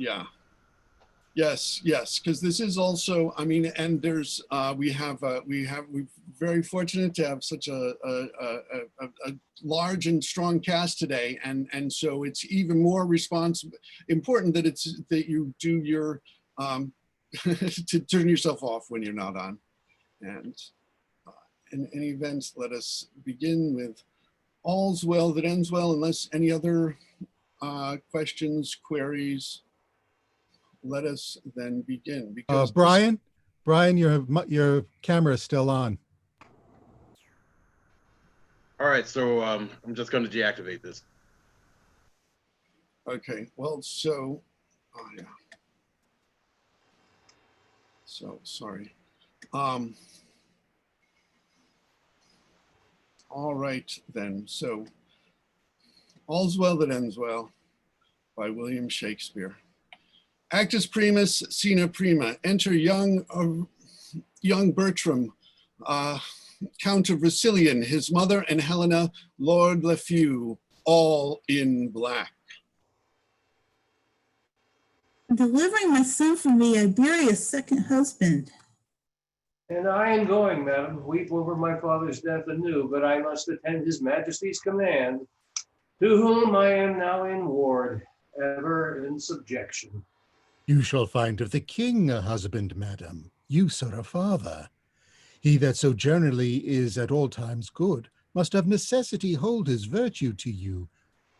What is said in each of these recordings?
Yeah. Yes, yes, because this is also, I mean, and there's, we're very fortunate to have such a large and strong cast today. And so it's even more important that you do your, to turn yourself off when you're not on. And in any event, let us begin with all's well that ends well, unless any other questions, queries. Let us then begin. Because Brian, your camera is still on. All right, so I'm just going to deactivate this. Okay, well, so, oh yeah. So, sorry. All right then, so All's Well That Ends Well by William Shakespeare. Actus primus, scena prima. Enter young Bertram, Count of Russillian, his mother, and Helena, Lord Lefew, all in black. I'm delivering my son from the Iberia's second husband. And I am going, madam, weep over my father's death anew, but I must attend his majesty's command, to whom I am now in ward, ever in subjection. You shall find of the king a husband, madam, use or a father. He that sojournally is at all times good, must of necessity hold his virtue to you,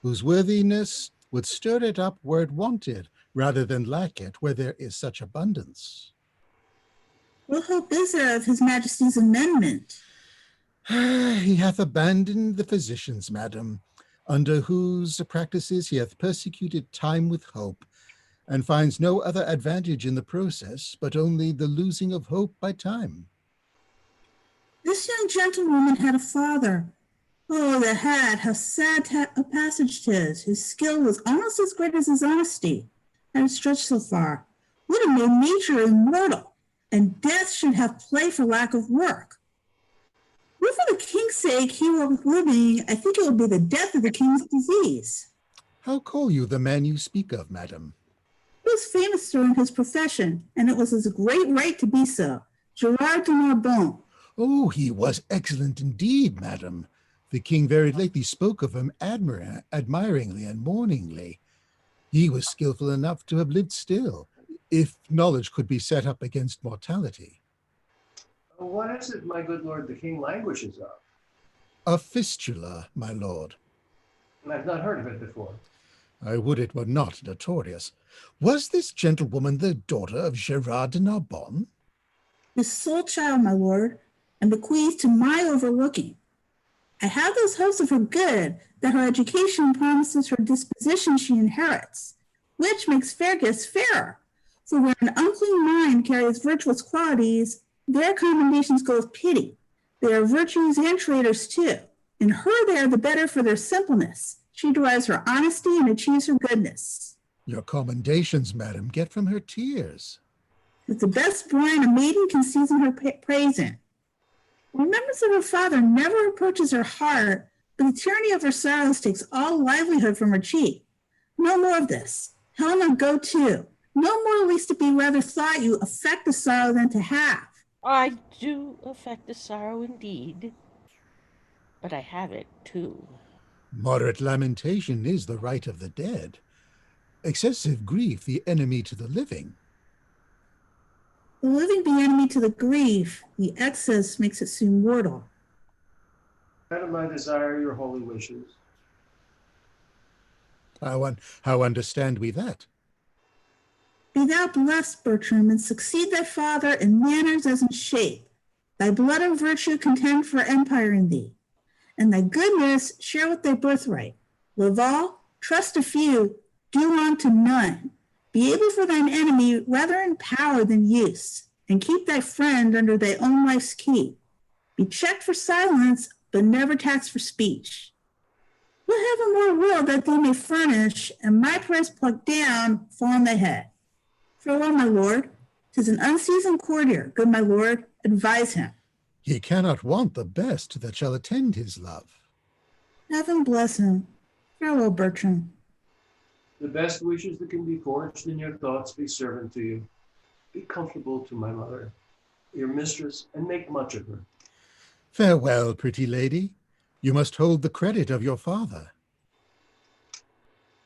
whose worthiness would stir it up where it wanted, rather than lack it where there is such abundance. What hope is there of his majesty's amendment? He hath abandoned the physicians, madam, under whose practices he hath persecuted time with hope, and finds no other advantage in the process, but only the losing of hope by time. This young gentlewoman had a father. Oh, that had, how sad a passage 'tis, whose skill was almost as great as his honesty, and it stretched so far. Would have made nature immortal, and death should have play for lack of work. What for the king's sake he were living, I think it would be the death of the king's disease. How call you the man you speak of, madam? He was famous during his profession, and it was his great right to be so. Gerard de Narbonne. Oh, he was excellent indeed, madam. The king very lately spoke of him admiringly and mourningly. He was skillful enough to have lived still, if knowledge could be set up against mortality. What is it, my good lord, the king languishes of? A fistula, my lord. I've not heard of it before. I would it were not notorious. Was this gentlewoman the daughter of Gerard de Narbonne? His sole child, my lord, and bequeathed to my overlooking. I have those hopes of her good, that her education promises her disposition she inherits, which makes fair gifts fairer. For where an unclean mind carries virtuous qualities, their commendations go with pity. They are virtues and traitors too. In her they are the better for their simpleness. She derives her honesty and achieves her goodness. Your commendations, madam, get from her tears. It's the best brine a maiden can season her praise in. The remembrance of her father never approaches her heart, but the tyranny of her sorrows takes all livelihood from her cheek. No more of this. Helena, go too. No more, least it be rather thought you affect the sorrow than to have. I do affect the sorrow indeed, but I have it too. Moderate lamentation is the right of the dead. Excessive grief the enemy to the living. The living be enemy to the grief, the excess makes it soon mortal. Madam, I desire your holy wishes. How understand we that? Be thou blessed, Bertram, and succeed thy father in manners as in shape. Thy blood and virtue contend for empire in thee, and thy goodness share with thy birthright. Live all, trust a few, do wrong to none. Be able for thine enemy rather in power than use, and keep thy friend under thy own life's key. Be checked for silence, but never taxed for speech. What heaven more will that thee may furnish, and my price plucked down fall on thy head. Farewell, my lord. 'Tis an unseasoned courtier. Good my lord, advise him. He cannot want the best that shall attend his love. Heaven bless him. Farewell, Bertram. The best wishes that can be forged in your thoughts be servant to you. Be comfortable to my mother, your mistress, and make much of her. Farewell, pretty lady. You must hold the credit of your father.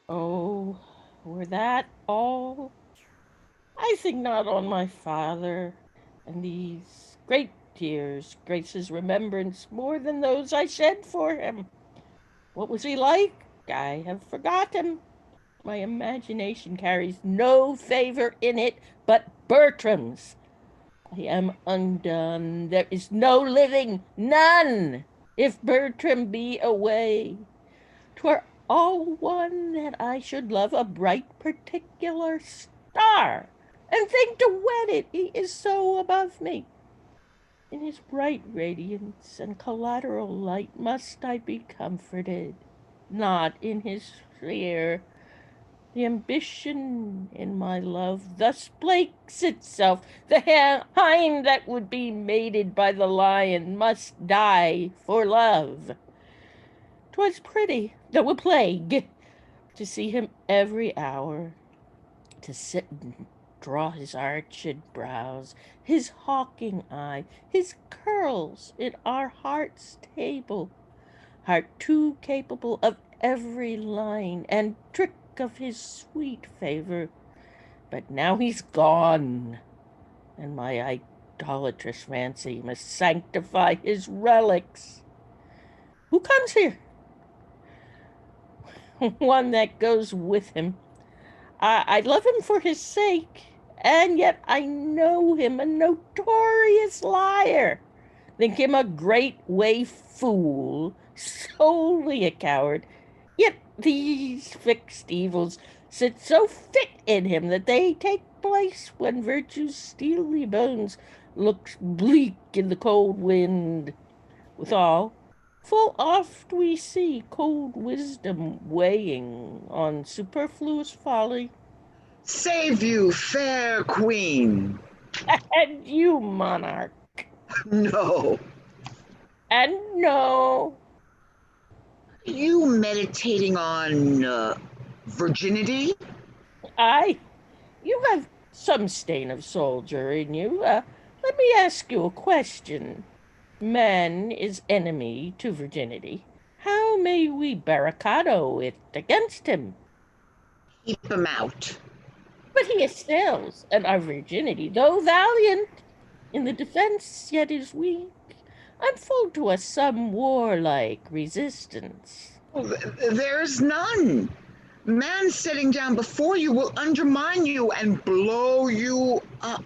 Oh, were that all? I think not on my father, and these great tears grace his remembrance more than those I shed for him. What was he like? I have forgotten. My imagination carries no favor in it but Bertram's. I am undone. There is no living, none, if Bertram be away. 'Twere all one that I should love a bright particular star, and think to wed it, he is so above me. In his bright radiance and collateral light must I be comforted, not in his sphere. The ambition in my love thus breaks itself. The hind that would be mated by the lion must die for love. 'Twas pretty, though a plague, to see him every hour, to sit and draw his arched brows, his hawking eye, his curls in our heart's table, heart too capable of every line and trick of his sweet favor. But now he's gone, and my idolatrous fancy must sanctify his relics. Who comes here? One that goes with him. I love him for his sake, and yet I know him a notorious liar. Think him a great way fool, solely a coward. Yet these fixed evils sit so thick in him that they take place when virtue's steely bones look bleak in the cold wind. Withal, full oft we see cold wisdom weighing on superfluous folly. Save you, fair queen. And you, monarch, No. and no, You meditating on virginity? you have some stain of soldier in you. Let me ask you a question. Man is enemy to virginity. How may we barricado it against him? Keep him out. But he assails, and our virginity, though valiant in the defense, yet is weak, and full to us some warlike resistance. There's none. Man sitting down before you will undermine you and blow you up.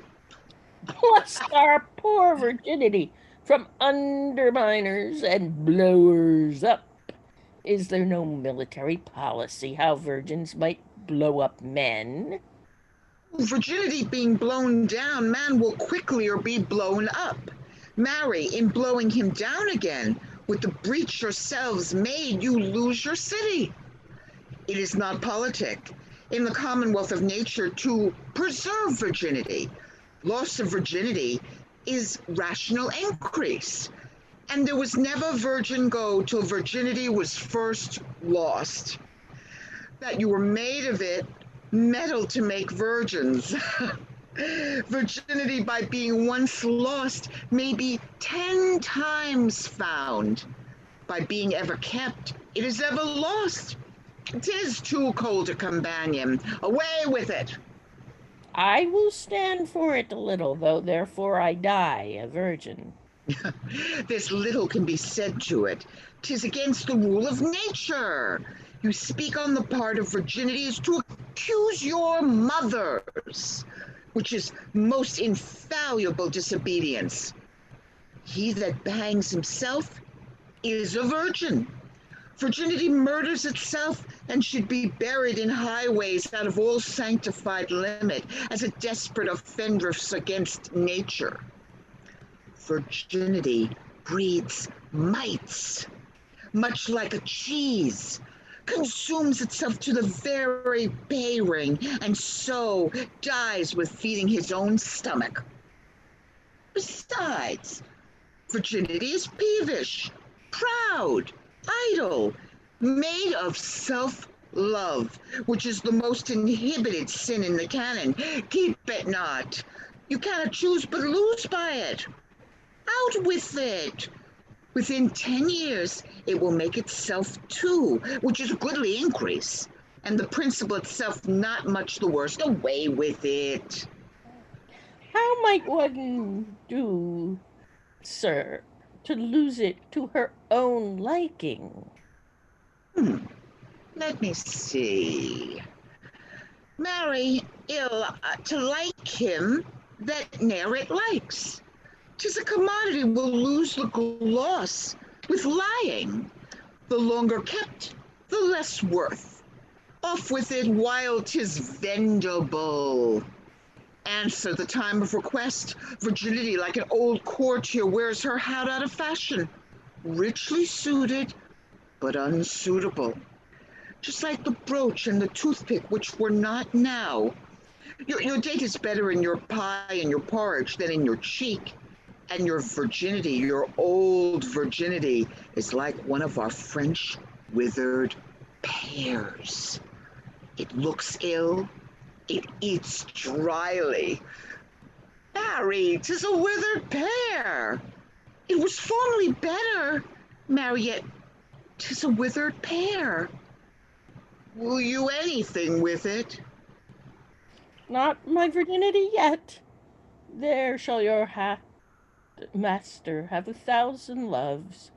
Plus our poor virginity from underminers and blowers up. Is there no military policy how virgins might blow up men? Virginity being blown down, man will quicklier be blown up. Marry, in blowing him down again, with the breach yourselves made, you lose your city. It is not politic in the commonwealth of nature to preserve virginity. Loss of virginity is rational increase. And there was never virgin go till virginity was first lost. That you were made of it, metal to make virgins. Virginity, by being once lost, may be 10 times found. By being ever kept, it is ever lost. 'Tis too cold a companion. Away with it. I will stand for it a little, though therefore I die a virgin. This little can be said to it. 'Tis against the rule of nature. You speak on the part of virginity is to accuse your mothers, which is most infallible disobedience. He that bangs himself is a virgin. Virginity murders itself and should be buried in highways out of all sanctified limit as a desperate offendress against nature. Virginity breeds mites, much like a cheese, consumes itself to the very bay-ring, and so dies with feeding his own stomach. Besides, virginity is peevish, proud, idle, made of self love, which is the most inhibited sin in the canon. Keep it not. You cannot choose but lose by it. Out with it. Within 10 years, it will make itself two, which is a goodly increase. And the principle itself not much the worst. Away with it. How might one do, sir, to lose it to her own liking? Let me see. Marry ill to like him that ne'er it likes. 'Tis a commodity will lose the gloss with lying. The longer kept, the less worth. Off with it while 'tis vendible. Answer the time of request. Virginity, like an old courtier, wears her hat out of fashion. Richly suited, but unsuitable. Just like the brooch and the toothpick, which were not now. Your date is better in your pie and your porridge than in your cheek. And your virginity, your old virginity, is like one of our French withered pears. It looks ill, it eats dryly. Marry, 'tis a withered pear. It was formerly better, marry, yet 'tis a withered pear. Will you anything with it? Not my virginity yet. There shall your master have 1,000 loves,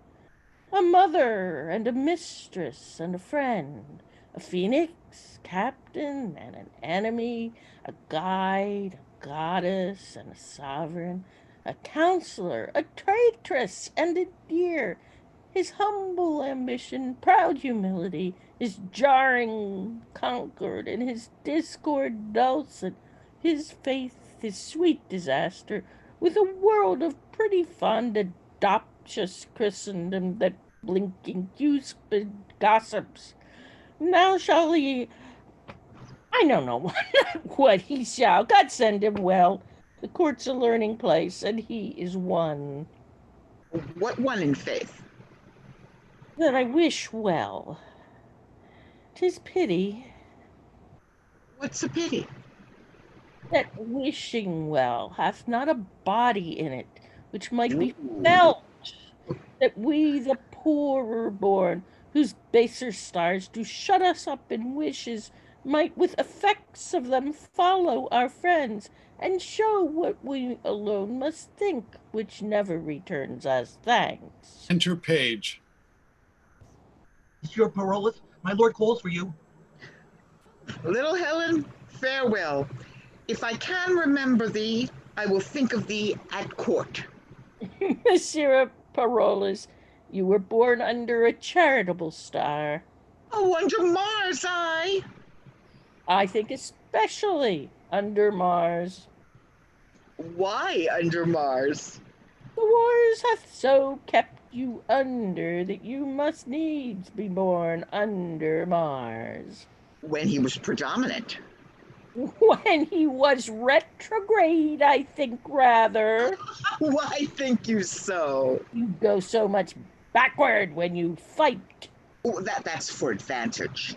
a mother and a mistress and a friend, a phoenix, captain and an enemy, a guide, a goddess and a sovereign, a counselor, a traitress and a dear, his humble ambition, proud humility, his jarring concord, and his discord dulcet, his faith, his sweet disaster, with a world of pretty fond adoptious Christendom that blinking Cupid gossips. Now shall he, I don't know what he shall, God send him well. The court's a learning place, and he is one. What one in faith? That I wish well. 'Tis pity What's a pity? that wishing well hath not a body in it which might be Ooh. felt, that we the poorer born, whose baser stars do shut us up in wishes, might with effects of them follow our friends, and show what we alone must think, which never returns us thanks. Enter page. Monsieur Parolles, my lord calls for you. Little Helen, farewell. If I can remember thee, I will think of thee at court. Monsieur Parolles, you were born under a charitable star. Oh, under Mars, I think especially under Mars. Why under Mars? The wars hath so kept you under that you must needs be born under Mars. When he was predominant. When he was retrograde, I think rather. Why think you so? You go so much backward when you fight. Oh, that's for advantage.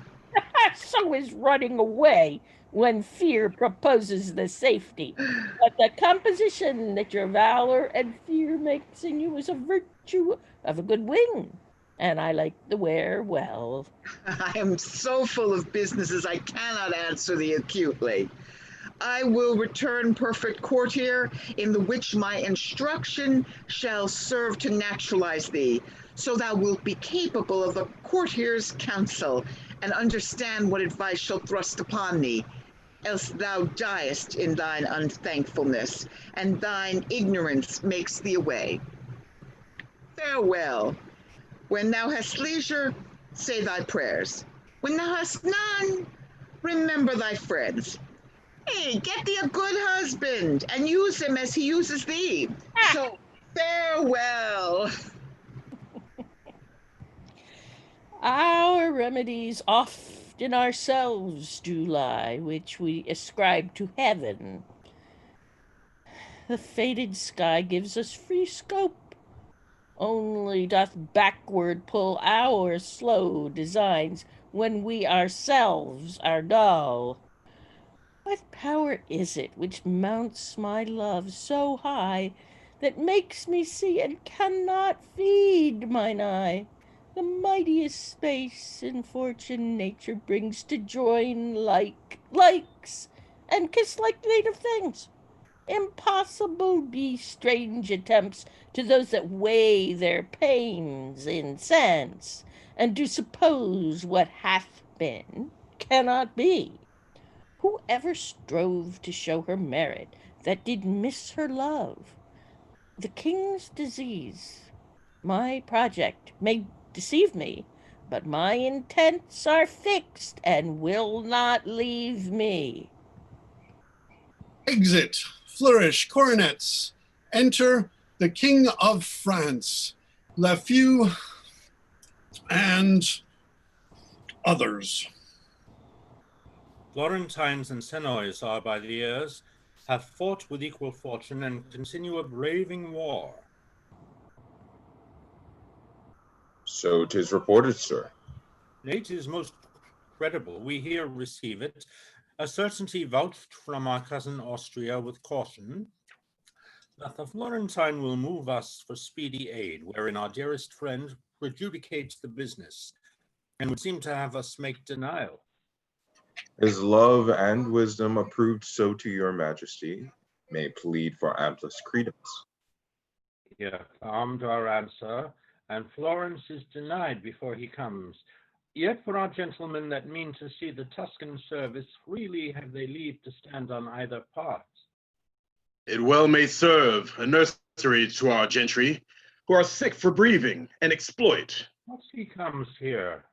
So is running away when fear proposes the safety. But the composition that your valor and fear makes in you is a virtue of a good wing, and I like the wear well. I am so full of businesses I cannot answer thee acutely. I will return perfect courtier, in the which my instruction shall serve to naturalize thee, so thou wilt be capable of a courtier's counsel, and understand what advice shall thrust upon thee, else thou diest in thine unthankfulness, and thine ignorance makes thee away. Farewell. When thou hast leisure, say thy prayers. When thou hast none, remember thy friends. Hey, get thee a good husband, and use him as he uses thee. So farewell. Our remedies oft in ourselves do lie, which we ascribe to heaven. The fated sky gives us free scope, only doth backward pull our slow designs, when we ourselves are dull. What power is it which mounts my love so high, that makes me see and cannot feed mine eye? The mightiest space in fortune nature brings to join likes and kiss like native things. Impossible be strange attempts to those that weigh their pains in sense, and do suppose what hath been cannot be. Who ever strove to show her merit that did miss her love? The king's disease, my project, may deceive me, but my intents are fixed and will not leave me. Exit, flourish, coronets. Enter the King of France, Lafeu, and others. Florentines and Senois are by the ears, have fought with equal fortune, and continue a braving war. So 'tis reported, sir. It is most credible. We here receive it, a certainty vouched from our cousin Austria with caution, that the Florentine will move us for speedy aid, wherein our dearest friend prejudicates the business, and would seem to have us make denial. His love and wisdom approved so to your majesty may plead for amplest credence. Here armed our answer, and Florence is denied before he comes. Yet for our gentlemen that mean to see the Tuscan service, freely have they leave to stand on either part. It well may serve a nursery to our gentry, who are sick for breathing and exploit. What's he comes here?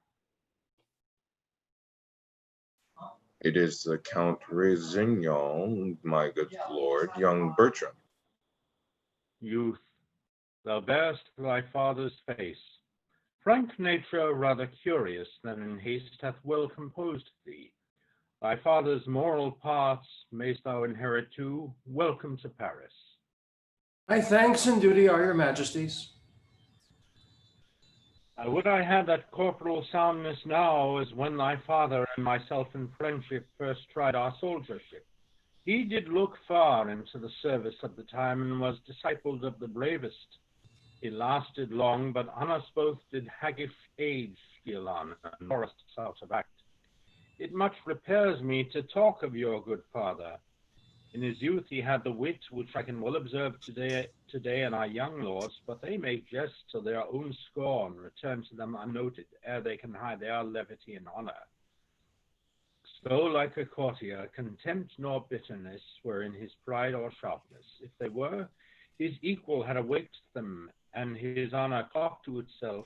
It is the Count Resignon, my good lord, young Bertram. Youth, thou bear'st thy father's face. Frank nature, rather curious than in haste, hath well composed thee. Thy father's moral parts mayst thou inherit too. Welcome to Paris. My thanks and duty are your majesty's. Would I had that corporal soundness now, as when thy father and myself in friendship first tried our soldiership. He did look far into the service of the time, and was discipled of the bravest. He lasted long, but on us both did haggish age steal on, and bore us out of act. It much repairs me to talk of your good father. In his youth he had the wit which I can well observe today in our young lords, but they make jest to their own scorn, return to them unnoted, ere they can hide their levity and honor. So, like a courtier, contempt nor bitterness were in his pride or sharpness. If they were, his equal had awaked them, and his honor cocked to itself,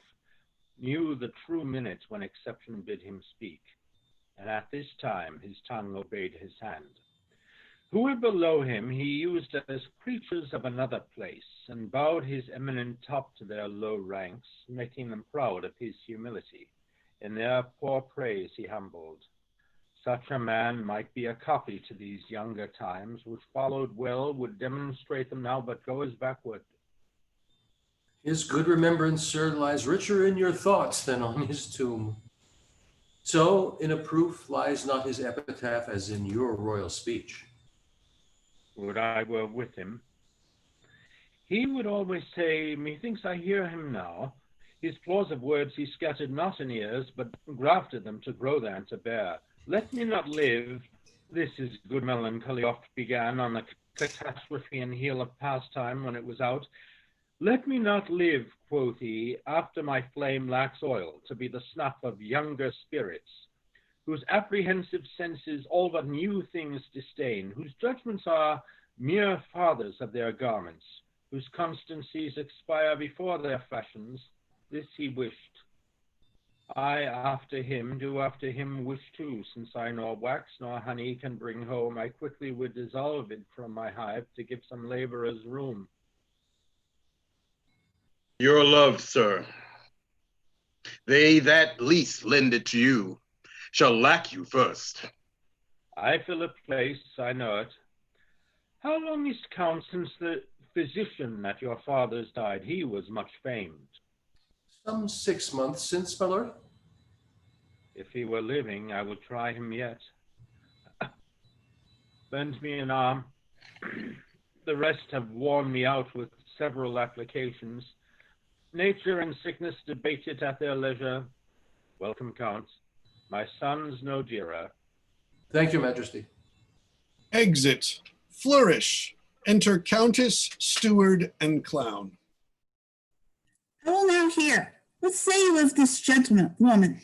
knew the true minute when exception bid him speak, and at this time his tongue obeyed his hand. Who were below him he used as creatures of another place, and bowed his eminent top to their low ranks, making them proud of his humility. In their poor praise he humbled. Such a man might be a copy to these younger times, which followed well would demonstrate them now, but go as backward. His good remembrance, sir, lies richer in your thoughts than on his tomb. So in a proof lies not his epitaph as in your royal speech. Would I were with him. He would always say, methinks I hear him now, his flaws of words he scattered not in ears, but grafted them to grow there and to bear. Let me not live, this is good melancholy oft began on the catastrophe and heel of pastime when it was out. Let me not live, quoth he, after my flame lacks oil, to be the snuff of younger spirits, whose apprehensive senses all but new things disdain, whose judgments are mere fathers of their garments, whose constancies expire before their fashions. This he wished. I after him do after him wish too, since I nor wax nor honey can bring home, I quickly would dissolve it from my hive to give some laborers room. Your love, sir. They that least lend it to you shall lack you first. I fill a place, I know it. How long is't count since the physician at your father's died? He was much famed. Some 6 months since, my lord. If he were living, I would try him yet. Lend me an arm. The rest have worn me out with several applications. Nature and sickness debate it at their leisure. Welcome, Count. My son's no dearer. Thank you, Majesty. Exit. Flourish. Enter Countess, Steward, and Clown. I will now hear. What say you of this woman?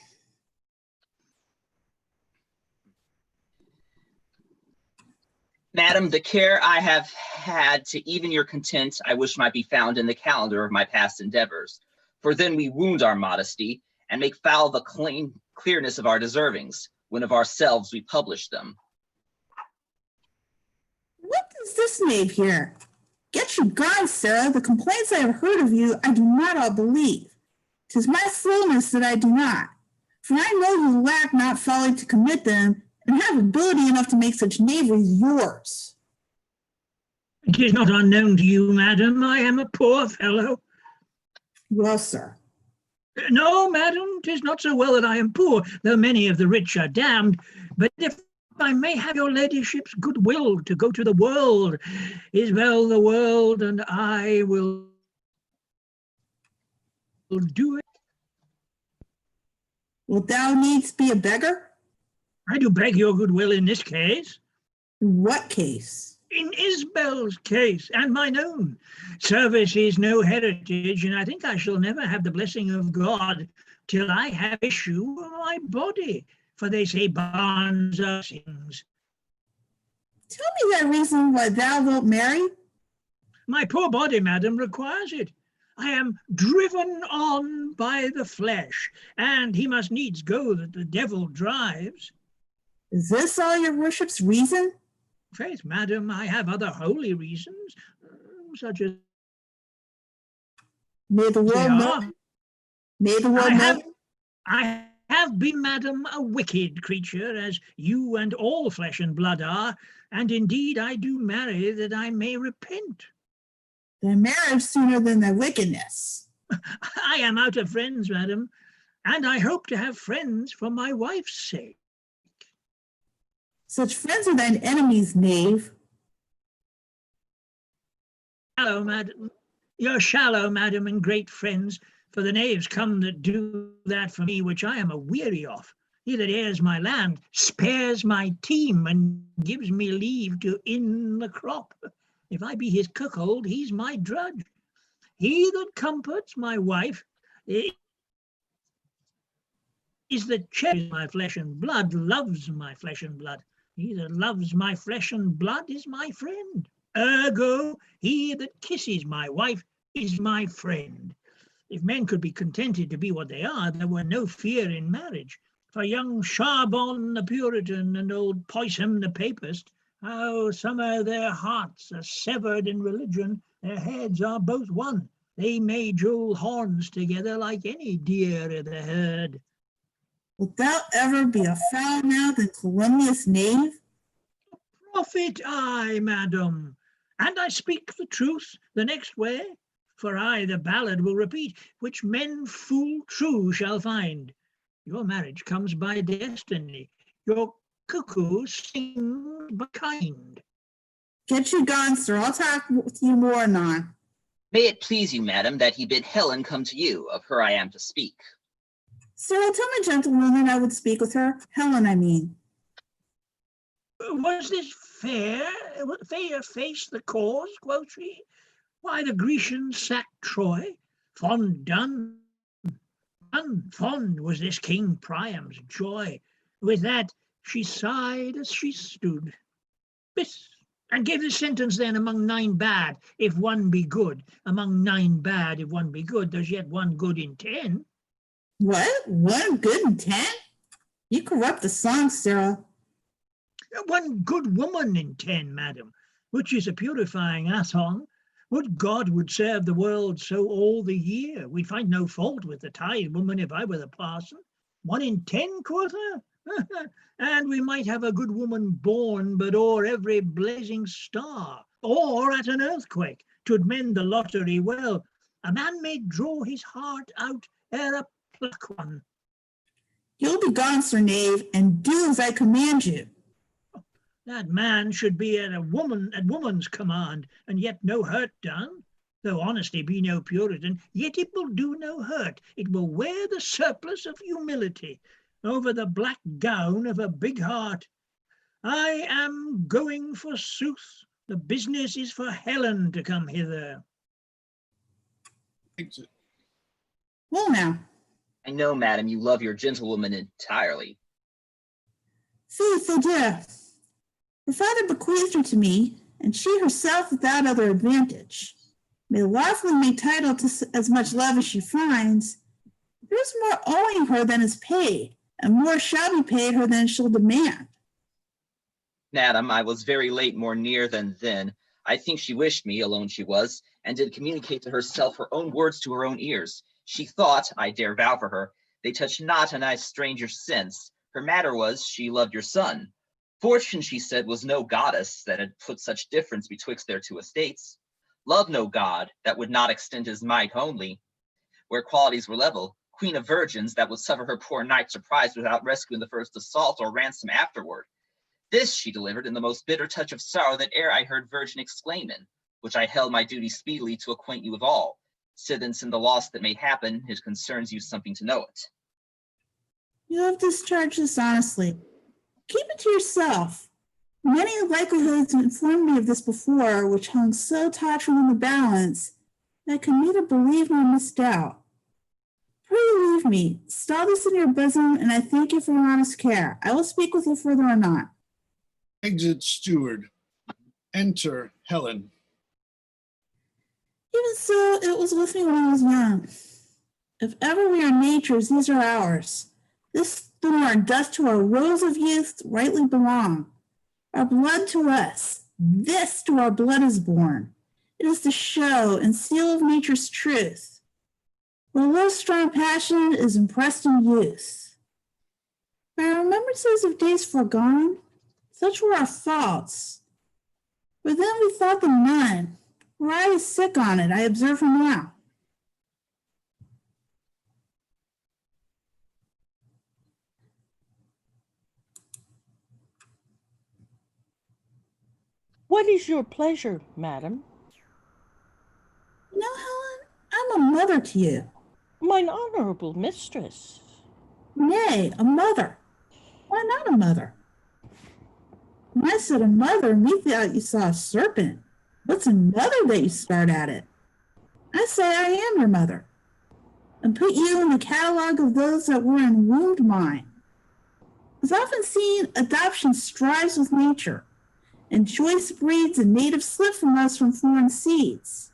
Madam, the care I have had to even your content, I wish might be found in the calendar of my past endeavors. For then we wound our modesty and make foul the clearness of our deservings, when of ourselves we publish them. What does this knave here? Get you gone, Sarah. The complaints I have heard of you, I do not all believe. 'Tis my slowness that I do not. For I know you lack not folly to commit them, and have ability enough to make such knaveries yours. It is not unknown to you, madam. I am a poor fellow. Well, sir. No, madam, 'tis not so well that I am poor, though many of the rich are damned. But if I may have your ladyship's goodwill to go to the world, is well the world, and I will do it. Wilt thou needs be a beggar? I do beg your goodwill in this case. What case? In Isabel's case, and mine own. Service is no heritage, and I think I shall never have the blessing of God till I have issue of my body, for they say bonds are sins. Tell me thy reason why thou wilt marry. My poor body, madam, requires it. I am driven on by the flesh, and he must needs go that the devil drives. Is this all your worship's reason? Faith, madam, I have other holy reasons, such as May the world know. May the world know. I have been, madam, a wicked creature, as you and all flesh and blood are, and indeed I do marry that I may repent. Thy marriage sooner than thy wickedness. I am out of friends, madam, and I hope to have friends for my wife's sake. Such friends are thine enemies, knave. Shallow, madam. You're shallow, madam, and great friends, for the knaves come that do that for me which I am aweary of. He that heirs my land spares my team and gives me leave to in the crop. If I be his cuckold, he's my drudge. He that comforts my wife is that cherishes my flesh and blood, loves my flesh and blood. He that loves my flesh and blood is my friend. Ergo, he that kisses my wife is my friend. If men could be contented to be what they are, there were no fear in marriage. For young Charbon the Puritan and old Poysham the Papist, how somehow their hearts are severed in religion, their heads are both one. They may jewel horns together like any deer of the herd. Wilt thou ever be a foul mouth and calumnious knave? Prophet I, madam, and I speak the truth the next way, for I the ballad will repeat, which men full true shall find. Your marriage comes by destiny, your cuckoo sings but kind. Get you gone, sir. I'll talk with you more anon. May it please you, madam, that he bid Helen come to you, of her I am to speak. Sir, I'll tell my gentlewoman I would speak with her. Helen, I mean. Was this fair face the cause, quoth she? Why the Grecians sacked Troy? Fond done, fond was this King Priam's joy. With that she sighed as she stood. Bis, and gave this sentence then, among 9 bad, if one be good. Among 9 bad, if one be good, there's yet one good in 10. What? 1 good in 10? You corrupt the song, Sarah. One good woman in 10, madam, which is a purifying song. Would God would serve the world so all the year. We'd find no fault with the tithe woman if I were the parson. 1 in 10, quoth her? And we might have a good woman born, but o'er every blazing star, or at an earthquake, 'twould mend the lottery well. A man may draw his heart out ere a pluck one. You'll be gone, Sir Knave, and do as I command you. That man should be at woman's command, and yet no hurt done. Though honesty be no Puritan, yet it will do no hurt. It will wear the surplice of humility over the black gown of a big heart. I am going forsooth. The business is for Helen to come hither. Exit. Well now, I know, madam, you love your gentlewoman entirely. faith I do. Her father bequeathed her to me, and she herself without other advantage. May lawfully make title to as much love as she finds. There's more owing her than is paid, and more shall be paid her than she'll demand. Madam, I was very late, more near than then. I think she wished me, alone she was, and did communicate to herself her own words to her own ears. She thought, I dare vow for her, they touched not a nice stranger's sense. Her matter was, she loved your son. Fortune, she said, was no goddess that had put such difference betwixt their two estates. Love no god that would not extend his might only, where qualities were level. Queen of virgins that would suffer her poor knight surprised without rescuing the first assault or ransom afterward. This she delivered in the most bitter touch of sorrow that e'er I heard virgin exclaim in, which I held my duty speedily to acquaint you withal. Since in the loss that may happen, it concerns you something to know it. You have discharged this honestly. Keep it to yourself. Many likelihoods informed me of this before, which hung so tottering in the balance that I could neither believe nor misdoubt. Pray leave me, stall this in your bosom, and I thank you for your honest care. I will speak with you further anon. Exit steward. Enter Helen. Even so, it was with me when I was young. If ever we are nature's, these are ours. This thorn doth to our rose of youth rightly belong. Our blood to us, this to our blood is born. It is the show and seal of nature's truth. Where low strong passion is impressed in youth. By our remembrances of days foregone, such were our faults. For then we thought them none. Were I is sick on it, I observe her now. What is your pleasure, madam? You know, Helen, I'm a mother to you. Mine honorable mistress. Nay, a mother. Why not a mother? When I said a mother, methought you saw a serpent. What's another that you start at it? I say I am your mother, and put you in the catalog of those that were in wombed mine. As often seen, adoption strives with nature, and choice breeds a native slip from us from foreign seeds.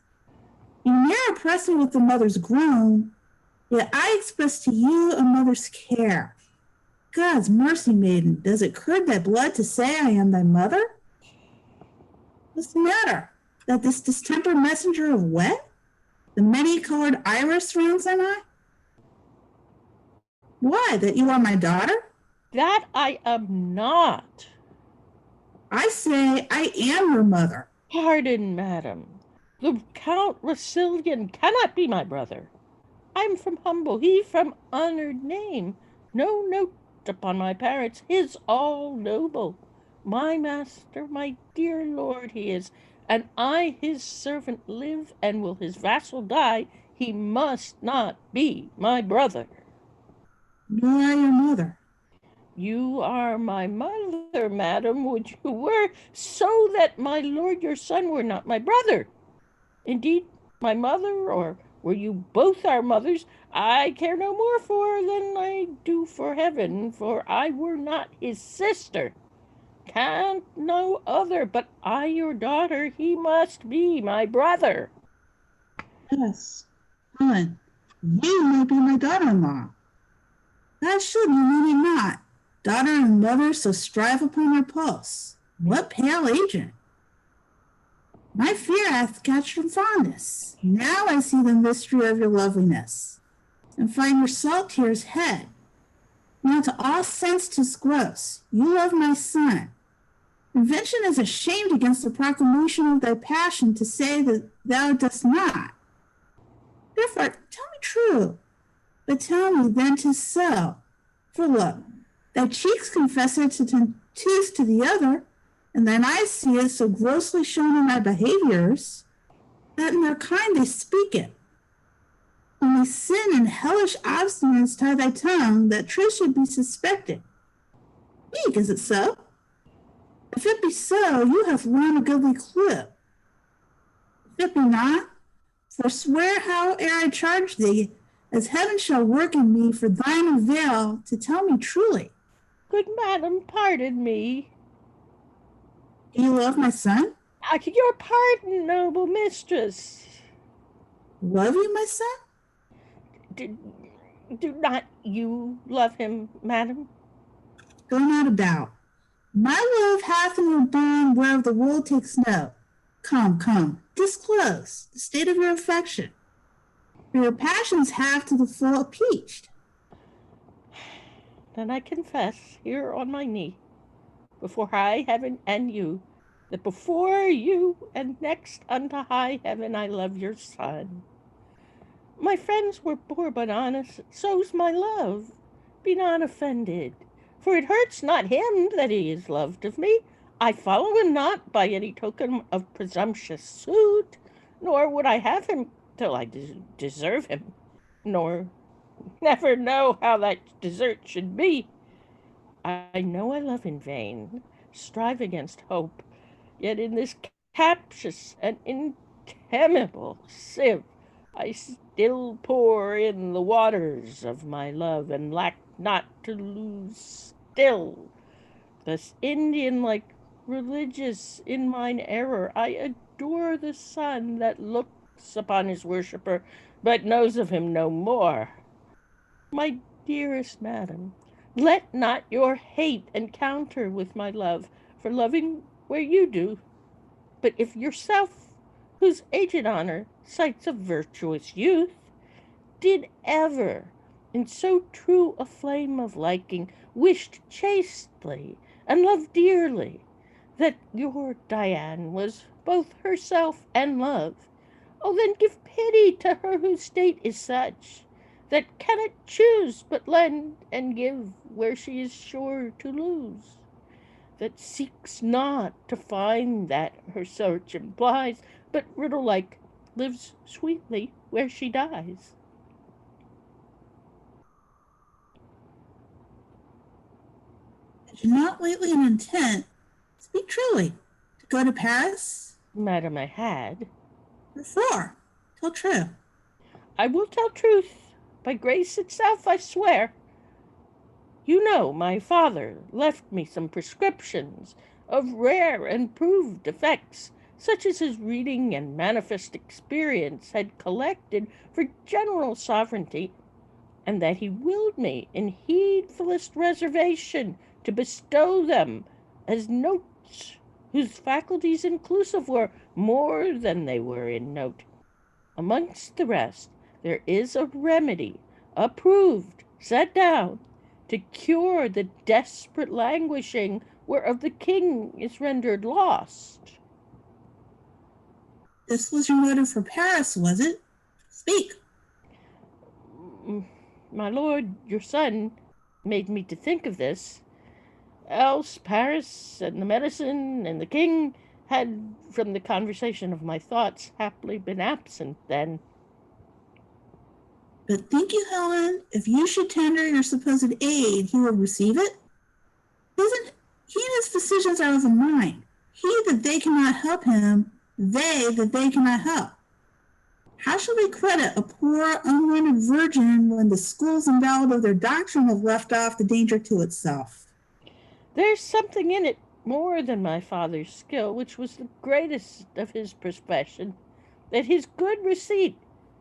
You ne'er oppress me with the mother's groan, yet I express to you a mother's care. God's mercy, maiden, does it curd thy blood to say I am thy mother? What's the matter? That this distempered messenger of wet? The many-colored iris surrounds thine eye? Why, that you are my daughter? That I am not. I say I am your mother. Pardon, madam. The Count Rousillon cannot be my brother. I'm from humble, he from honored name. No note upon my parents, his all noble. My master, my dear lord he is, and I his servant live, and will his vassal die, he must not be my brother. Nor I your mother. You are my mother, madam, would you were, so that my lord your son were not my brother. Indeed, my mother, or were you both our mothers, I care no more for than I do for heaven, for I were not his sister. Can't no other, but I your daughter, he must be my brother. Yes, Helen, you may be my daughter-in-law. That should, you need not. Daughter and mother so strive upon their pulse. What pale agent! My fear hath catched your fondness. Now I see the mystery of your loveliness, and find your salt tears head. Now to all sense 'tis gross. You love my son. Invention is ashamed against the proclamation of thy passion to say that thou dost not. Therefore, tell me true, but tell me then 'tis so. For look, thy cheeks confess it to tooth to the other, and thine eyes see it so grossly shown in thy behaviors, that in their kind they speak it. Only sin and hellish obstinance tie thy tongue, that truth should be suspected. Speak, is it so? If it be so, you have won a goodly clip. If it be not, forswear howe'er I charge thee, as heaven shall work in me for thine avail, to tell me truly. Good madam, pardon me. Do you love my son? Your pardon, noble mistress. Love you, my son? Do not you love him, madam? Go not about. My love hath in your bond whereof the world takes note. Come, come, disclose the state of your affection. For your passions have to the full appeached. Then I confess here on my knee, before high heaven and you, that before you and next unto high heaven I love your son. My friends were poor but honest, so's my love. Be not offended, for it hurts not him that he is loved of me. I follow him not by any token of presumptuous suit, nor would I have him till I deserve him, nor never know how that desert should be. I know I love in vain, strive against hope, yet in this captious and intemperable sieve I still pour in the waters of my love, and lack not to lose still. Thus Indian-like religious in mine error, I adore the sun that looks upon his worshipper, but knows of him no more. My dearest madam, let not your hate encounter with my love for loving where you do. But if yourself, whose aged honor cites a virtuous youth, did ever, in so true a flame of liking, wished chastely and loved dearly, that your Diane was both herself and love, oh, then give pity to her whose state is such, that cannot choose but lend and give where she is sure to lose, that seeks not to find that her search implies, but riddle-like lives sweetly where she dies. Had you not lately an intent, speak truly, to go to Paris? Madam, I had. Wherefore? Tell true. I will tell truth. By grace itself, I swear. You know my father left me some prescriptions of rare and proved effects, such as his reading and manifest experience had collected for general sovereignty, and that he willed me in heedfullest reservation to bestow them as notes whose faculties inclusive were more than they were in note. Amongst the rest, there is a remedy approved, set down, to cure the desperate languishing whereof the king is rendered lost. This was your motive for Paris, was it? Speak. My lord, your son, made me to think of this. Else Paris and the medicine and the king had, from the conversation of my thoughts, happily been absent then. But think you, Helen, if you should tender your supposed aid, he will receive it? Isn't he and his physicians are of a mind? He that they cannot help him, they that they cannot help. How shall we credit a poor, unlearned virgin when the schools invalid of their doctrine have left off the danger to itself? There's something in it more than my father's skill, which was the greatest of his profession, that his good receipt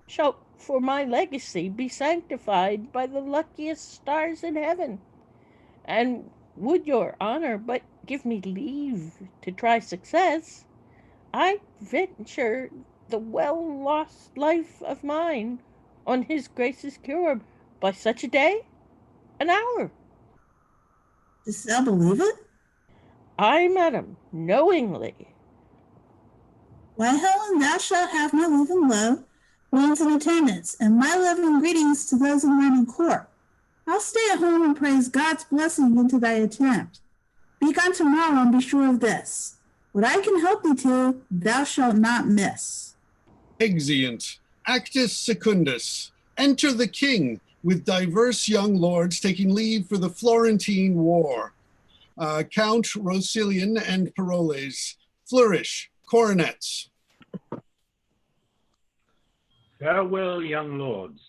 shall for my legacy be sanctified by the luckiest stars in heaven. And would your honor but give me leave to try success, I venture the well-lost life of mine on his grace's cure by such a day, an hour. Dost thou believe it? Ay, madam, knowingly. Why, Helen, thou shalt have my leave and love, queens in attendance, and my love and greetings to those in mine in court. I'll stay at home and praise God's blessing into thy attempt. Be gone tomorrow and be sure of this. What I can help thee to, thou shalt not miss. Exeunt. Actus secundus. Enter the king with diverse young lords taking leave for the Florentine war. Count Rosilian and Paroles flourish coronets. Farewell, young lords.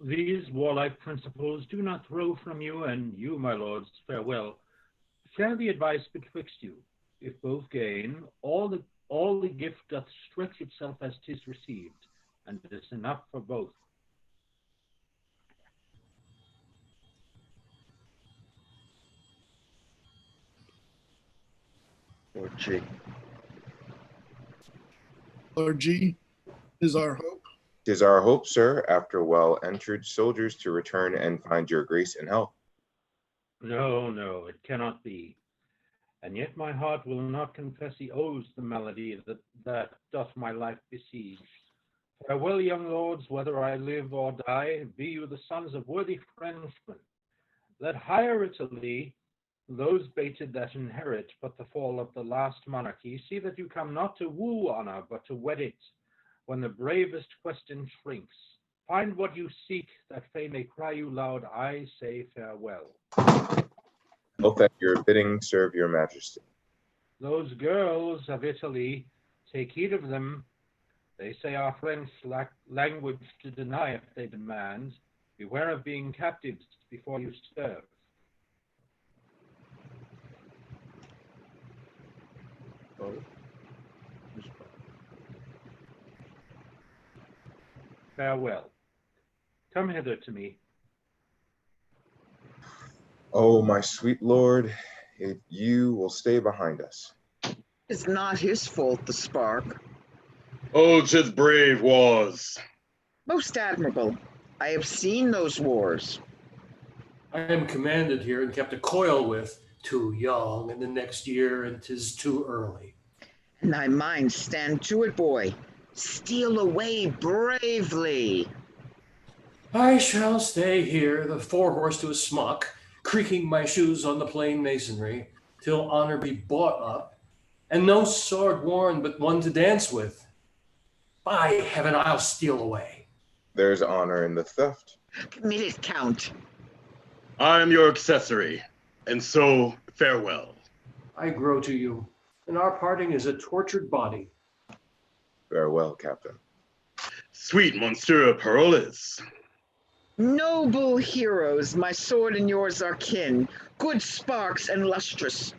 These warlike principles do not throw from you, and you, my lords, farewell. Share the advice betwixt you. If both gain, all the gift doth stretch itself as 'tis received, and it is enough for both. Lord G. Lord G, is our hope. 'Tis our hope, sir, after well-entered soldiers, to return and find your grace and help. No, no, it cannot be. And yet my heart will not confess he owes the malady that doth my life besiege. Farewell, young lords, whether I live or die, be you the sons of worthy Frenchmen. Let higher Italy, those bated that inherit but the fall of the last monarchy, see that you come not to woo honor, but to wed it, when the bravest question shrinks. Find what you seek, that fame may cry you loud, I say farewell. Both at your bidding serve your majesty. Those girls of Italy, take heed of them. They say our French lack language to deny if they demand. Beware of being captives before you serve. Oh. Farewell. Come hither to me. Oh, my sweet lord, if you will stay behind us. It's not his fault, the spark. Oh, 'tis brave wars. Most admirable. I have seen those wars. I am commanded here and kept a coil with, too young, and the next year, and 'tis too early. And thy mind stand to it, boy. Steal away bravely. I shall stay here, the forehorse to a smock, creaking my shoes on the plain masonry, till honor be bought up, and no sword worn but one to dance with. By heaven, I'll steal away. There's honor in the theft. Commit it, Count. I am your accessory, and so farewell. I grow to you, and our parting is a tortured body. Farewell, Captain. Sweet Monsieur Paroles. Noble heroes, my sword and yours are kin, good sparks and lustrous.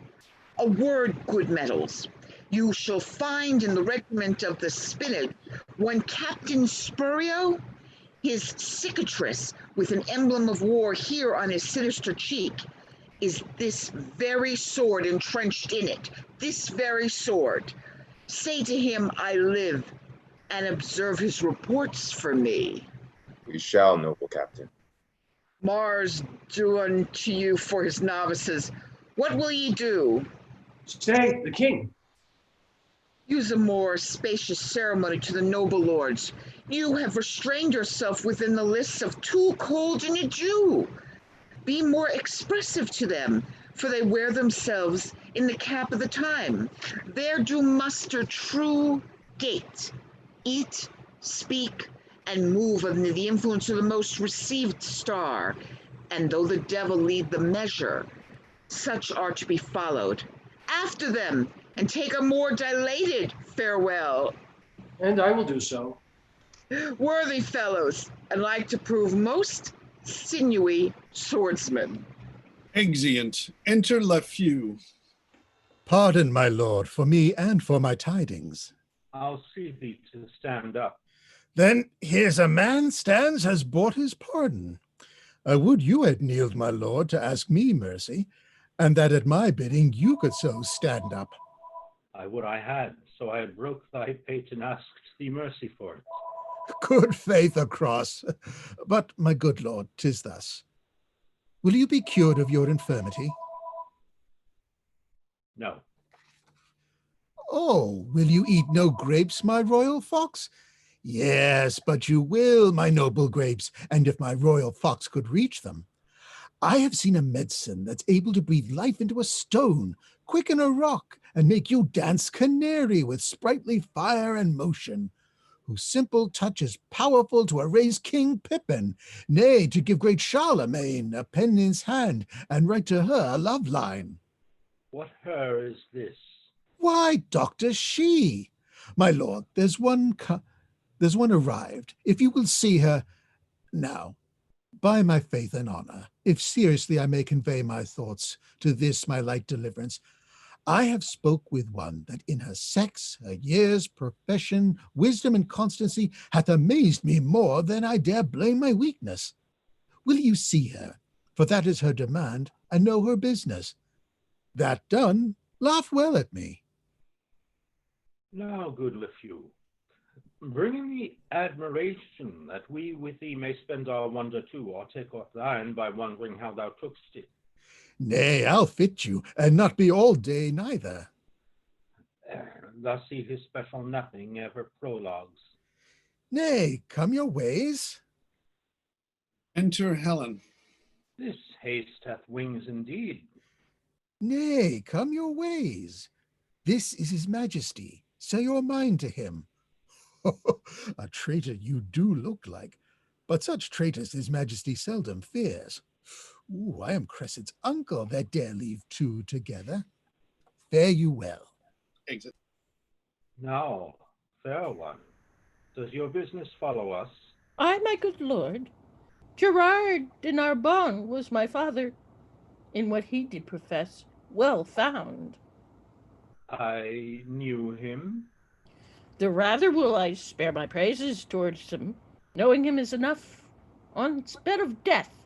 A word, good metals. You shall find in the regiment of the Spinet one Captain Spurio, his cicatrice with an emblem of war here on his sinister cheek is this very sword entrenched in it, this very sword. Say to him, I live, and observe his reports for me. We shall, noble captain. Mars do unto you for his novices. What will ye do? Stay, the king. Use a more spacious ceremony to the noble lords. You have restrained yourself within the lists of too cold in a Jew. Be more expressive to them, for they wear themselves in the cap of the time. There do muster true gait, eat, speak, and move under the influence of the most received star. And though the devil lead the measure, such are to be followed. After them, and take a more dilated farewell. And I will do so. Worthy fellows, and like to prove most sinewy swordsmen. Exeunt. Enter Lafew. Pardon, my lord, for me and for my tidings. I'll see thee to stand up. Then here's a man stands has bought his pardon. I would you had kneeled, my lord, to ask me mercy, and that at my bidding you could so stand up. I would I had, so I had broke thy pate and asked thee mercy for it. Good faith across. But, my good lord, 'tis thus. Will you be cured of your infirmity? No. Oh, will you eat no grapes, my royal fox? Yes, but you will, my noble grapes, and if my royal fox could reach them. I have seen a medicine that's able to breathe life into a stone, quicken a rock, and make you dance canary with sprightly fire and motion, whose simple touch is powerful to erase King Pippin, nay, to give great Charlemagne a pen in his hand and write to her a love line. What her is this? Why, Dr. She. My lord, there's one arrived. If you will see her now, by my faith and honor, if seriously I may convey my thoughts to this my light deliverance, I have spoke with one that in her sex, her years, profession, wisdom, and constancy hath amazed me more than I dare blame my weakness. Will you see her? For that is her demand, and know her business. That done, laugh well at me. Now, good LeFew, bring me admiration that we with thee may spend our wonder too, or take off thine by wondering how thou tookst it. Nay, I'll fit you, and not be all day neither. Thus he his special nothing ever prologues. Nay, come your ways. Enter Helen. This haste hath wings indeed. Nay, come your ways. This is his majesty. Say your mind to him. A traitor you do look like, but such traitors his majesty seldom fears. Ooh, I am Cressid's uncle that dare leave two together. Fare you well. Exit. Now, fair one, does your business follow us? Ay, my good lord. Gerard de Narbonne was my father, in what he did profess, well found. I knew him. The rather will I spare my praises towards him, knowing him is enough. On his bed of death,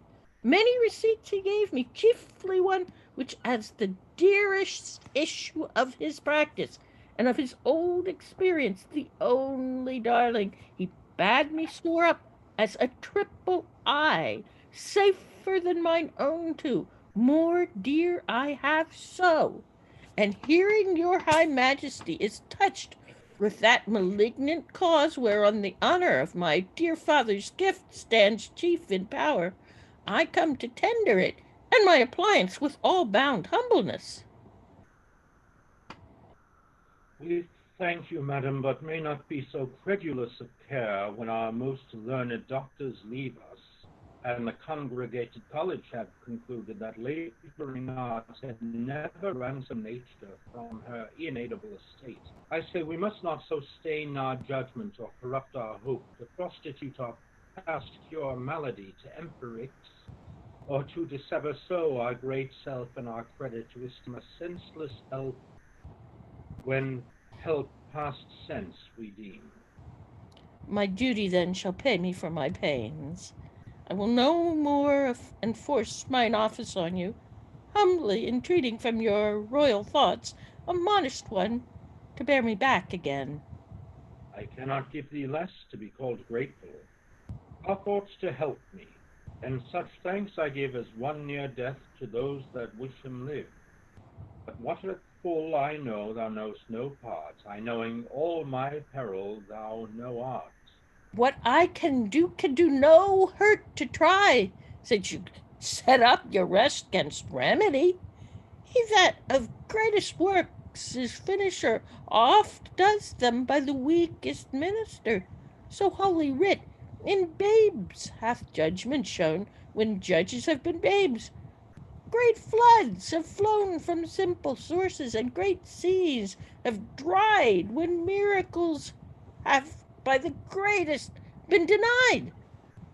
many receipts he gave me, chiefly one which as the dearest issue of his practice, and of his old experience, the only darling, he bade me store up as a triple eye, safer than mine own two, more dear I have so. And hearing your high majesty is touched with that malignant cause whereon the honor of my dear father's gift stands chief in power, I come to tender it, and my appliance with all bound humbleness. We thank you, madam, but may not be so credulous of care when our most learned doctors leave us, and the congregated college have concluded that laboring arts had never ransomed nature from her inedible estate. I say we must not so stain our judgment or corrupt our hope to prostitute our past cure malady to empirics, or to dissever so our great self and our credit to esteem a senseless help when help past sense we deem. My duty then shall pay me for my pains. I will no more enforce mine office on you, humbly entreating from your royal thoughts a modest one to bear me back again. I cannot give thee less to be called grateful. Our thoughts to help me, and such thanks I give as one near death to those that wish him live. But what at full I know thou knowest no part, I knowing all my peril thou no art. What I can do no hurt to try, since you set up your rest against remedy. He that of greatest works is finisher oft does them by the weakest minister. So holy writ in babes hath judgment shown when judges have been babes. Great floods have flown from simple sources, and great seas have dried when miracles have by the greatest been denied.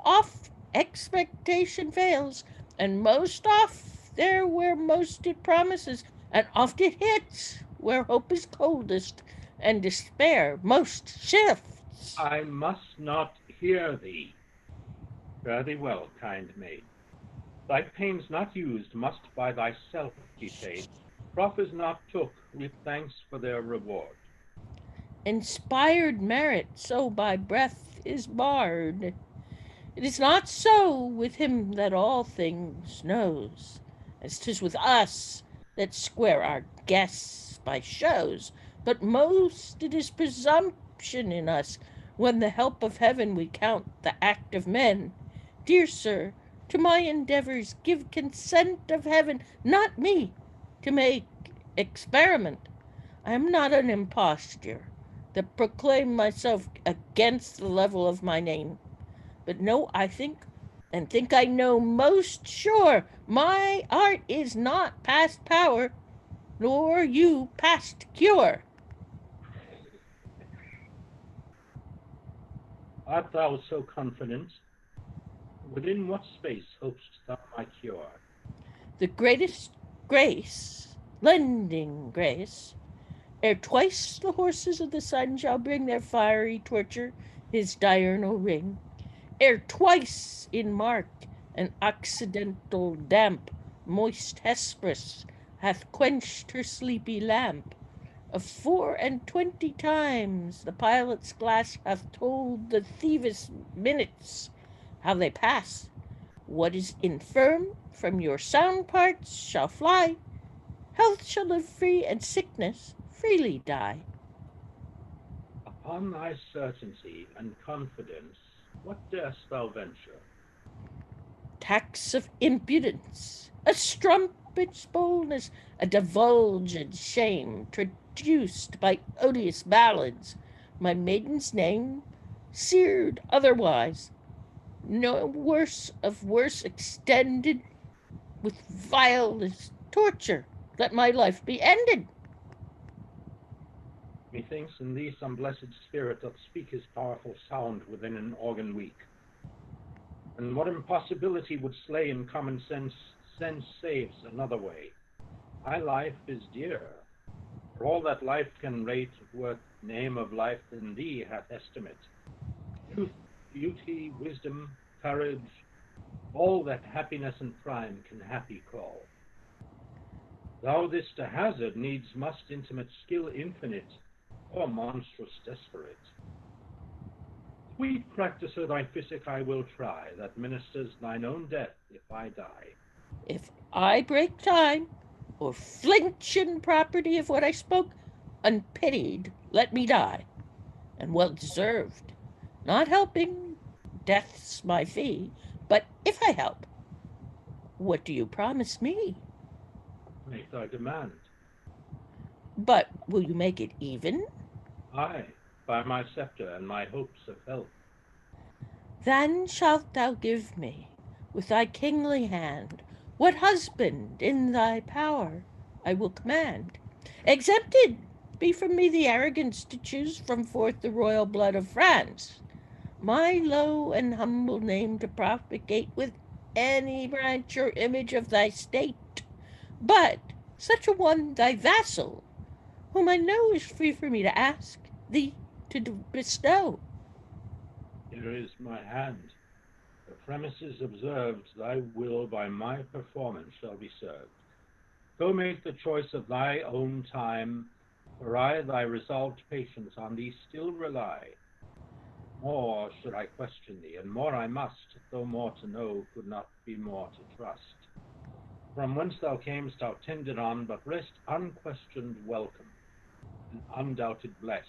Oft expectation fails, and most oft there where most it promises, and oft it hits where hope is coldest, and despair most shifts. I must not hear thee. Fare thee well, kind maid. Thy pains not used must by thyself be paid. Proffers not took, with thanks for their reward. Inspired merit so by breath is barred. It is not so with him that all things knows, as 'tis with us that square our guests by shows, but most it is presumption in us, when the help of heaven we count the act of men. Dear sir, to my endeavors give consent of heaven, not me, to make experiment. I am not an impostor that proclaim myself against the level of my name. But no, I think I know most sure my art is not past power, nor you past cure. Art thou so confident? Within what space hopest thou my cure? The greatest grace, lending grace, ere twice the horses of the sun shall bring their fiery torture, his diurnal ring, ere twice in Mark an occidental damp, moist Hesperus hath quenched her sleepy lamp, of 24 times the pilot's glass hath told the thieves' minutes, how they pass. What is infirm from your sound parts shall fly, health shall live free, and sickness freely die. Upon thy certainty and confidence, what darest thou venture? Tax of impudence, a strumpet's boldness, a divulged shame, traduced by odious ballads, my maiden's name, seared otherwise, no worse of worse extended, with vilest torture, let my life be ended. Methinks in thee some blessed spirit doth speak his powerful sound within an organ weak. And what impossibility would slay in common sense, sense saves another way. Thy life is dear. For all that life can rate worth, name of life in thee hath estimate. Youth, beauty, wisdom, courage, all that happiness and prime can happy call. Thou this to hazard needs must intimate skill infinite, or monstrous desperate. Sweet practicer, thy physic I will try, that ministers thine own death if I die. If I break time, or flinch in property of what I spoke, unpitied let me die, and well deserved. Not helping, death's my fee, but if I help, what do you promise me? Make thy demand. But will you make it even? Aye, by my sceptre and my hopes of help. Then shalt thou give me, with thy kingly hand, what husband in thy power I will command. Exempted be from me the arrogance to choose from forth the royal blood of France, my low and humble name to propagate with any branch or image of thy state, but such a one thy vassal, whom I know is free for me to ask thee to bestow. Here is my hand. The premises observed, thy will by my performance shall be served. Go make the choice of thy own time, for I thy resolved patience on thee still rely. More should I question thee, and more I must, though more to know could not be more to trust. From whence thou camest thou tended on, but rest unquestioned welcome, and undoubted blessed.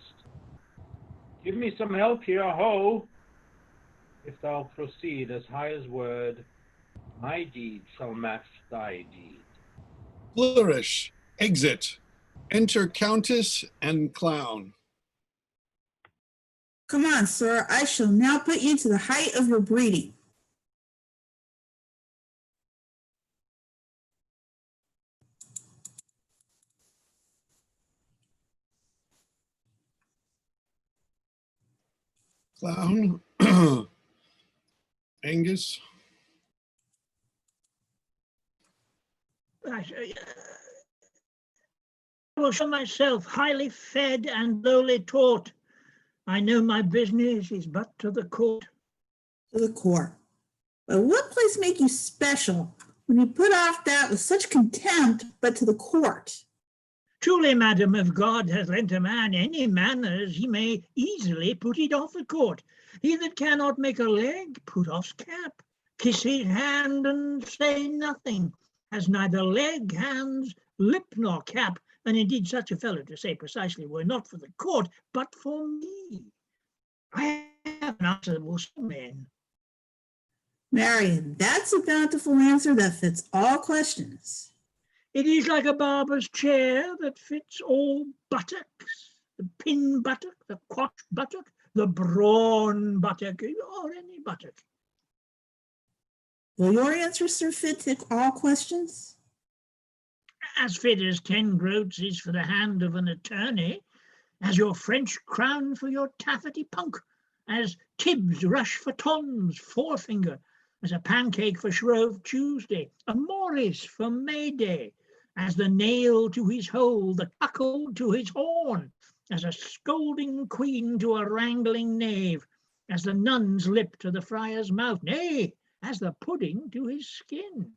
Give me some help here, ho! If thou proceed as high as word, my deed shall match thy deed. Flourish, exit, enter Countess and Clown. Come on, sir, I shall now put you to the height of your breeding. Clown, Angus. I will show myself highly fed and lowly taught. I know my business is but to the court. To the court. But what place make you special when you put off that with such contempt, but to the court? Truly, madam, if God hath lent a man any manners, he may easily put it off the court. He that cannot make a leg, put off's cap, kiss his hand and say nothing, has neither leg, hands, lip, nor cap, and indeed such a fellow, to say precisely, were not for the court, but for me. I have an answerable men. Marion, that's a bountiful answer that fits all questions. It is like a barber's chair that fits all buttocks. The pin buttock, the quatch buttock, the brawn buttock, or any buttock. Will your answer, sir, fit to all questions? As fit as 10 groats is for the hand of an attorney, as your French crown for your taffety punk, as Tibbs rush for Tom's forefinger, as a pancake for Shrove Tuesday, a Morris for May Day, as the nail to his hole, the cuckold to his horn, as a scolding queen to a wrangling knave, as the nun's lip to the friar's mouth, nay, as the pudding to his skin.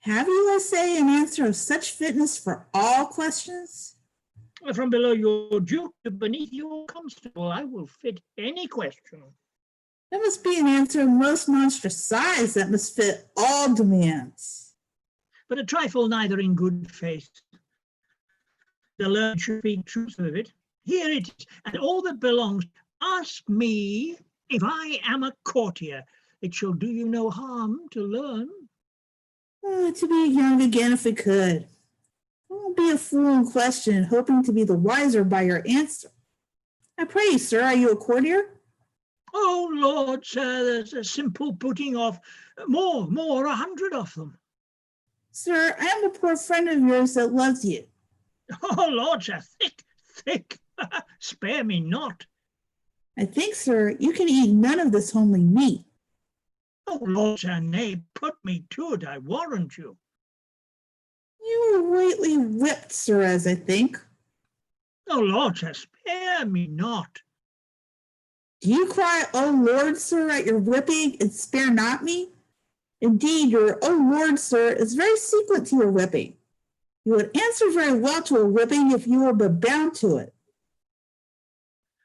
Have you, I say, an answer of such fitness for all questions? From below your duke to beneath your constable, I will fit any question. There must be an answer of most monstrous size that must fit all demands. But a trifle neither in good faith. The learned should speak truth of it. Here it is, and all that belongs. Ask me if I am a courtier. It shall do you no harm to learn. To be young again if we could. I won't be a fool in question, hoping to be the wiser by your answer. I pray you, sir, are you a courtier? Oh, Lord, sir, there's a simple putting off. More, 100 of them. Sir, I am a poor friend of yours that loves you. Oh, Lord, sir, thick. Spare me not. I think, sir, you can eat none of this homely meat. Oh, Lord, sir, nay, put me to it, I warrant you. You were lately whipped, sir, as I think. Oh, Lord, sir, spare me not. Do you cry, oh, Lord, sir, at your whipping, and spare not me? Indeed, your oh, Lord, sir, is very sequent to your whipping. You would answer very well to a whipping if you were but bound to it.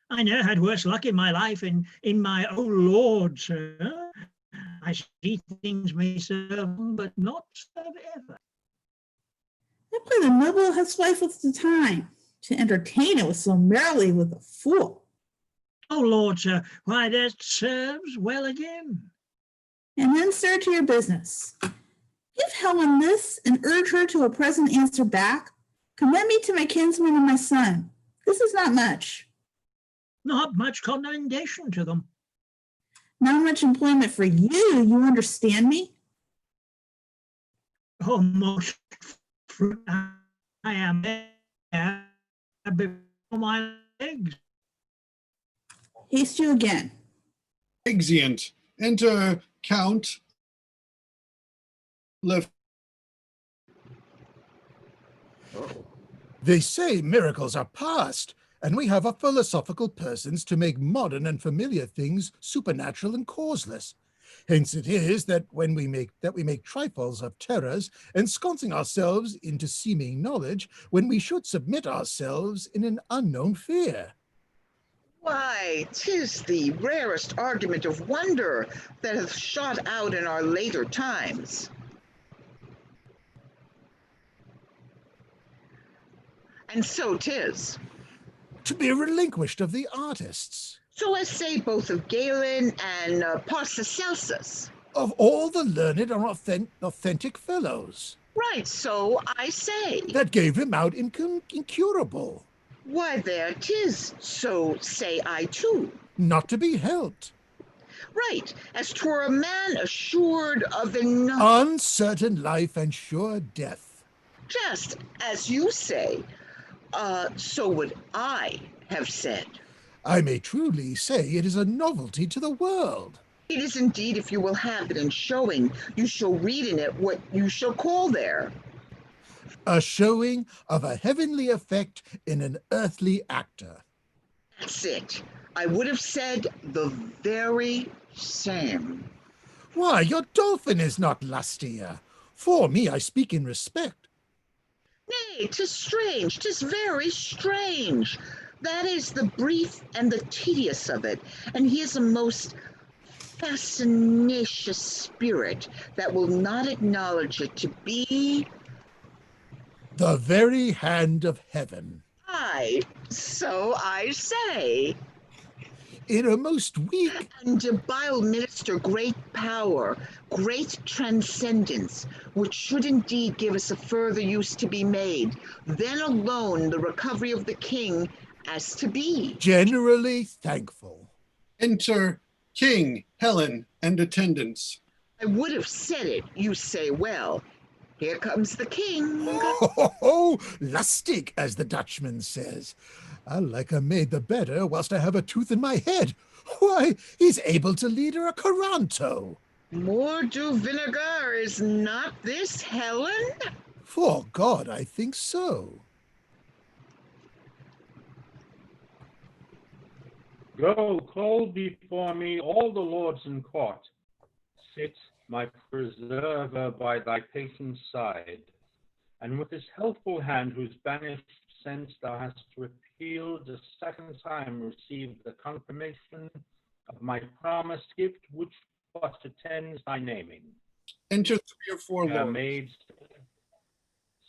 I never had worse luck in my life in my oh, Lord, sir. I see things may serve, but not serve ever. Haply the noble housewife with the time to entertain it with so merrily with a fool. Oh, Lord, sir, why, that serves well again. And then, sir, to your business. Give Helen this, and urge her to a present answer back. Commend me to my kinsman and my son. This is not much. Not much commendation to them. Not much employment for you, you understand me? Oh, most fruit I am before my legs. Haste you again. Exeunt. Enter Count. They say miracles are past, and we have a philosophical persons to make modern and familiar things supernatural and causeless. Hence it is that when we make trifles of terrors, ensconcing ourselves into seeming knowledge, when we should submit ourselves in an unknown fear. Why, 'tis the rarest argument of wonder that hath shot out in our later times. And so 'tis. To be relinquished of the artists. So let's say both of Galen and Paracelsus. Of all the learned and authentic fellows. Right, so I say. That gave him out incurable. Why, there 'tis, so say I too. Not to be helped. Right, as 'twere a man assured of enough. Uncertain life and sure death. Just as you say, so would I have said. I may truly say it is a novelty to the world. It is indeed, if you will have it in showing, you shall read in it what you shall call there. A showing of a heavenly effect in an earthly actor. That's it. I would have said the very same. Why, your dolphin is not lustier. For me, I speak in respect. Nay, 'tis strange, 'tis very strange. That is the brief and the tedious of it, and he is a most fascinacious spirit that will not acknowledge it to be the very hand of heaven. Aye, so I say. innermost weak. And Bile minister great power, great transcendence, which should indeed give us a further use to be made. Then alone the recovery of the king as to be. Generally thankful. Enter King, Helen, and attendants. I would have said it, you say well. Here comes the king. Ho, lustig, as the Dutchman says. I'll like her maid the better whilst I have a tooth in my head. Why, he's able to lead her a Coranto. More do vinegar, is not this Helen? For God, I think so. Go, call before me all the lords in court. Sit, my preserver, by thy patient's side, and with this healthful hand whose banished sense thou hast repealed, a second time receive the confirmation of my promised gift, which but attends thy naming. Enter 3 or 4 Fair lords. maids,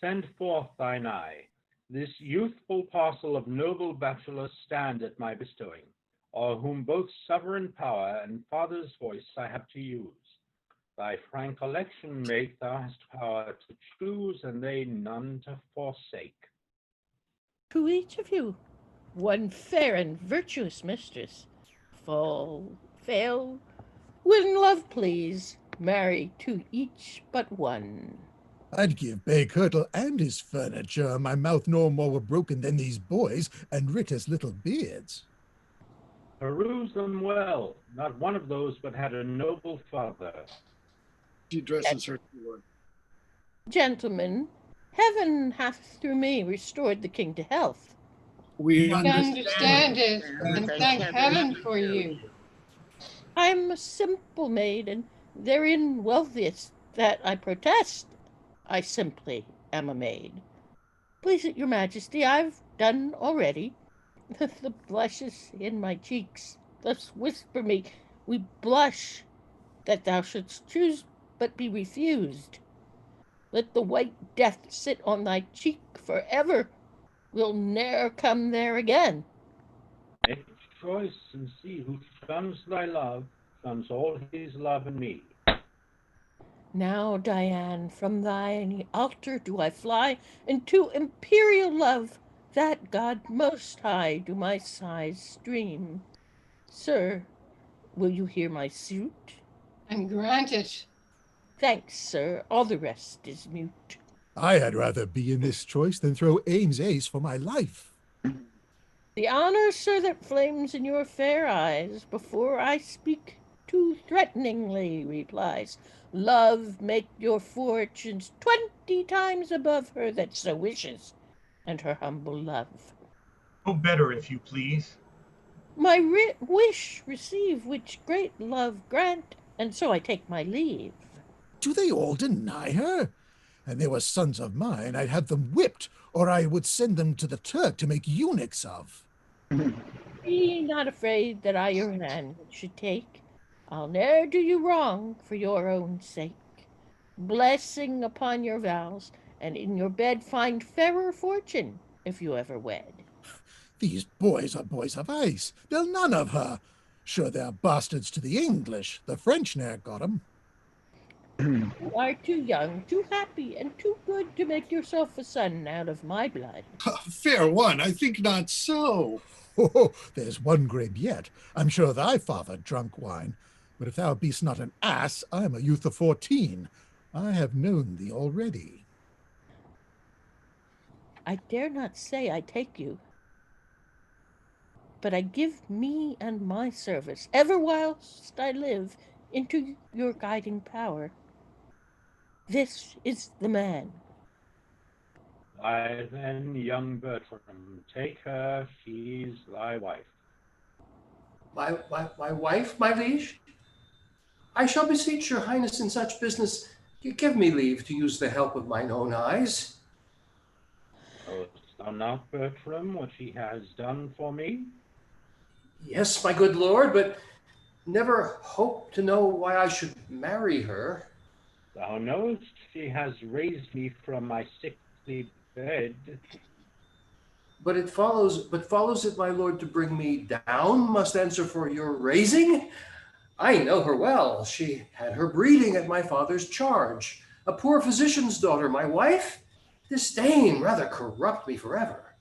send forth thine eye. This youthful parcel of noble bachelors stand at my bestowing, or whom both sovereign power and father's voice I have to use. Thy frank election make thou hast power to choose, and they none to forsake. To each of you, one fair and virtuous mistress. Fall, fail, when love please, marry to each but one. I'd give Bay Kirtle and his furniture my mouth no more were broken than these boys, and writ as little beards. Peruse them well. Not one of those but had a noble father. She addresses her steward. Gentlemen, heaven hath through me restored the king to health. We understand it, and thank heaven for you. I'm a simple maid, and therein wealthiest that I protest. I simply am a maid. Please it your majesty, I've done already. The blushes in my cheeks thus whisper me, we blush, that thou shouldst choose but be refused. Let the white death sit on thy cheek forever. We'll ne'er come there again. Make choice and see who shuns thy love, shuns all his love in me. Now, Diane, from thine altar do I fly, and to imperial love, that God most high, do my sighs stream. Sir, will you hear my suit? And grant it. Thanks, sir, all the rest is mute. I had rather be in this choice than throw Ames ace for my life. The honor, sir, that flames in your fair eyes, before I speak too threateningly replies, love make your fortunes 20 times above her that so wishes, and her humble love. No better, if you please. My wish receive, which great love grant, and so I take my leave. Do they all deny her? And they were sons of mine, I'd have them whipped, or I would send them to the Turk to make eunuchs of. Be not afraid that I your hand should take. I'll ne'er do you wrong for your own sake. Blessing upon your vows, and in your bed find fairer fortune, if you ever wed. These boys are boys of ice. They'll none of her. Sure they're bastards to the English. The French ne'er got 'em. You are too young, too happy, and too good to make yourself a son out of my blood. Fair one, I think not so. Oh, there's one grape yet. I'm sure thy father drunk wine. But if thou be'st not an ass, I'm a youth of 14. I have known thee already. I dare not say I take you, but I give me and my service, ever whilst I live, into your guiding power. This is the man. Why then, young Bertram, take her, she's thy wife. My wife, my liege? I shall beseech your highness in such business, give me leave to use the help of mine own eyes. Knowest thou not, Bertram, what she has done for me? Yes, my good lord, but never hoped to know why I should marry her. Thou knowest she has raised me from my sickly bed. But it follows it, my lord, to bring me down must answer for your raising? I know her well. She had her breeding at my father's charge. A poor physician's daughter, my wife? Disdain rather corrupt me forever.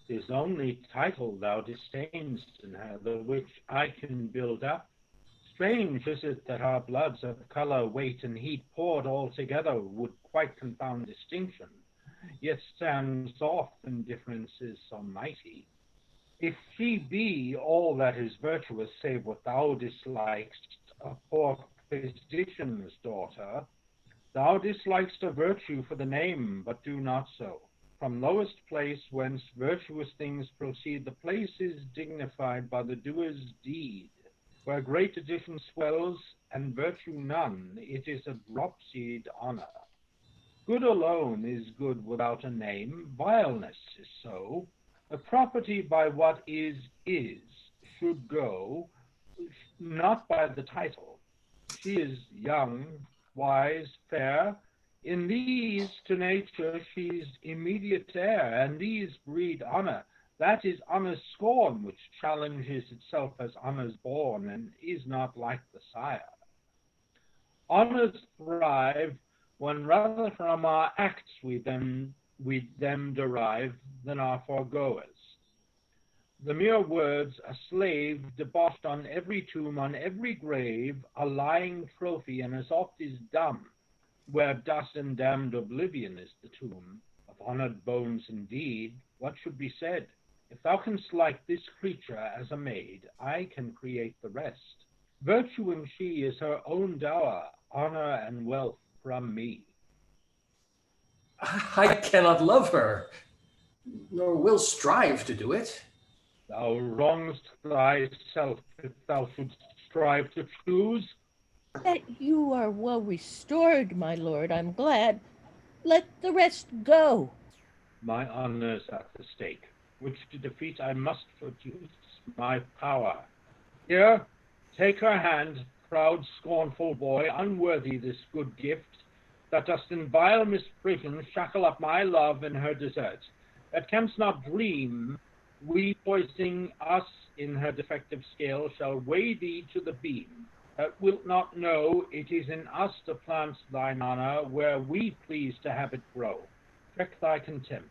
'Tis only title thou disdainst in her, the which I can build up. Strange is it that our bloods of colour, weight, and heat poured all together would quite confound distinction, yet stands off in differences so mighty. If she be all that is virtuous, save what thou dislikest, a poor physician's daughter, thou dislikest a virtue for the name, but do not so. From lowest place whence virtuous things proceed, the place is dignified by the doer's deed. Where great addition swells, and virtue none, it is a dropseed honor. Good alone is good without a name, vileness is so. The property by what is, should go, not by the title. She is young, wise, fair. In these to nature she's immediate heir, and these breed honor. That is honor's scorn, which challenges itself as honor's born, and is not like the sire. Honors thrive when rather from our acts we them derive than our foregoers. The mere words, a slave debauched on every tomb, on every grave, a lying trophy, and as oft is dumb, where dust and damned oblivion is the tomb of honored bones indeed. What should be said? If thou canst like this creature as a maid, I can create the rest. Virtue in she is her own dower, honor and wealth from me. I cannot love her, nor will strive to do it. Thou wrongest thyself if thou shouldst strive to choose. That you are well restored, my lord, I'm glad. Let the rest go. My honour's at the stake, which to defeat I must produce my power. Here, take her hand, proud scornful boy, unworthy this good gift, that dost in vile misprision shackle up my love in her desert, that canst not dream we poising us in her defective scale shall weigh thee to the beam, that wilt not know it is in us to plant thine honour where we please to have it grow. Check thy contempt,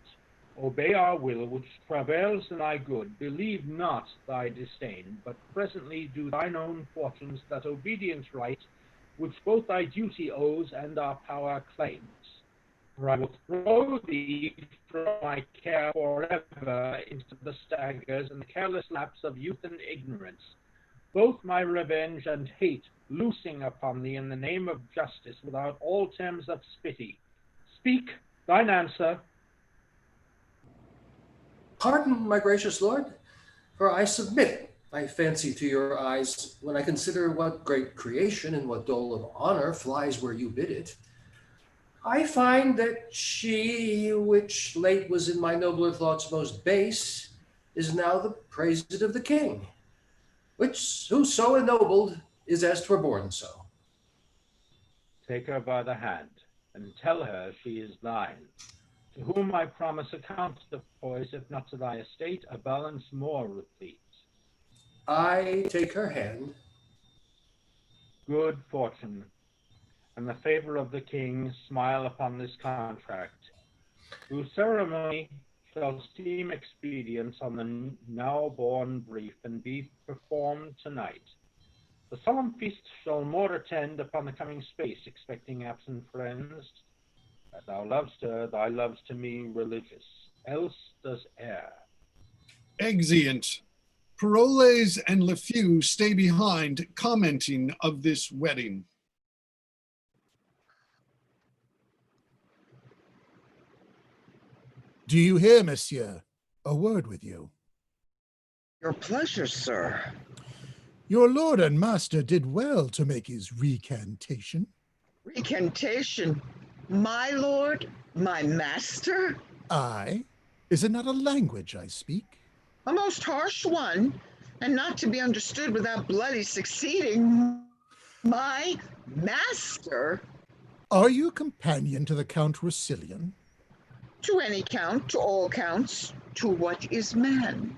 obey our will which travails in thy good, believe not thy disdain, but presently do thine own fortunes that obedience right, which both thy duty owes and our power claims. For I will throw thee from my care forever into the staggers and the careless lapse of youth and ignorance, both my revenge and hate loosing upon thee in the name of justice without all terms of pity. Speak thine answer. Pardon, my gracious lord, for I submit my fancy to your eyes when I consider what great creation and what dole of honor flies where you bid it. I find that she, which late was in my nobler thoughts most base, is now the praised of the king, which who so ennobled is as 'twere born so. Take her by the hand, and tell her she is thine, to whom I promise account of poise, if not to thy estate, a balance more replete. I take her hand. Good fortune, and the favour of the king smile upon this contract, whose ceremony shall seem expedient on the now born brief, and be performed tonight. The solemn feast shall more attend upon the coming space, expecting absent friends. As thou lovest her, thy love's to me religious, else does err. Exeunt. Paroles and LeFew stay behind, commenting of this wedding. Do you hear, monsieur? A word with you. Your pleasure, sir. Your lord and master did well to make his recantation. Recantation? My lord? My master? Aye. Is it not a language I speak? A most harsh one, and not to be understood without bloody succeeding. My master? Are you companion to the Count Rousillon? To any count, to all counts, to what is man?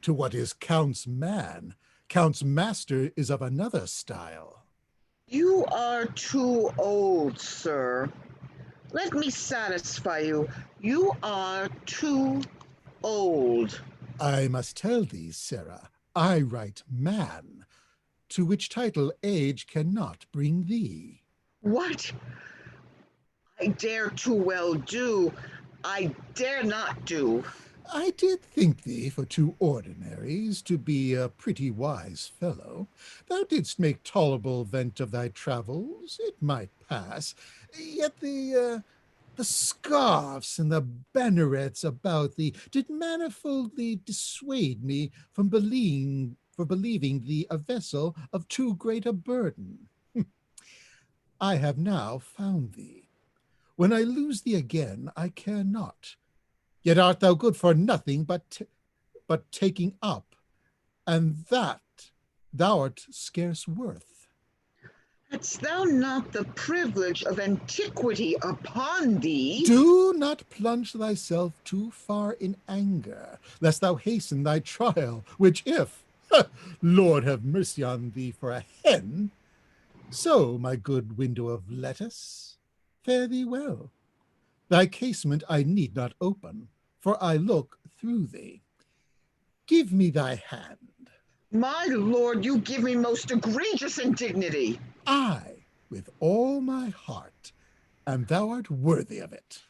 To what is Count's man? Count's master is of another style. You are too old, sir. Let me satisfy you. You are too old. I must tell thee, Sarah, I write man, to which title age cannot bring thee. What? I dare too well do. I dare not do. I did think thee for two ordinaries to be a pretty wise fellow. Thou didst make tolerable vent of thy travels, it might pass. Yet the scarfs and the bannerets about thee did manifoldly dissuade me from believing thee a vessel of too great a burden. I have now found thee. When I lose thee again, I care not. Yet art thou good for nothing but taking up, and that thou art scarce worth. Hadst thou not the privilege of antiquity upon thee? Do not plunge thyself too far in anger, lest thou hasten thy trial, which if, Lord have mercy on thee for a hen, so, my good window of lettuce, fare thee well. Thy casement I need not open, for I look through thee. Give me thy hand. My lord, you give me most egregious indignity. I, with all my heart, and thou art worthy of it.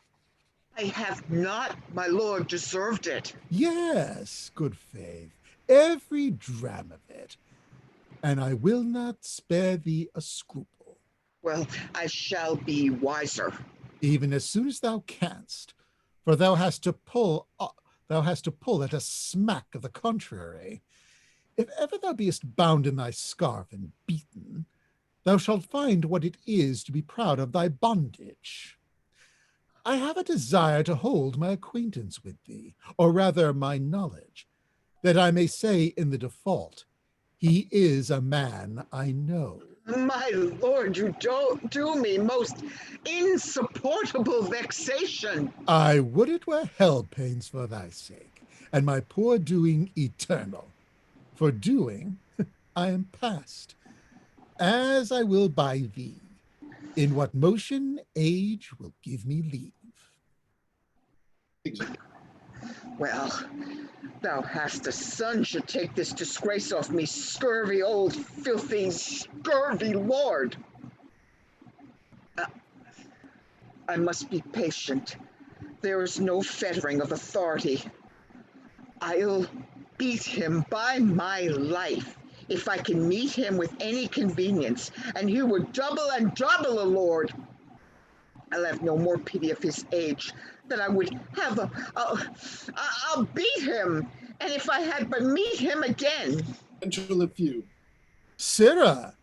I have not, my lord, deserved it. Yes, good faith, every dram of it, and I will not spare thee a scruple. Well, I shall be wiser. Even as soon as thou canst, for thou hast to pull at a smack of the contrary. If ever thou beest bound in thy scarf and beaten, thou shalt find what it is to be proud of thy bondage. I have a desire to hold my acquaintance with thee, or rather my knowledge, that I may say in the default, he is a man I know. My lord, you don't do me most insupportable vexation. I would it were hell pains for thy sake, and my poor doing eternal. For doing, I am past, as I will by thee, in what motion age will give me leave. Well, thou hast a son should take this disgrace off me, scurvy old, filthy, scurvy lord. I must be patient. There is no fettering of authority. I'll beat him by my life if I can meet him with any convenience, and he were double and double a lord. I'll have no more pity of his age than I would have I'll beat him, and if I had but meet him again. Enter a few. Sirrah,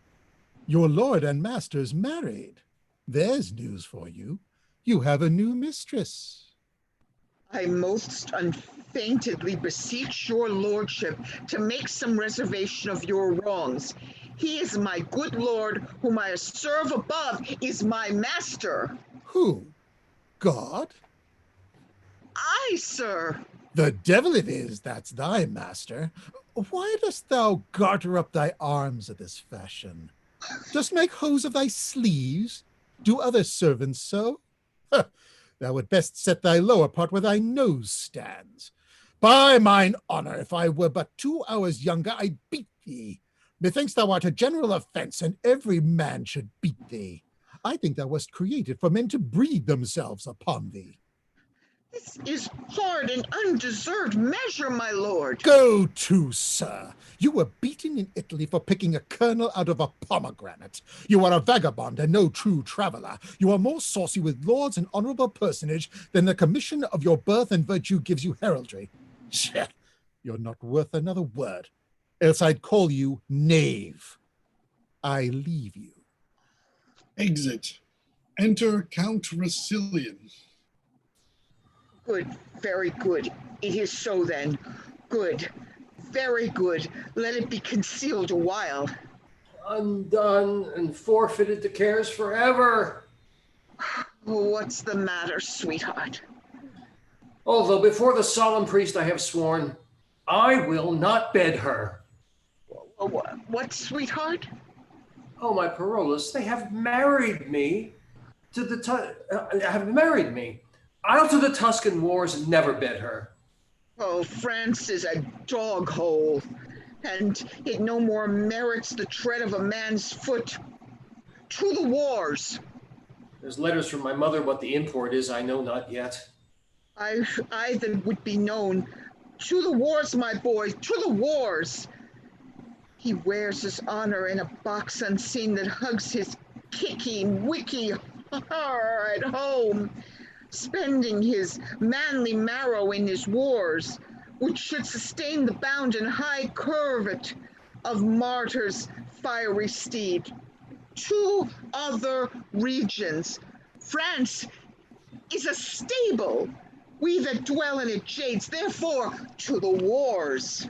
your lord and master's married. There's news for you. You have a new mistress. I most unfeignedly beseech your lordship to make some reservation of your wrongs. He is my good lord, whom I serve above, is my master. Who? God? Aye, sir. The devil it is, that's thy master. Why dost thou garter up thy arms of this fashion? Dost make hose of thy sleeves? Do other servants so? Thou would best set thy lower part where thy nose stands. By mine honor, if I were but 2 hours younger, I'd beat thee. Methinks thou art a general offense, and every man should beat thee. I think thou wast created for men to breed themselves upon thee. This is hard and undeserved measure, my lord. Go to, sir. You were beaten in Italy for picking a kernel out of a pomegranate. You are a vagabond and no true traveler. You are more saucy with lords and honorable personage than the commission of your birth and virtue gives you heraldry. Tch, you're not worth another word, else I'd call you knave. I leave you. Exit. Enter Count Rassillion. Good, very good. It is so then. Good, very good. Let it be concealed a while. Undone and forfeited to cares forever. Oh, what's the matter, sweetheart? Although before the solemn priest I have sworn, I will not bed her. What, sweetheart? Oh, my Parolles, they have married me to the have married me. I'll to the Tuscan wars and never bed her. Oh, France is a dog hole, and it no more merits the tread of a man's foot. To the wars. There's letters from my mother. What the import is, I know not yet. I that would be known. To the wars, my boy, to the wars. He wears his honor in a box unseen that hugs his kicky, wicky heart at home, spending his manly marrow in his wars, which should sustain the bound and high curvet of martyr's fiery steed. To other regions, France is a stable. We that dwell in it jades, therefore, to the wars.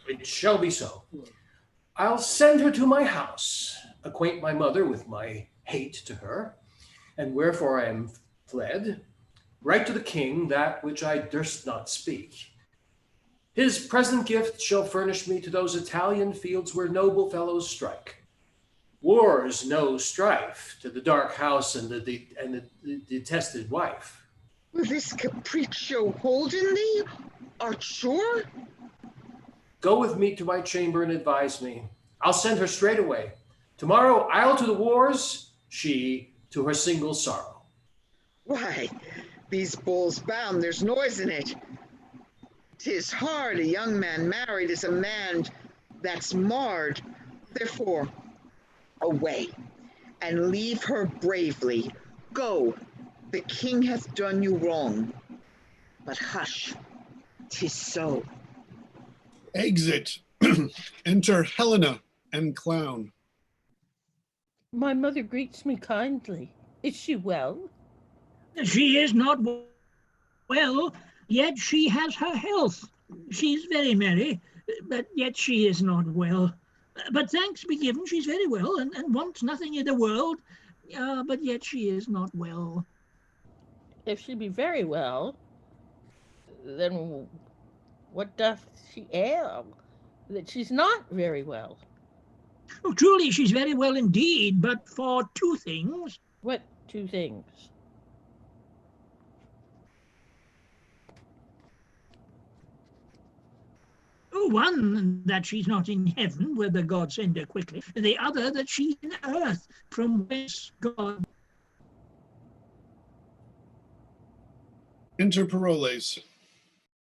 It shall be so. I'll send her to my house, acquaint my mother with my hate to her, and wherefore I am fled, write to the king that which I durst not speak. His present gift shall furnish me to those Italian fields where noble fellows strike. Wars no strife to the dark house and the detested wife. Will this capriccio hold in thee? Art sure? Go with me to my chamber and advise me. I'll send her straight away. Tomorrow I'll to the wars, she to her single sorrow. Why, these bulls bound, there's noise in it. 'Tis hard a young man married is a man that's marred. Therefore, away, and leave her bravely. Go, the king hath done you wrong. But hush, 'tis so. Exit. Enter Helena and Clown. My mother greets me kindly. Is she well? She is not well, yet she has her health. She's very merry, but yet she is not well. But thanks be given, she's very well, and wants nothing in the world, but yet she is not well. If she be very well, then what doth she ail, that she's not very well? Oh, truly, she's very well indeed, but for two things. What two things? Oh, one, that she's not in heaven, where the gods send her quickly. The other, that she's in earth, from whence God... Enter Parolles.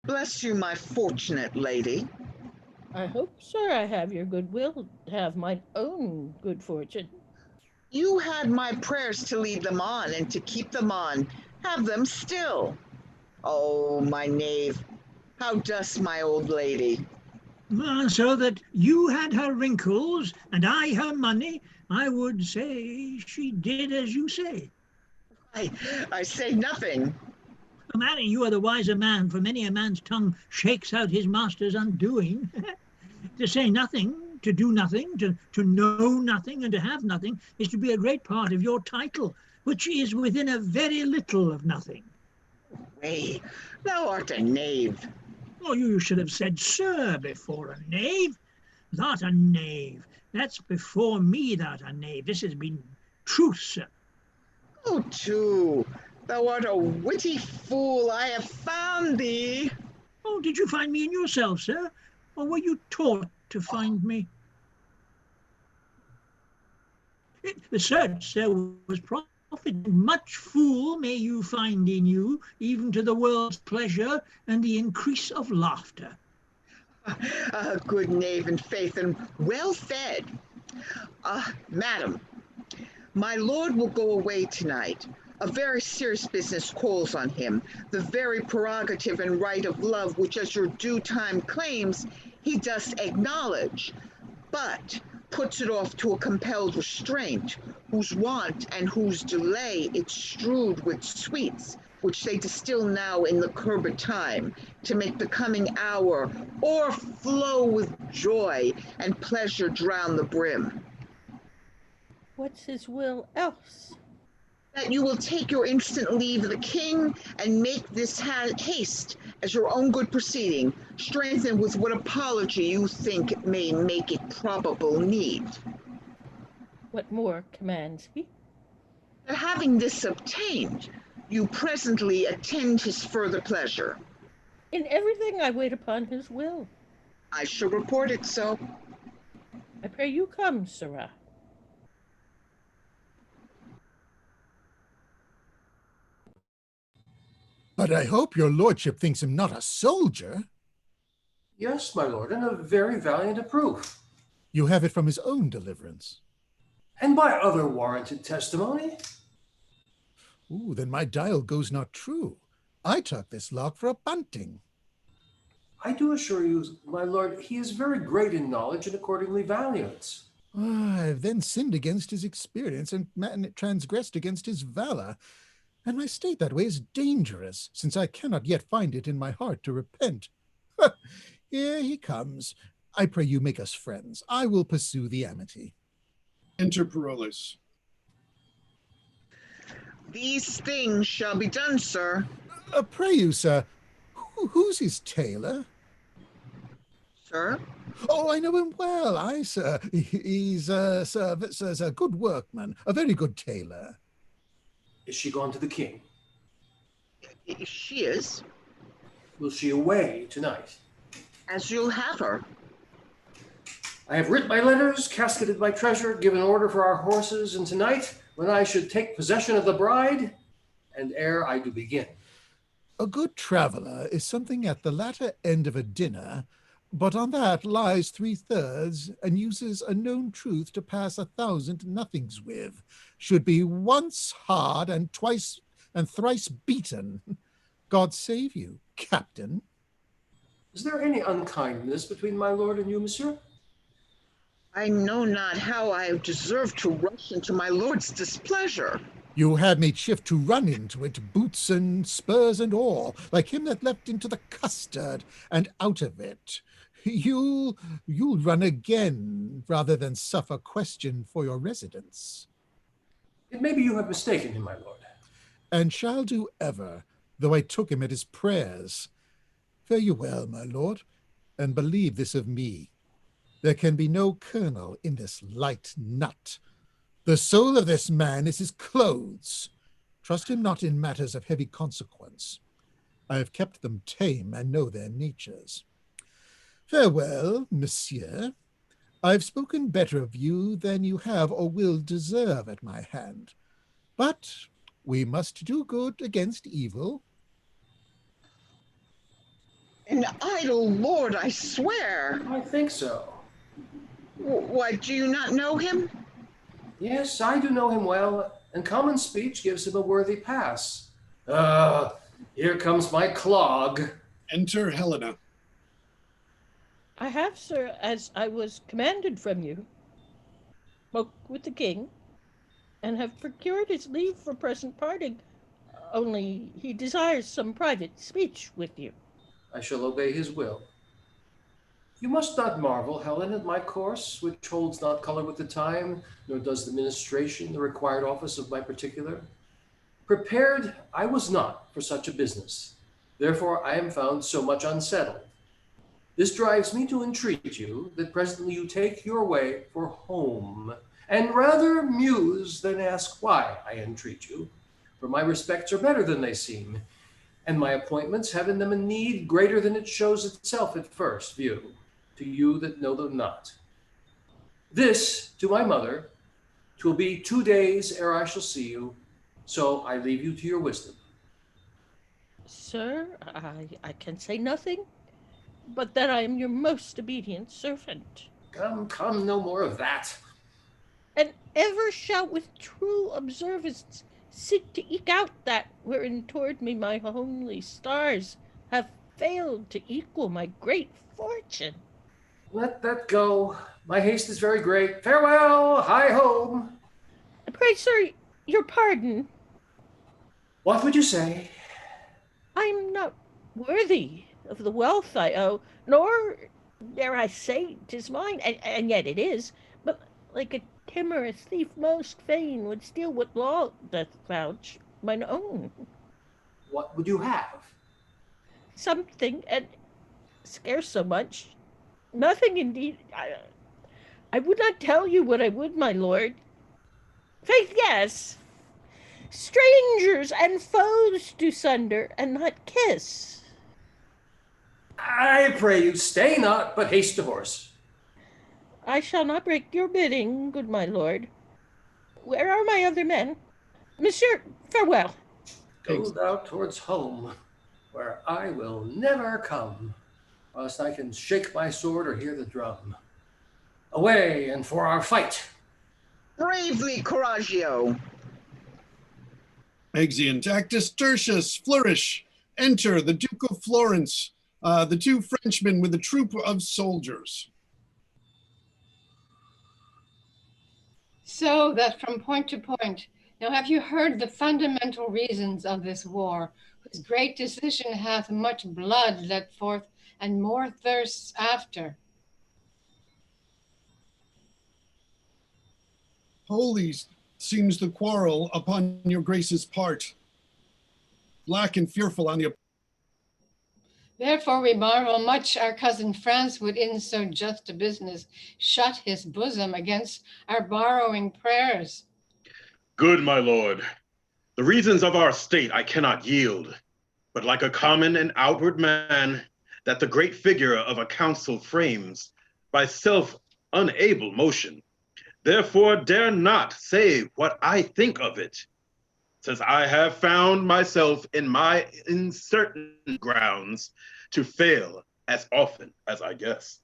Bless you, my fortunate lady. I hope, sir, I have your goodwill to have mine own good fortune. You had my prayers to lead them on and to keep them on. Have them still. Oh, my knave, how does my old lady? So that you had her wrinkles and I her money, I would say she did as you say. I say nothing. Marry, you are the wiser man, for many a man's tongue shakes out his master's undoing. To say nothing, to do nothing, to know nothing, and to have nothing is to be a great part of your title, which is within a very little of nothing. Way, thou art a knave. Oh, you should have said sir before a knave. Thou'rt a knave. That's before me, thou'rt a knave. This has been truth, sir. Oh, too. Thou art a witty fool. I have found thee. Oh, did you find me in yourself, sir? Or were you taught to find me? The search, sir, was profit. Much fool may you find in you, even to the world's pleasure and the increase of laughter. A good knave in faith and well fed. Madam, my lord will go away tonight. A very serious business calls on him. The very prerogative and right of love, which as your due time claims, he does acknowledge, but puts it off to a compelled restraint, whose want and whose delay it's strewed with sweets, which they distill now in the curbed time, to make the coming hour o'erflow with joy and pleasure drown the brim. What's his will else? That you will take your instant leave of the king and make this haste as your own good proceeding, strengthened with what apology you think may make it probable need. What more commands he? That having this obtained, you presently attend his further pleasure. In everything I wait upon his will. I shall report it so. I pray you come, sirrah. But I hope your lordship thinks him not a soldier. Yes, my lord, and a very valiant approof. You have it from his own deliverance. And by other warranted testimony. Ooh, then my dial goes not true. I took this lock for a bunting. I do assure you, my lord, he is very great in knowledge and accordingly valiant. I've then sinned against his experience and transgressed against his valor. And my state that way is dangerous, since I cannot yet find it in my heart to repent. Here he comes. I pray you make us friends. I will pursue the amity. Enter Parolles. These things shall be done, sir. Pray you, sir, who's his tailor? Sir? Oh, I know him well, aye, sir. He's, sir's a good workman, a very good tailor. Is she gone to the king? She is. Will she away tonight? As you'll have her. I have writ my letters, casketed my treasure, given order for our horses, and tonight, when I should take possession of the bride, and ere I do begin. A good traveller is something at the latter end of a dinner, but on that lies 3/3, and uses a known truth to pass 1,000 nothings with, should be once hard and twice and thrice beaten. God save you, captain. Is there any unkindness between my lord and you, monsieur? I know not how I have deserved to rush into my lord's displeasure. You had me shift to run into it, boots and spurs and all, like him that leapt into the custard and out of it. You'll run again, rather than suffer question for your residence. It may be you have mistaken him, my lord. And shall do ever, though I took him at his prayers. Fare you well, my lord, and believe this of me. There can be no kernel in this light nut. The soul of this man is his clothes. Trust him not in matters of heavy consequence. I have kept them tame and know their natures. Farewell, monsieur. I've spoken better of you than you have or will deserve at my hand. But we must do good against evil. An idle lord, I swear. I think so. What, do you not know him? Yes, I do know him well, and common speech gives him a worthy pass. Here comes my clog. Enter Helena. I have, sir, as I was commanded from you, spoke with the king, and have procured his leave for present parting, only he desires some private speech with you. I shall obey his will. You must not marvel, Helen, at my course, which holds not color with the time, nor does the ministration the required office of my particular. Prepared I was not for such a business. Therefore I am found so much unsettled. This drives me to entreat you that presently you take your way for home, and rather muse than ask why I entreat you, for my respects are better than they seem, and my appointments have in them a need greater than it shows itself at first view, to you that know them not. This to my mother, 'twill be 2 days ere I shall see you, so I leave you to your wisdom. Sir, I can say nothing, but that I am your most obedient servant. Come, no more of that. And ever shall with true observance seek to eke out that wherein toward me my homely stars have failed to equal my great fortune. Let that go. My haste is very great. Farewell, hie home. Pray, sir, your pardon. What would you say? I am not worthy of the wealth I owe, nor dare I say 'tis mine, and yet it is, but like a timor a thief most fain would steal what law doth vouch mine own. What would you have? Something, and scarce so much. Nothing indeed. I would not tell you what I would, my lord. Faith, yes. Strangers and foes do sunder, and not kiss. I pray you stay not, but haste to horse. I shall not break your bidding, good my lord. Where are my other men? Monsieur, farewell. Go thou towards home, where I will never come, whilst I can shake my sword or hear the drum. Away, and for our fight. Bravely, Coragio. Exeunt. Actus Tertius, flourish. Enter the Duke of Florence, the two Frenchmen with a troop of soldiers. So that from point to point, now have you heard the fundamental reasons of this war, whose great decision hath much blood let forth, and more thirsts after? Holy seems the quarrel upon your grace's part, black and fearful on the. Therefore we marvel much our cousin France would in so just a business shut his bosom against our borrowing prayers. Good my lord, the reasons of our state I cannot yield, but like a common and outward man, that the great figure of a council frames by self unable motion, therefore dare not say what I think of it, since I have found myself in certain grounds to fail as often as I guess.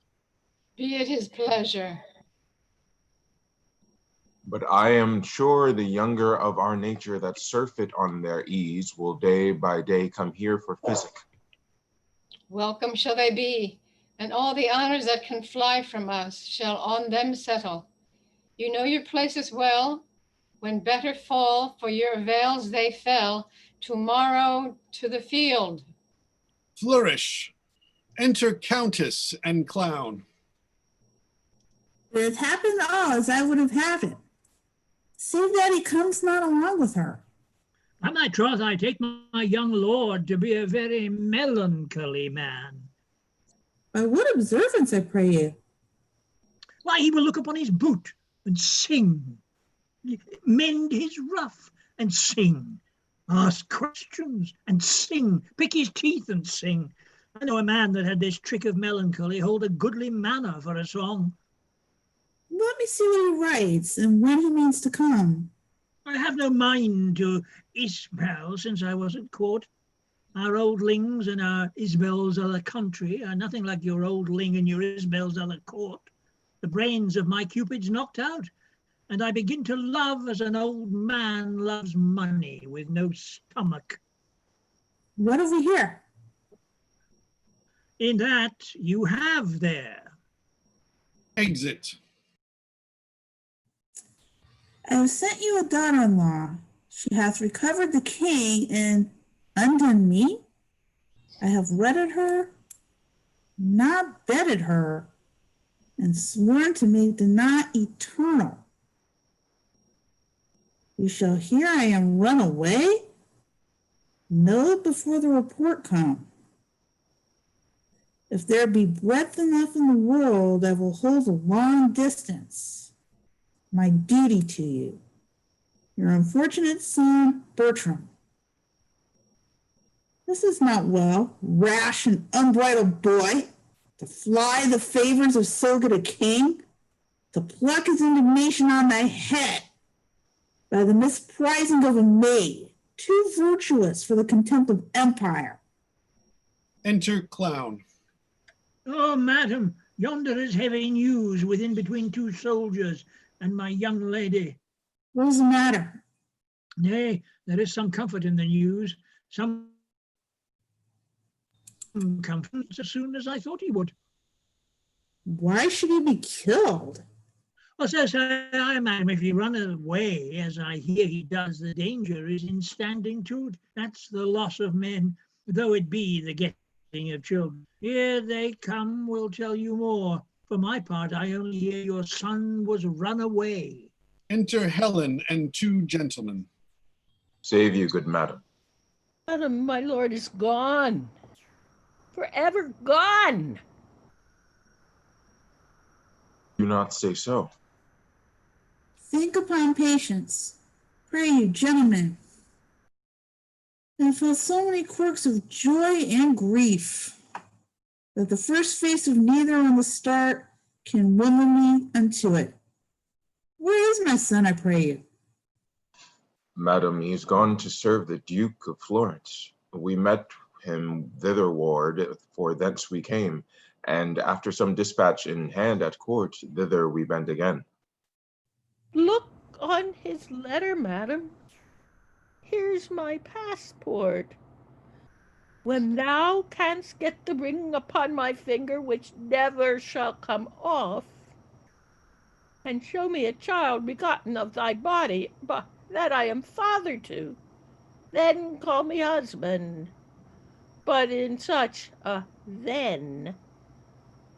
Be it his pleasure. But I am sure the younger of our nature that surfeit on their ease will day by day come here for physic. Welcome shall they be, and all the honors that can fly from us shall on them settle. You know your places well, when better fall for your veils they fell, tomorrow to the field. Flourish. Enter Countess and Clown. It hath happened all as I would have had it. See that he comes not along with her. By my troth, I take my young lord to be a very melancholy man. By what observance, I pray you? Why, he will look upon his boot and sing, mend his ruff and sing, ask questions and sing, pick his teeth and sing. I know a man that had this trick of melancholy hold a goodly manner for a song. Let me see what he writes and when he means to come. I have no mind to Isbel since I was at court. Our old lings and our Isbels of the country are nothing like your old ling and your Isbels of the court. The brains of my Cupid's knocked out, and I begin to love as an old man loves money with no stomach. What have we here? In that you have there. Exit. I have sent you a daughter-in-law. She hath recovered the king and undone me. I have wedded her, not bedded her, and sworn to make the knot eternal. You shall hear I am run away? Know it before the report come. If there be breadth enough in the world, I will hold a long distance. My duty to you. Your unfortunate son, Bertram. This is not well, rash and unbridled boy, to fly the favors of so good a king, to pluck his indignation on thy head by the misprizing of a maid, too virtuous for the contempt of empire. Enter Clown. Oh, madam, yonder is heavy news within between two soldiers and my young lady. What is the matter? Nay, there is some comfort in the news, some comfort as soon as I thought he would. Why should he be killed? Well, says I, madam, if he run away, as I hear he does, the danger is in standing to it. That's the loss of men, though it be the getting of children. Here they come, will tell you more. For my part, I only hear your son was run away. Enter Helen and 2 gentlemen. Save you, good madam. Madam, my lord is gone. Forever gone. Do not say so. Think upon patience. Pray you, gentlemen. I felt so many quirks of joy and grief that the first face of neither on the start can woman me unto it. Where is my son, I pray you? Madam, he is gone to serve the Duke of Florence. We met him thitherward, for thence we came, and after some dispatch in hand at court, thither we went again. Look on his letter, madam. Here's my passport. When thou canst get the ring upon my finger, which never shall come off, and show me a child begotten of thy body, that I am father to, then call me husband. But in such a then,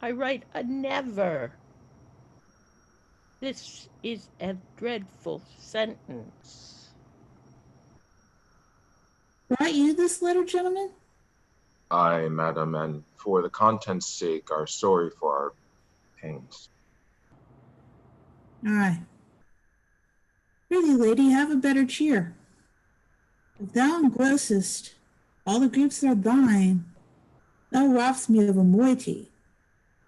I write a never. This is a dreadful sentence. Brought you this letter, gentlemen? Aye, madam, and for the contents' sake are sorry for our pains. Aye. Prithee, lady, have a better cheer. If thou engrossest all the griefs that are thine, thou robbest me of a moiety.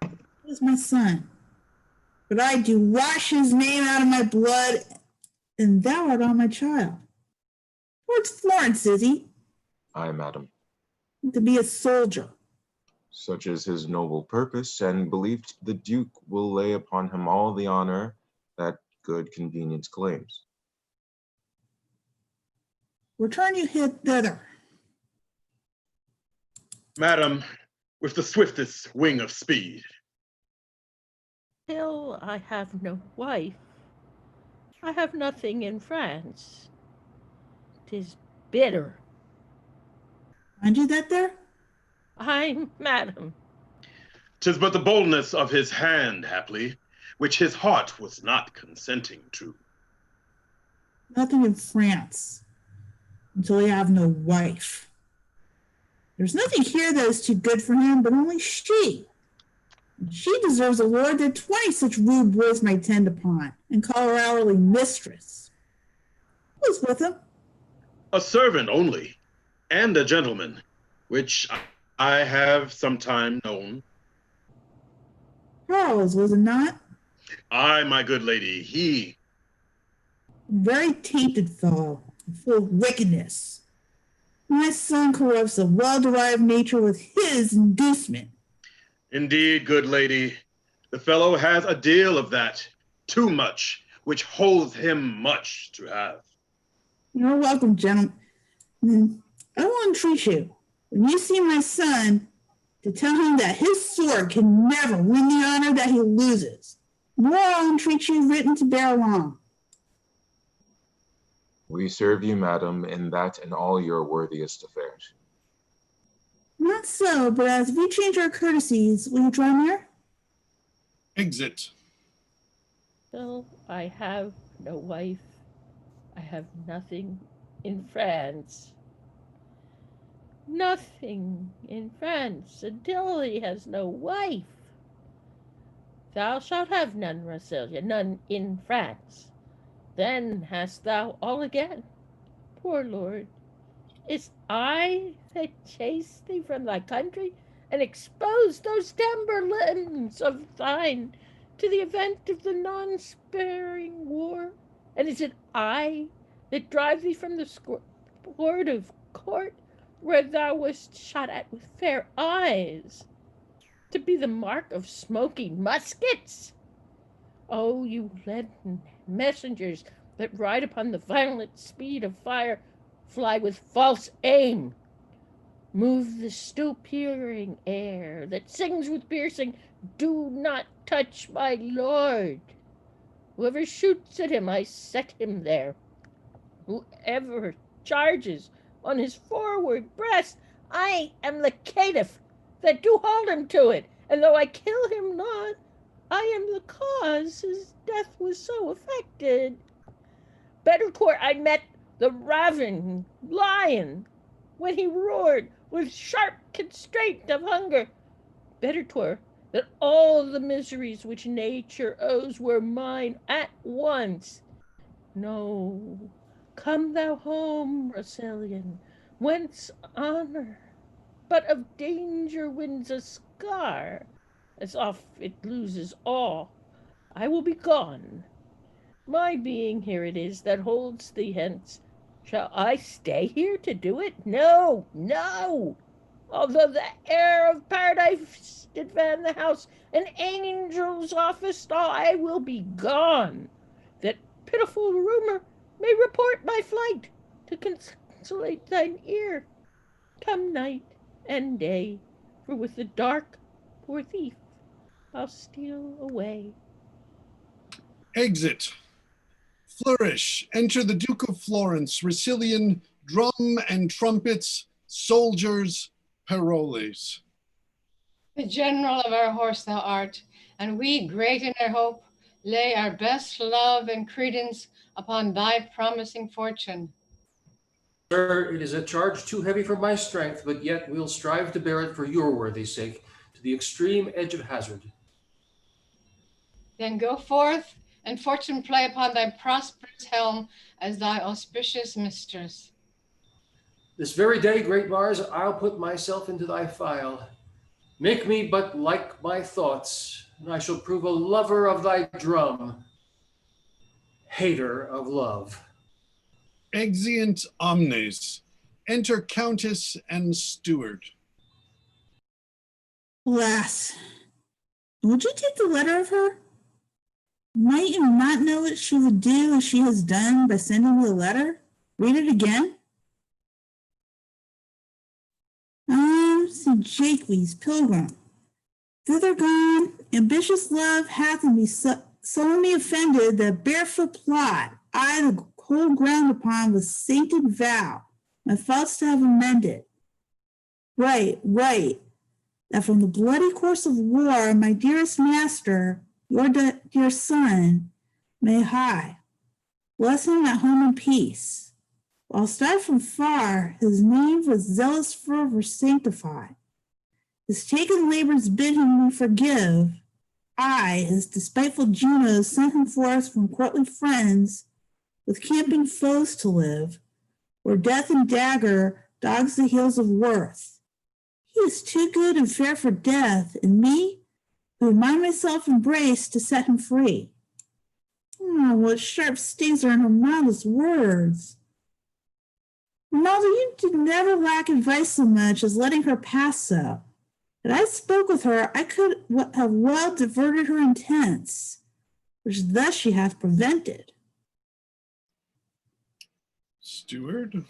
He is my son, but I do wash his name out of my blood, and thou art on my child. Towards Florence, is he? Aye, madam. To be a soldier. Such is his noble purpose, and believed the Duke will lay upon him all the honor that good convenience claims. Return you thither. Madam, with the swiftest wing of speed. Till I have no wife, I have nothing in France. 'Tis bitter. Find you that there? Aye, madam. 'Tis but the boldness of his hand, haply, which his heart was not consenting to. Nothing in France until you have no wife. There's nothing here that is too good for him, but only she. And she deserves a lord that 20 such rude boys might tend upon and call her hourly mistress. Who's with him? A servant only, and a gentleman, which I have sometime known. Charles, was it not? Aye, my good lady, he. Very tainted fellow, full of wickedness. My son corrupts a well-derived nature with his inducement. Indeed, good lady, the fellow has a deal of that, too much, which holds him much to have. You're welcome, gentlemen. I will entreat you, when you see my son, to tell him that his sword can never win the honor that he loses. Nor I'll entreat you written to bear along. We serve you, madam, in that and all your worthiest affairs. Not so, but as we change our courtesies, will you draw near? Exit. Till I have no wife, I have nothing in France. Nothing in France until he has no wife. Thou shalt have none, Rasilia, none in France. Then hast thou all again. Poor lord, is I that chased thee from thy country and exposed those tender limbs of thine to the event of the non-sparing war? And is it I that drive thee from the sword of court, where thou wast shot at with fair eyes, to be the mark of smoking muskets? Oh, you leaden messengers that ride upon the violent speed of fire, fly with false aim, move the still-peering air that sings with piercing, do not touch my lord. Whoever shoots at him, I set him there. Whoever charges on his forward breast, I am the caitiff that do hold him to it, and though I kill him not, I am the cause his death was so affected. better court I met the ravening lion when he roared with sharp constraint of hunger. Better 'twere that all the miseries which nature owes were mine at once. No, come thou home, Rousillon, whence honor but of danger wins a scar, as oft it loses all. I will be gone. My being here it is that holds thee hence. Shall I stay here to do it? No, no. Although the air of paradise did fan the house, an angel's office stall, I will be gone, that pitiful rumor may report my flight to consolate thine ear. Come night and day, for with the dark, poor thief, I'll steal away. Exit. Flourish. Enter the Duke of Florence, Rousillon, drum and trumpets, soldiers, paroles. The general of our horse thou art, and we, great in our hope, lay our best love and credence upon thy promising fortune. Sir, it is a charge too heavy for my strength, but yet we'll strive to bear it for your worthy sake, to the extreme edge of hazard. Then go forth, and fortune play upon thy prosperous helm as thy auspicious mistress. This very day, great Mars, I'll put myself into thy file. Make me but like my thoughts, and I shall prove a lover of thy drum, hater of love. Exeunt omnes. Enter Countess and Steward. Alas, would you take the letter of her? Might you not know what she would do as she has done by sending me a letter? Read it again. St. Jaques, pilgrim. Thither gone, ambitious love hath in me solemnly offended that barefoot plod I the whole ground upon with sainted vow, my faults to have amended. Right, that from the bloody course of war, my dearest master, your dear son, may high bless him at home in peace. Whilst I from far his name with zealous fervor sanctify. His taken labors bid him forgive. I, his despiteful Juno, sent him forth from courtly friends with camping foes to live, where death and dagger dogs the heels of worth. He is too good and fair for death, and me, who mind myself embraced to set him free. Oh, what sharp stings are in her mildest words. Ronaldo, you did never lack advice so much as letting her pass so. Had I spoke with her, I could have well diverted her intents, which thus she hath prevented. Steward?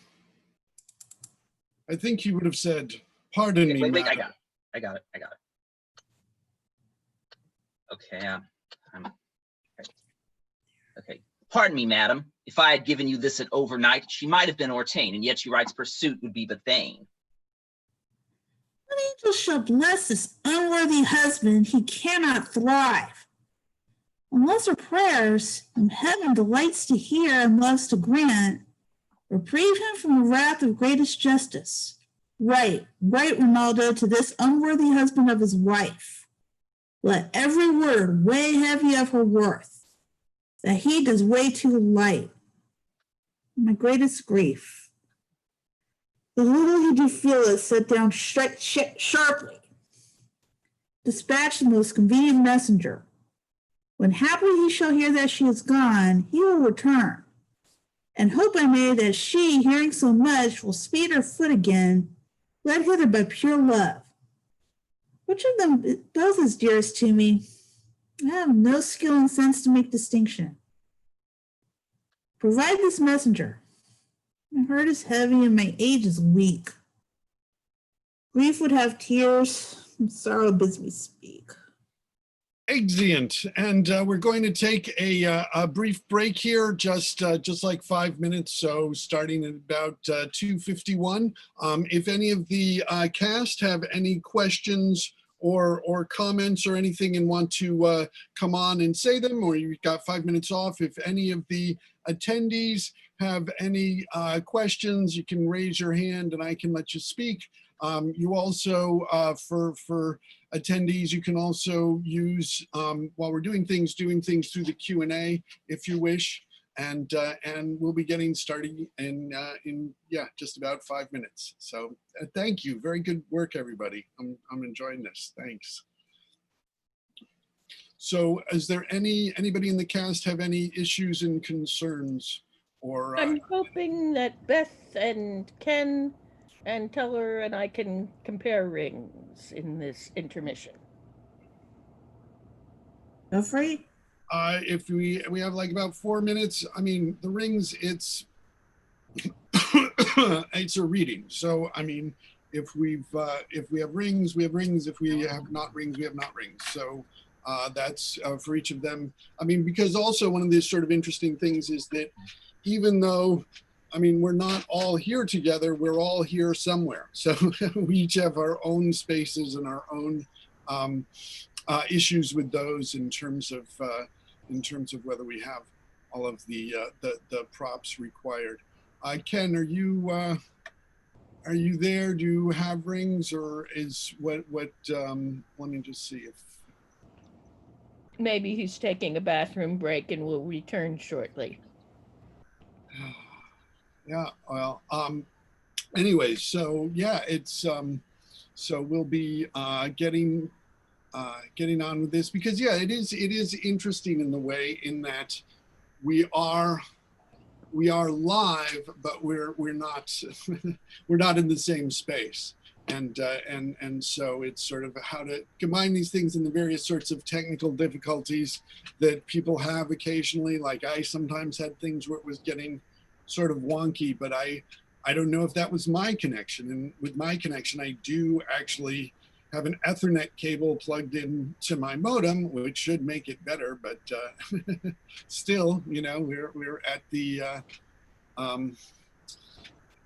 I think he would have said, pardon me, wait, madam. I got it. Okay, okay. Pardon me, madam. If I had given you this at overnight, she might have been ordained, and yet she writes pursuit would be but vain. An angel shall bless this unworthy husband, he cannot thrive. Unless her prayers, whom heaven delights to hear and loves to grant, reprieve him from the wrath of greatest justice. Right, Ronaldo, to this unworthy husband of his wife. Let every word weigh heavy of her worth, that he does weigh too light. My greatest grief. The little he do feel it set down sharply. Dispatch the most convenient messenger. When haply he shall hear that she is gone, he will return. And hope I may that she, hearing so much, will speed her foot again, led hither by pure love. Which of them both is dearest to me? I have no skill and sense to make distinction. Provide this messenger. My heart is heavy and my age is weak. Grief would have tears, and sorrow bids me speak. Exeunt, and we're going to take a brief break here, just like 5 minutes, so starting at about 2:51. If any of the cast have any questions or comments or anything and want to come on and say them, or you've got 5 minutes off, if any of the attendees have any questions, you can raise your hand and I can let you speak. You also, for attendees, you can also use, while we're doing things through the Q&A if you wish. And we'll be getting started in just about 5 minutes. So thank you. Very good work, everybody. I'm enjoying this. Thanks. So is there anybody in the cast have any issues and concerns? Or I'm hoping that Beth and Ken and Teller and I can compare rings in this intermission. Go free. If we have like about 4 minutes, I mean, the rings, it's it's a reading. So, I mean, if we have rings, we have rings. If we have not rings, we have not rings. So that's for each of them. I mean, because also one of the sort of interesting things is that even though, I mean, we're not all here together, we're all here somewhere. So we each have our own spaces and our own issues with those in terms of whether we have all of the props required. Ken, are you there? Do you have rings, or is what? Let me just see if. Maybe he's taking a bathroom break and will return shortly. Yeah. Well. Anyways, so yeah, it's so we'll be getting on with this because yeah, it is interesting in the way in that we are live, but we're not we're not in the same space, and so it's sort of how to combine these things and the various sorts of technical difficulties that people have occasionally. Like I sometimes had things where it was getting sort of wonky, but I don't know if that was my connection. And with my connection, I do actually have an Ethernet cable plugged in to my modem, which should make it better. But still, you know, we're at the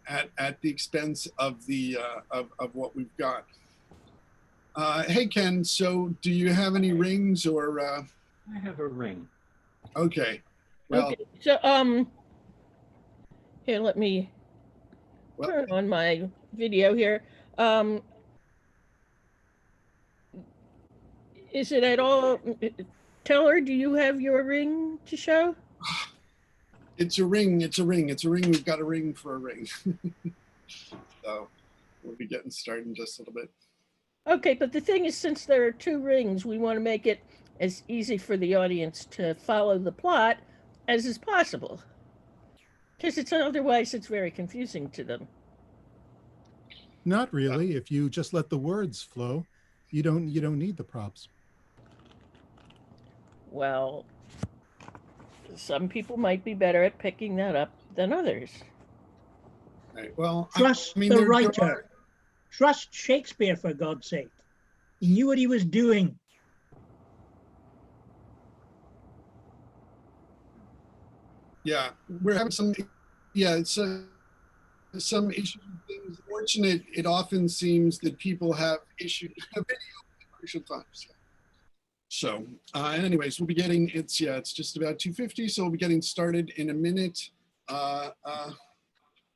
at the expense of the of what we've got. Hey Ken, so do you have any rings or? I have a ring. Okay. Well. Okay. So here, let me turn on my video here. Is it at all? Teller, do you have your ring to show? It's a ring. It's a ring. It's a ring. We've got a ring for a ring. So we'll be getting started in just a little bit. Okay, but the thing is, since there are 2 rings, we want to make it as easy for the audience to follow the plot as is possible. Because otherwise it's very confusing to them. Not really. If you just let the words flow, you don't need the props. Well, some people might be better at picking that up than others. Right. Well, Trust I mean, the writer. Trust Shakespeare, for God's sake. He knew what he was doing. Yeah, we're having some. Yeah, it's some issues with things. Fortunate, it often seems that people have issues with video at crucial times. So, anyways, we'll be getting it's just about 2:50, so we'll be getting started in a minute.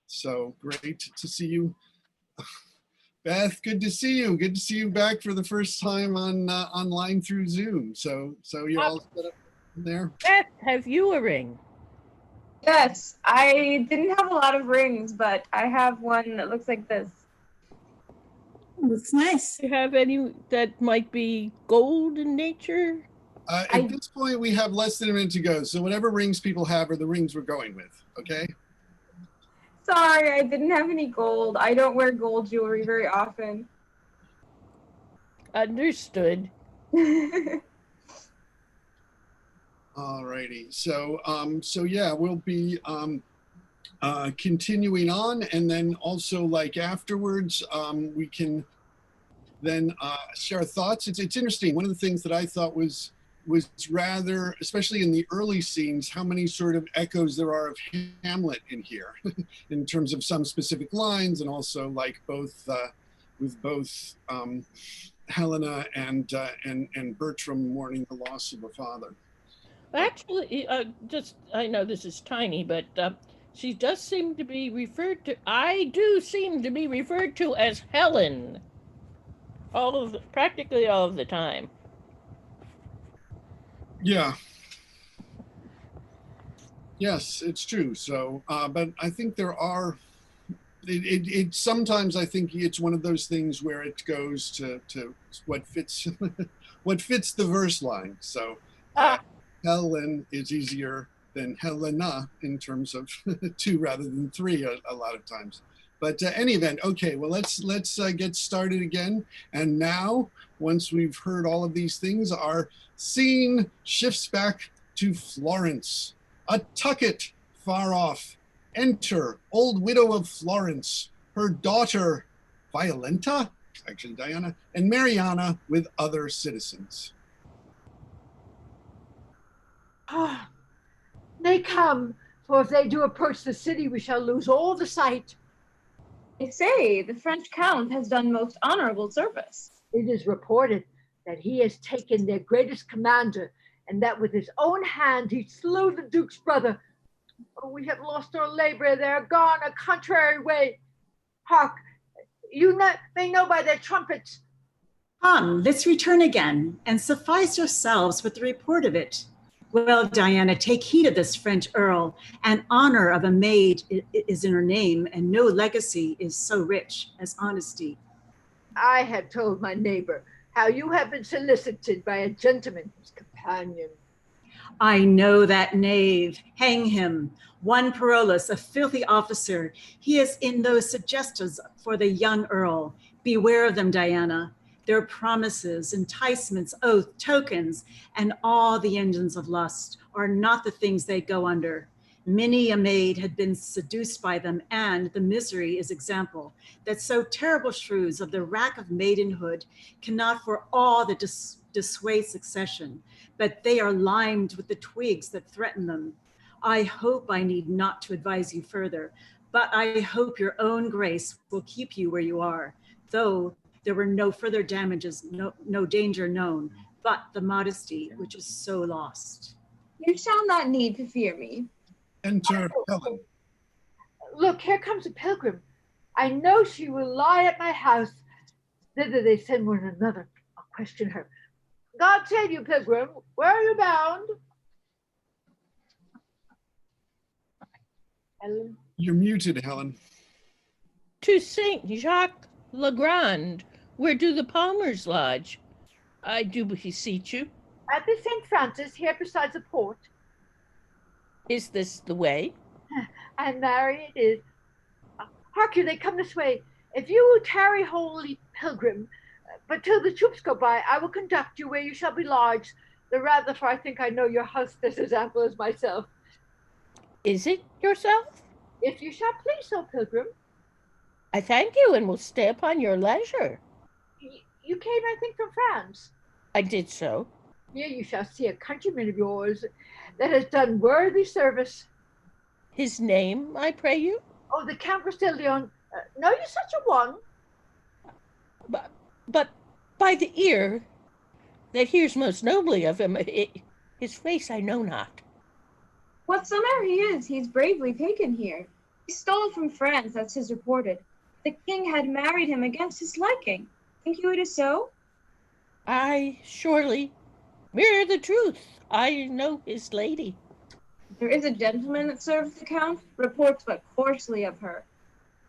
So great to see you, Beth. Good to see you. Good to see you back for the first time on online through Zoom. So you're all set up there. Beth, have you a ring? Yes, I didn't have a lot of rings, but I have one that looks like this. Looks nice. Do you have any that might be gold in nature? At this point, we have less than a minute to go. So whatever rings people have are the rings we're going with. Okay. Sorry, I didn't have any gold. I don't wear gold jewelry very often. Understood. Alrighty. So yeah, we'll be continuing on, and then also like afterwards, we can then share our thoughts. It's interesting. One of the things that I thought was rather, especially in the early scenes, how many sort of echoes there are of Hamlet in here, in terms of some specific lines, and also like both with both Helena and Bertram mourning the loss of a father. Actually, just I know this is tiny, but she does seem to be referred to. I do seem to be referred to as Helen. Practically all of the time. Yeah. Yes, it's true. So, but I think there are. It sometimes I think it's one of those things where it goes to what fits what fits the verse line. So Helen is easier than Helena in terms of two rather than three a lot of times. But any event, okay. Well, let's get started again. And now, once we've heard all of these things, our scene shifts back to Florence. A tucket far off. Enter old widow of Florence, her daughter Violenta, actually Diana, and Mariana with other citizens. Ah, nay come, for if they do approach the city, we shall lose all the sight. They say the French count has done most honorable service. It is reported that he has taken their greatest commander, and that with his own hand he slew the Duke's brother. Oh, we have lost our labor, they are gone a contrary way. Hark, they know by their trumpets. Come, let's return again, and suffice yourselves with the report of it. Well, Diana, take heed of this French earl, and honor of a maid is in her name, and no legacy is so rich as honesty. I had told my neighbor how you have been solicited by a gentleman, his companion. I know that knave. Hang him. One Parolles, a filthy officer. He is in those suggestions for the young earl. Beware of them, Diana. Their promises, enticements, oath, tokens, and all the engines of lust are not the things they go under. Many a maid had been seduced by them, and the misery is example that so terrible shrews of the rack of maidenhood cannot for all the dissuade succession, but they are limed with the twigs that threaten them. I hope I need not to advise you further, but I hope your own grace will keep you where you are, though there were no further damages, no danger known, but the modesty which is so lost. You shall not need to fear me. Enter Helen. Look, here comes a pilgrim. I know she will lie at my house. Thither they send one another. I'll question her. God save you, pilgrim. Where are you bound? Helen? You're muted, Helen. To Saint Jacques Le Grand, where do the Palmers lodge? I do beseech you. At the St. Francis, here beside the port. Is this the way? And marry it is. Hark you, they come this way. If you will tarry, holy pilgrim, but till the troops go by, I will conduct you where you shall be lodged. The rather, for I think I know your hostess as ample as myself. Is it yourself? If you shall please so, pilgrim. I thank you, and will stay upon your leisure. You came, I think, from France. I did so. Here you shall see a countryman of yours that has done worthy service. His name, I pray you? Oh, the Count Bristolion. Know you such a one? But by the ear that hears most nobly of him, his face I know not. Whatsoever he is, he's bravely taken here. He stole from France, as 'tis reported. The king had married him against his liking. Think you it is so? I surely, mere the truth, I know his lady. There is a gentleman that serves the count, reports but coarsely of her.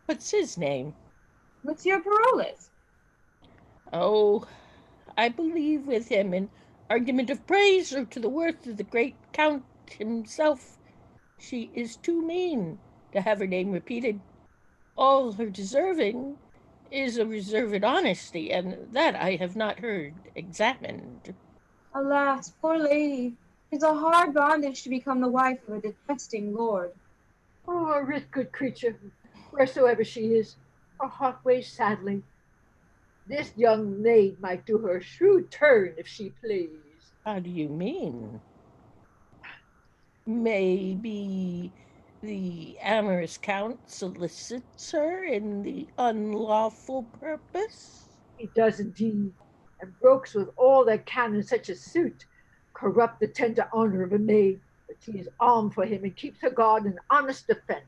What's his name? Monsieur Parolles. Oh, I believe with him in argument of praise or to the worth of the great count himself. She is too mean to have her name repeated. All her deserving is a reserved honesty, and that I have not heard examined. Alas, poor lady, 'tis a hard bondage to become the wife of a detesting lord. Oh, a rich good creature, wheresoever she is, her heart weighs sadly. This young maid might do her a shrewd turn if she pleased. How do you mean? Maybe the amorous count solicits her in the unlawful purpose? He does indeed, and brokes with all that can in such a suit. corrupt the tender honor of a maid, but she is armed for him and keeps her guard in honest defense.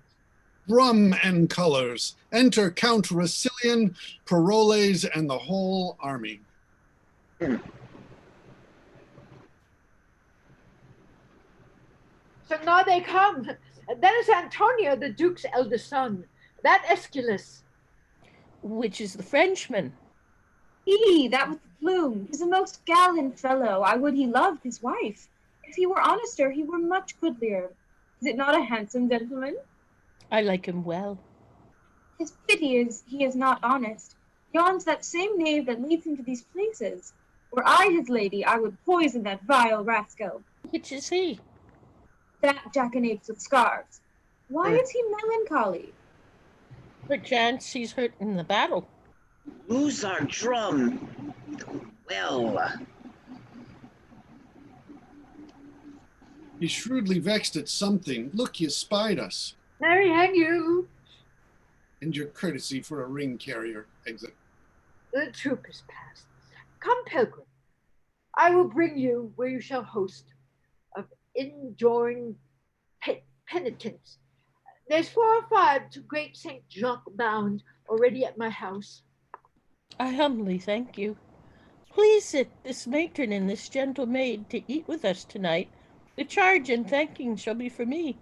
Drum and colors. Enter Count Rasilian, Paroles, and the whole army. So now they come. And then is Antonio, the Duke's eldest son, that Aeschylus. Which is the Frenchman. He, that with the plume, is a most gallant fellow. I would he loved his wife. If he were honester, he were much goodlier. Is it not a handsome gentleman? I like him well. His pity is he is not honest. Yon's that same knave that leads him to these places. Were I his lady, I would poison that vile rascal. Which is he? That jackanapes with scarves. Why is he melancholy? Perchance he's hurt in the battle. Lose our drum. Well. He's shrewdly vexed at something. Look, he spied us. Marry, hang you. And your courtesy for a ring carrier. Exit. The troop is past. Come, pilgrim. I will bring you where you shall host of enjoying penitents. There's 4 or 5 to great Saint Jacques bound already at my house. I humbly thank you. Please sit this matron and this gentle maid to eat with us tonight. The charge and thanking shall be for me,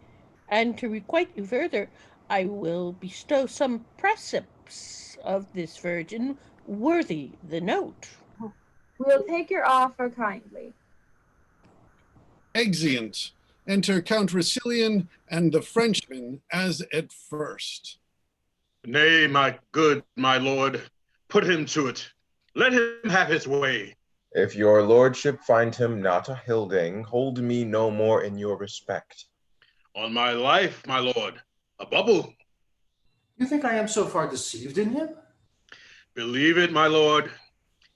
and to requite you further, I will bestow some precepts of this virgin worthy the note. We'll take your offer kindly. Exeunt. Enter Count Rasilian and the Frenchman as at first. Nay, my lord, put him to it. Let him have his way. If your lordship find him not a hilding, hold me no more in your respect. On my life, my lord, a bubble. You think I am so far deceived in him? Believe it, my lord,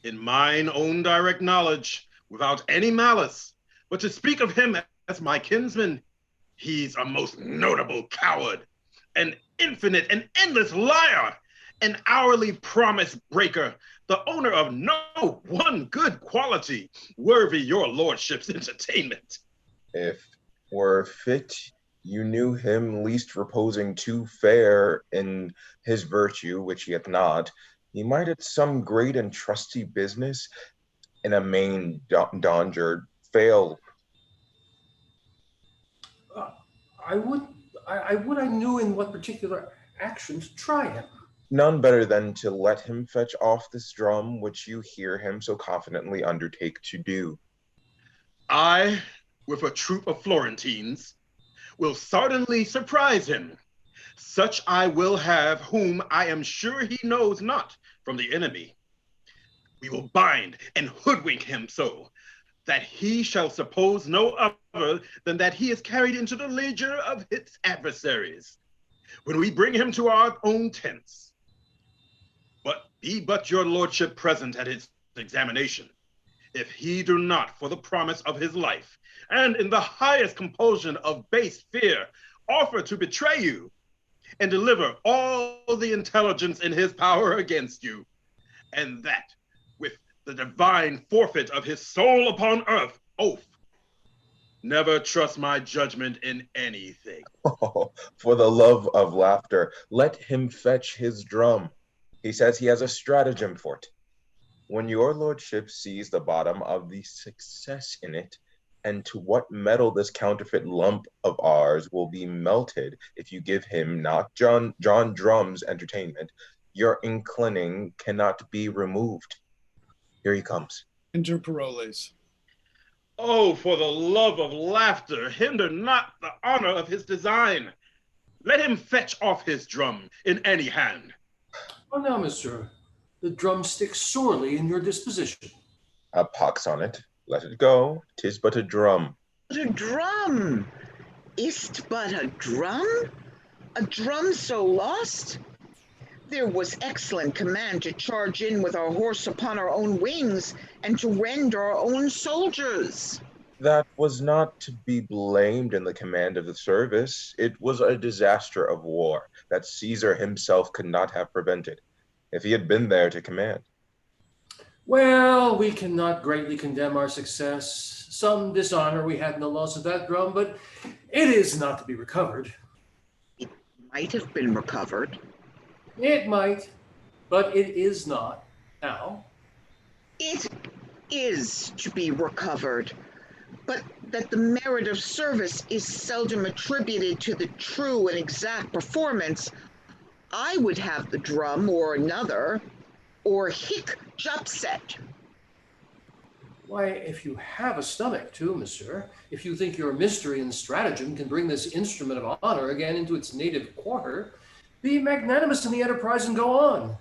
in mine own direct knowledge, without any malice, but to speak of him as my kinsman, he's a most notable coward, an infinite and endless liar, an hourly promise breaker, the owner of no one good quality, worthy your lordship's entertainment. If were fit, you knew him least reposing too fair in his virtue, which he hath not, he might at some great and trusty business in a main danger fail. I would I knew in what particular action to try him. None better than to let him fetch off this drum which you hear him so confidently undertake to do. I, with a troop of Florentines, will certainly surprise him. Such I will have, whom I am sure he knows not from the enemy. We will bind and hoodwink him so, that he shall suppose no other than that he is carried into the leisure of his adversaries, when we bring him to our own tents. But your lordship present at his examination, if he do not, for the promise of his life, and in the highest compulsion of base fear, offer to betray you, and deliver all the intelligence in his power against you, and that with the divine forfeit of his soul upon earth, oath, never trust my judgment in anything. Oh, for the love of laughter, let him fetch his drum. He says he has a stratagem for it. When your lordship sees the bottom of the success in it, and to what metal this counterfeit lump of ours will be melted if you give him not John Drum's entertainment, your inclining cannot be removed. Here he comes. Enter Paroles. Oh, for the love of laughter, hinder not the honor of his design. Let him fetch off his drum in any hand. Oh, now, monsieur, the drum sticks sorely in your disposition. A pox on it. Let it go. 'Tis but a drum. A drum? Is't but a drum? A drum so lost? There was excellent command to charge in with our horse upon our own wings, and to rend our own soldiers. That was not to be blamed in the command of the service. It was a disaster of war that Caesar himself could not have prevented, if he had been there to command. Well, we cannot greatly condemn our success. Some dishonor we had in the loss of that drum, but it is not to be recovered. It might have been recovered. It might, but it is not now. It is to be recovered, but that the merit of service is seldom attributed to the true and exact performance, I would have the drum or another, or hic jupset. Why, if you have a stomach too, monsieur, if you think your mystery and stratagem can bring this instrument of honor again into its native quarter, be magnanimous in the enterprise and go on.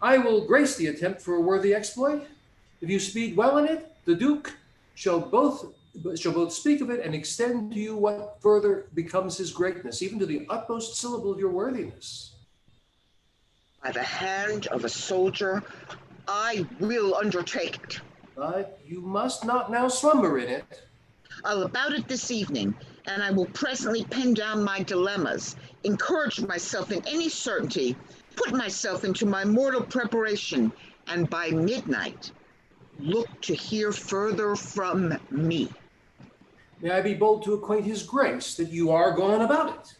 I will grace the attempt for a worthy exploit. If you speed well in it, the Duke shall both speak of it and extend to you what further becomes his greatness, even to the utmost syllable of your worthiness. By the hand of a soldier, I will undertake it. But you must not now slumber in it. I'll about it this evening, and I will presently pen down my dilemmas, encourage myself in any certainty, put myself into my mortal preparation, and by midnight, look to hear further from me. May I be bold to acquaint his grace that you are going about it?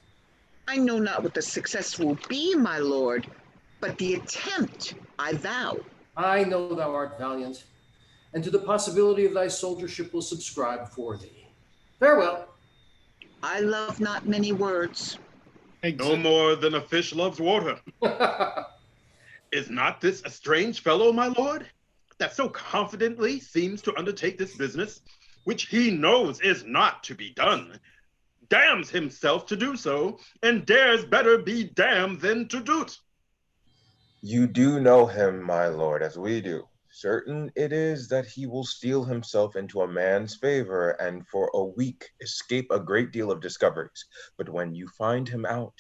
I know not what the success will be, my lord, but the attempt I vow. I know thou art valiant, and to the possibility of thy soldiership will subscribe for thee. Farewell. I love not many words. No more than a fish loves water. Is not this a strange fellow, my lord, that so confidently seems to undertake this business, which he knows is not to be done, damns himself to do so, and dares better be damned than to do't? You do know him, my lord, as we do. Certain it is that he will steel himself into a man's favor and for a week escape a great deal of discoveries. But when you find him out,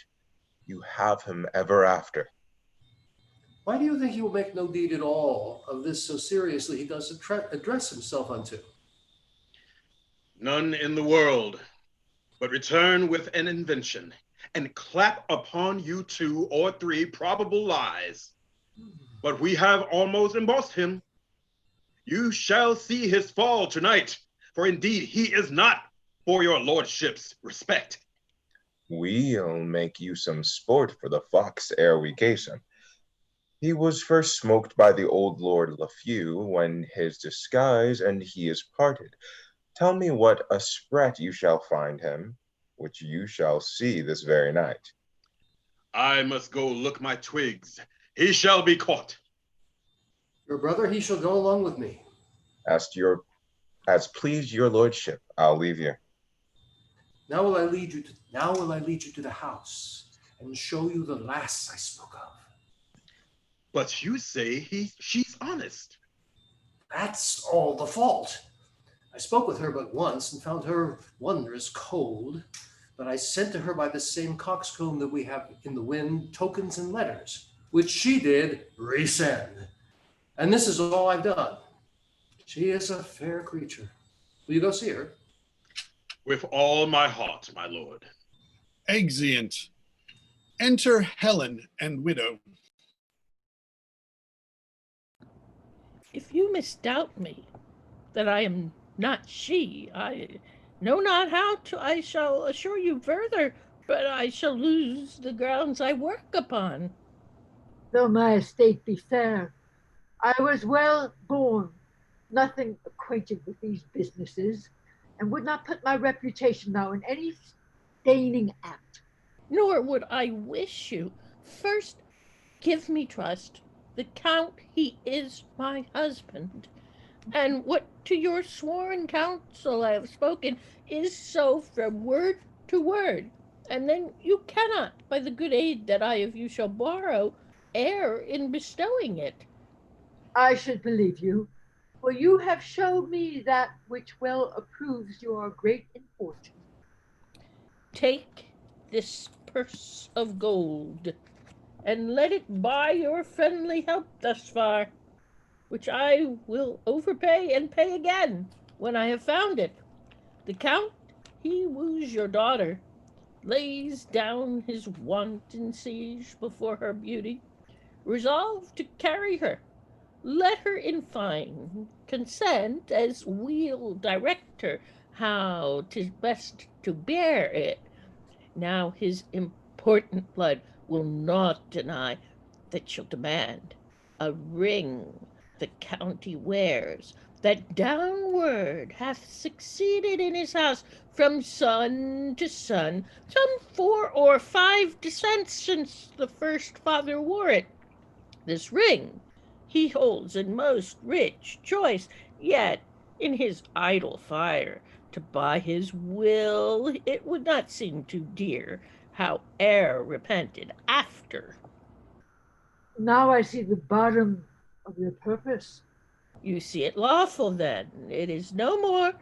you have him ever after. Why do you think he will make no deed at all of this so seriously he does address himself unto? None in the world, but return with an invention and clap upon you 2 or 3 probable lies. But we have almost embossed him. You shall see his fall tonight, for indeed he is not for your lordship's respect. We'll make you some sport for the fox ere we case him. He was first smoked by the old Lord Lafew when his disguise and he is parted. Tell me what a sprat you shall find him, which you shall see this very night. I must go look my twigs. He shall be caught. Your brother, he shall go along with me. As pleased your lordship, I'll leave you. Now will I lead you to the house and show you the lass I spoke of. But you say she's honest. That's all the fault. I spoke with her but once and found her wondrous cold, but I sent to her by the same coxcomb that we have in the wind tokens and letters, which she did resend. And this is all I've done. She is a fair creature. Will you go see her? With all my heart, my lord. Exeunt. Enter Helen and widow. If you misdoubt me that I am not she, I know not how to, I shall assure you further, but I shall lose the grounds I work upon. Though my estate be fair, I was well born, nothing acquainted with these businesses, and would not put my reputation now in any staining act. Nor would I wish you. First, give me trust. The Count, he is my husband. And what to your sworn counsel I have spoken is so from word to word. And then you cannot, by the good aid that I of you shall borrow, err in bestowing it. I should believe you, for you have showed me that which well approves your great infortune. Take this purse of gold, and let it buy your friendly help thus far, which I will overpay and pay again when I have found it. The Count, he woos your daughter, lays down his wanton siege before her beauty, resolved to carry her, let her in fine consent, as we'll direct her how 'tis best to bear it. Now his important blood will not deny that she'll demand a ring the county wears, that downward hath succeeded in his house from son to son, some 4 or 5 descents since the first father wore it. This ring he holds in most rich choice, yet in his idle fire to buy his will it would not seem too dear, howe'er repented after. Now I see the bottom of your purpose. You see it lawful then, it is no more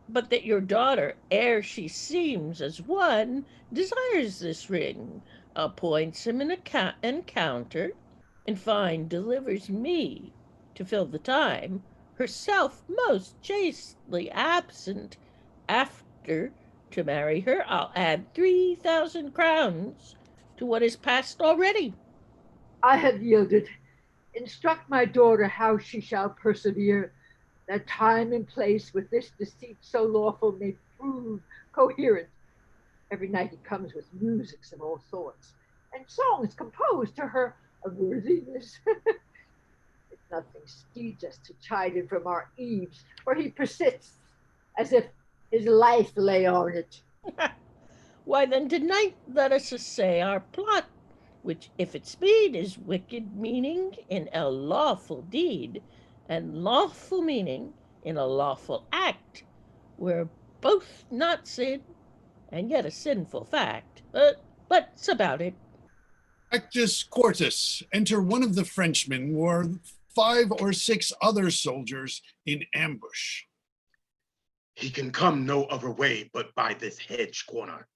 but that your daughter, ere she seems as one, desires this ring, appoints him an encounter, in fine delivers me to fill the time, herself most chastely absent. After, to marry her, I'll add 3,000 crowns to what is past already. I have yielded. Instruct my daughter how she shall persevere, that time and place with this deceit so lawful may prove coherent. Every night he comes with musics of all sorts, and songs composed to her of worthiness. If nothing speeds us to chide him from our eaves, for he persists as if his life lay on it. Why then tonight let us essay our plot, which if it speed is wicked meaning in a lawful deed, and lawful meaning in a lawful act, where both not sin and yet a sinful fact. Let's about it. Actus Quartus, enter one of the Frenchmen, or 5 or 6 other soldiers in ambush. He can come no other way but by this hedge corner.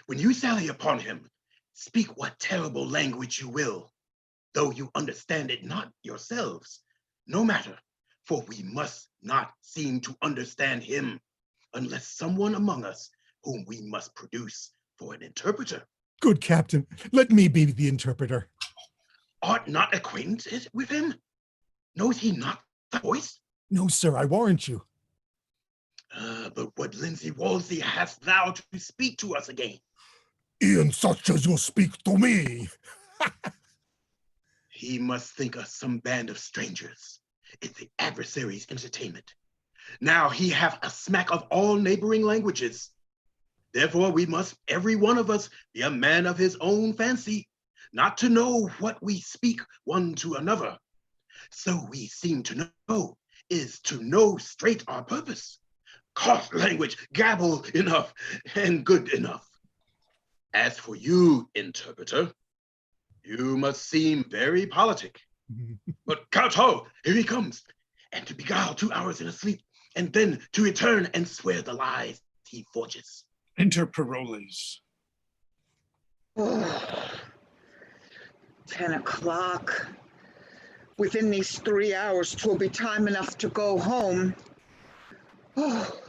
When you sally upon him, speak what terrible language you will, though you understand it not yourselves. No matter, for we must not seem to understand him, unless someone among us whom we must produce for an interpreter. Good captain, let me be the interpreter. Art not acquainted with him? Knows he not the voice? No, sir, I warrant you. But what Lindsay Wolsey hast thou to speak to us again? E'en such as will speak to me. He must think us some band of strangers. It's the adversary's entertainment. Now he hath a smack of all neighboring languages. Therefore we must, every one of us, be a man of his own fancy, not to know what we speak one to another. So we seem to know is to know straight our purpose. Cost language, gabble enough, and good enough. As for you, interpreter, you must seem very politic. But Kowtow, here he comes, and to beguile 2 hours in a sleep, and then to return and swear the lies he forges. Enter Paroles. 10 o'clock. Within these 3 hours, 'twill be time enough to go home. Oh,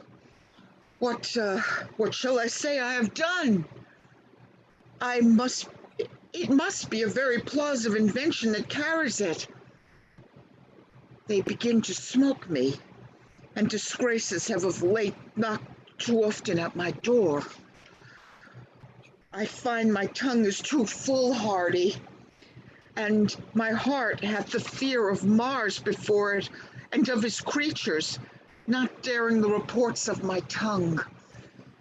what shall I say I have done? It must be a very plausible invention that carries it. They begin to smoke me, and disgraces have of late knocked too often at my door. I find my tongue is too foolhardy, and my heart hath the fear of Mars before it, and of his creatures, not daring the reports of my tongue.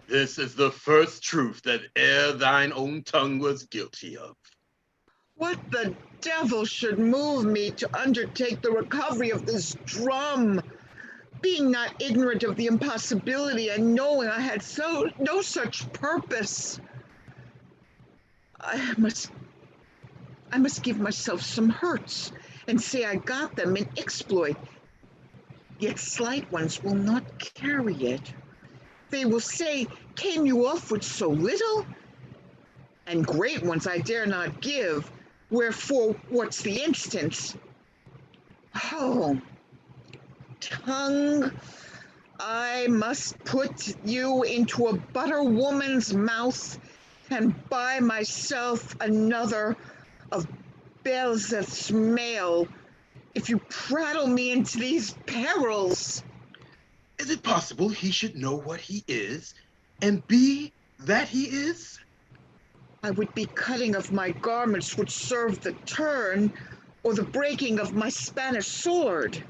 This is the first truth that e'er thine own tongue was guilty of. What the devil should move me to undertake the recovery of this drum, being not ignorant of the impossibility and knowing I had no such purpose? I must give myself some hurts and say I got them in exploit. Yet slight ones will not carry it. They will say, came you off with so little? And great ones I dare not give, wherefore what's the instance? Oh, tongue, I must put you into a butter woman's mouth and buy myself another of Beelzeth's mail if you prattle me into these perils. Is it possible he should know what he is and be that he is? I would be cutting of my garments would serve the turn, or the breaking of my Spanish sword,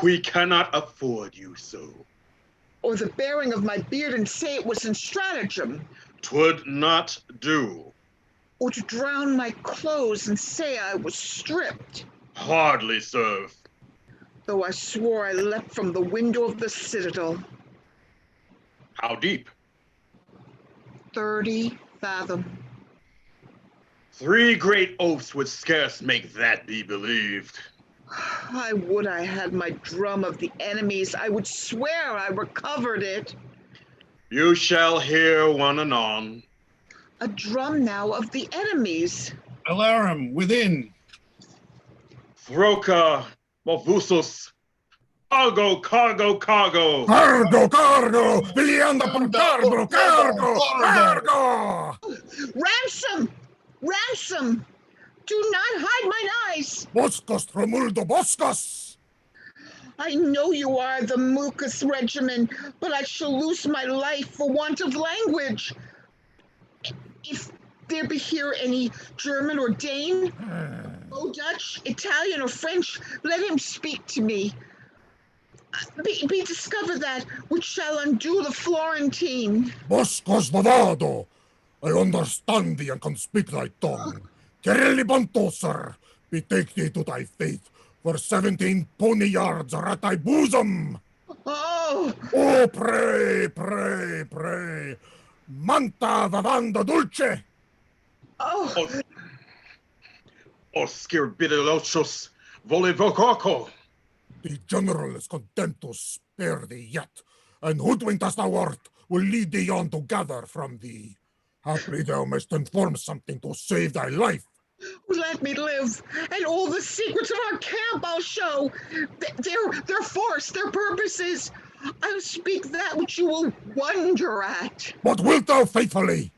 We cannot afford you so. or the baring of my beard and say it was in stratagem, 'Twould not do. or to drown my clothes and say I was stripped, Hardly serve. though I swore I leapt from the window of the citadel. How deep? 30 fathom. 3 great oaths would scarce make that be believed. I would I had my drum of the enemies. I would swear I recovered it. You shall hear one anon. A drum now of the enemies. Alarum, within. Throca, movusus, cargo, cargo, cargo. Cargo! Vilianda por cargo! Ransom! Ransom! Do not hide mine eyes! Boscos, Romuldo, Boscos! I know you are the Mucus regimen, but I shall lose my life for want of language. If there be here any German or Dane, or Dutch, Italian, or French, let him speak to me. Be discovered that which shall undo the Florentine. Boscos Bavado! I understand thee and can speak thy tongue. Kirillibonto, sir, betake thee to thy faith, for 17 poniards are at thy bosom. Oh! Oh, pray, pray, pray. Manta vavanda dulce. Oh! Oscirbidelochos volevococo. The general is content to spare thee yet, and hoodwinked as thou art, will lead thee on to gather from thee. Haply thou mayst inform something to save thy life. Let me live, and all the secrets of our camp I'll show. Their force, their purposes. I'll speak that which you will wonder at. But wilt thou faithfully?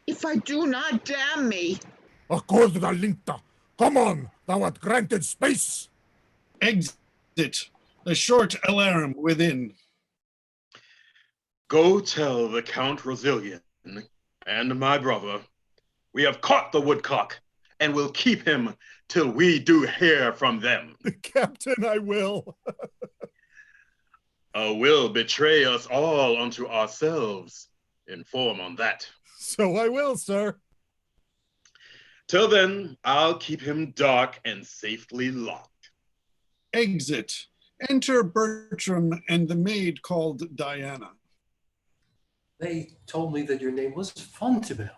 If I do not, damn me. Accord the linta. Come on, thou art granted space. Exit. The short alarum within. Go tell the Count Rosilian and my brother, we have caught the woodcock, and will keep him till we do hear from them. Captain, I will. A will betray us all unto ourselves. Inform on that. So I will, sir. Till then, I'll keep him dark and safely locked. Exit. Enter Bertram and the maid called Diana. They told me that your name was Fontibel.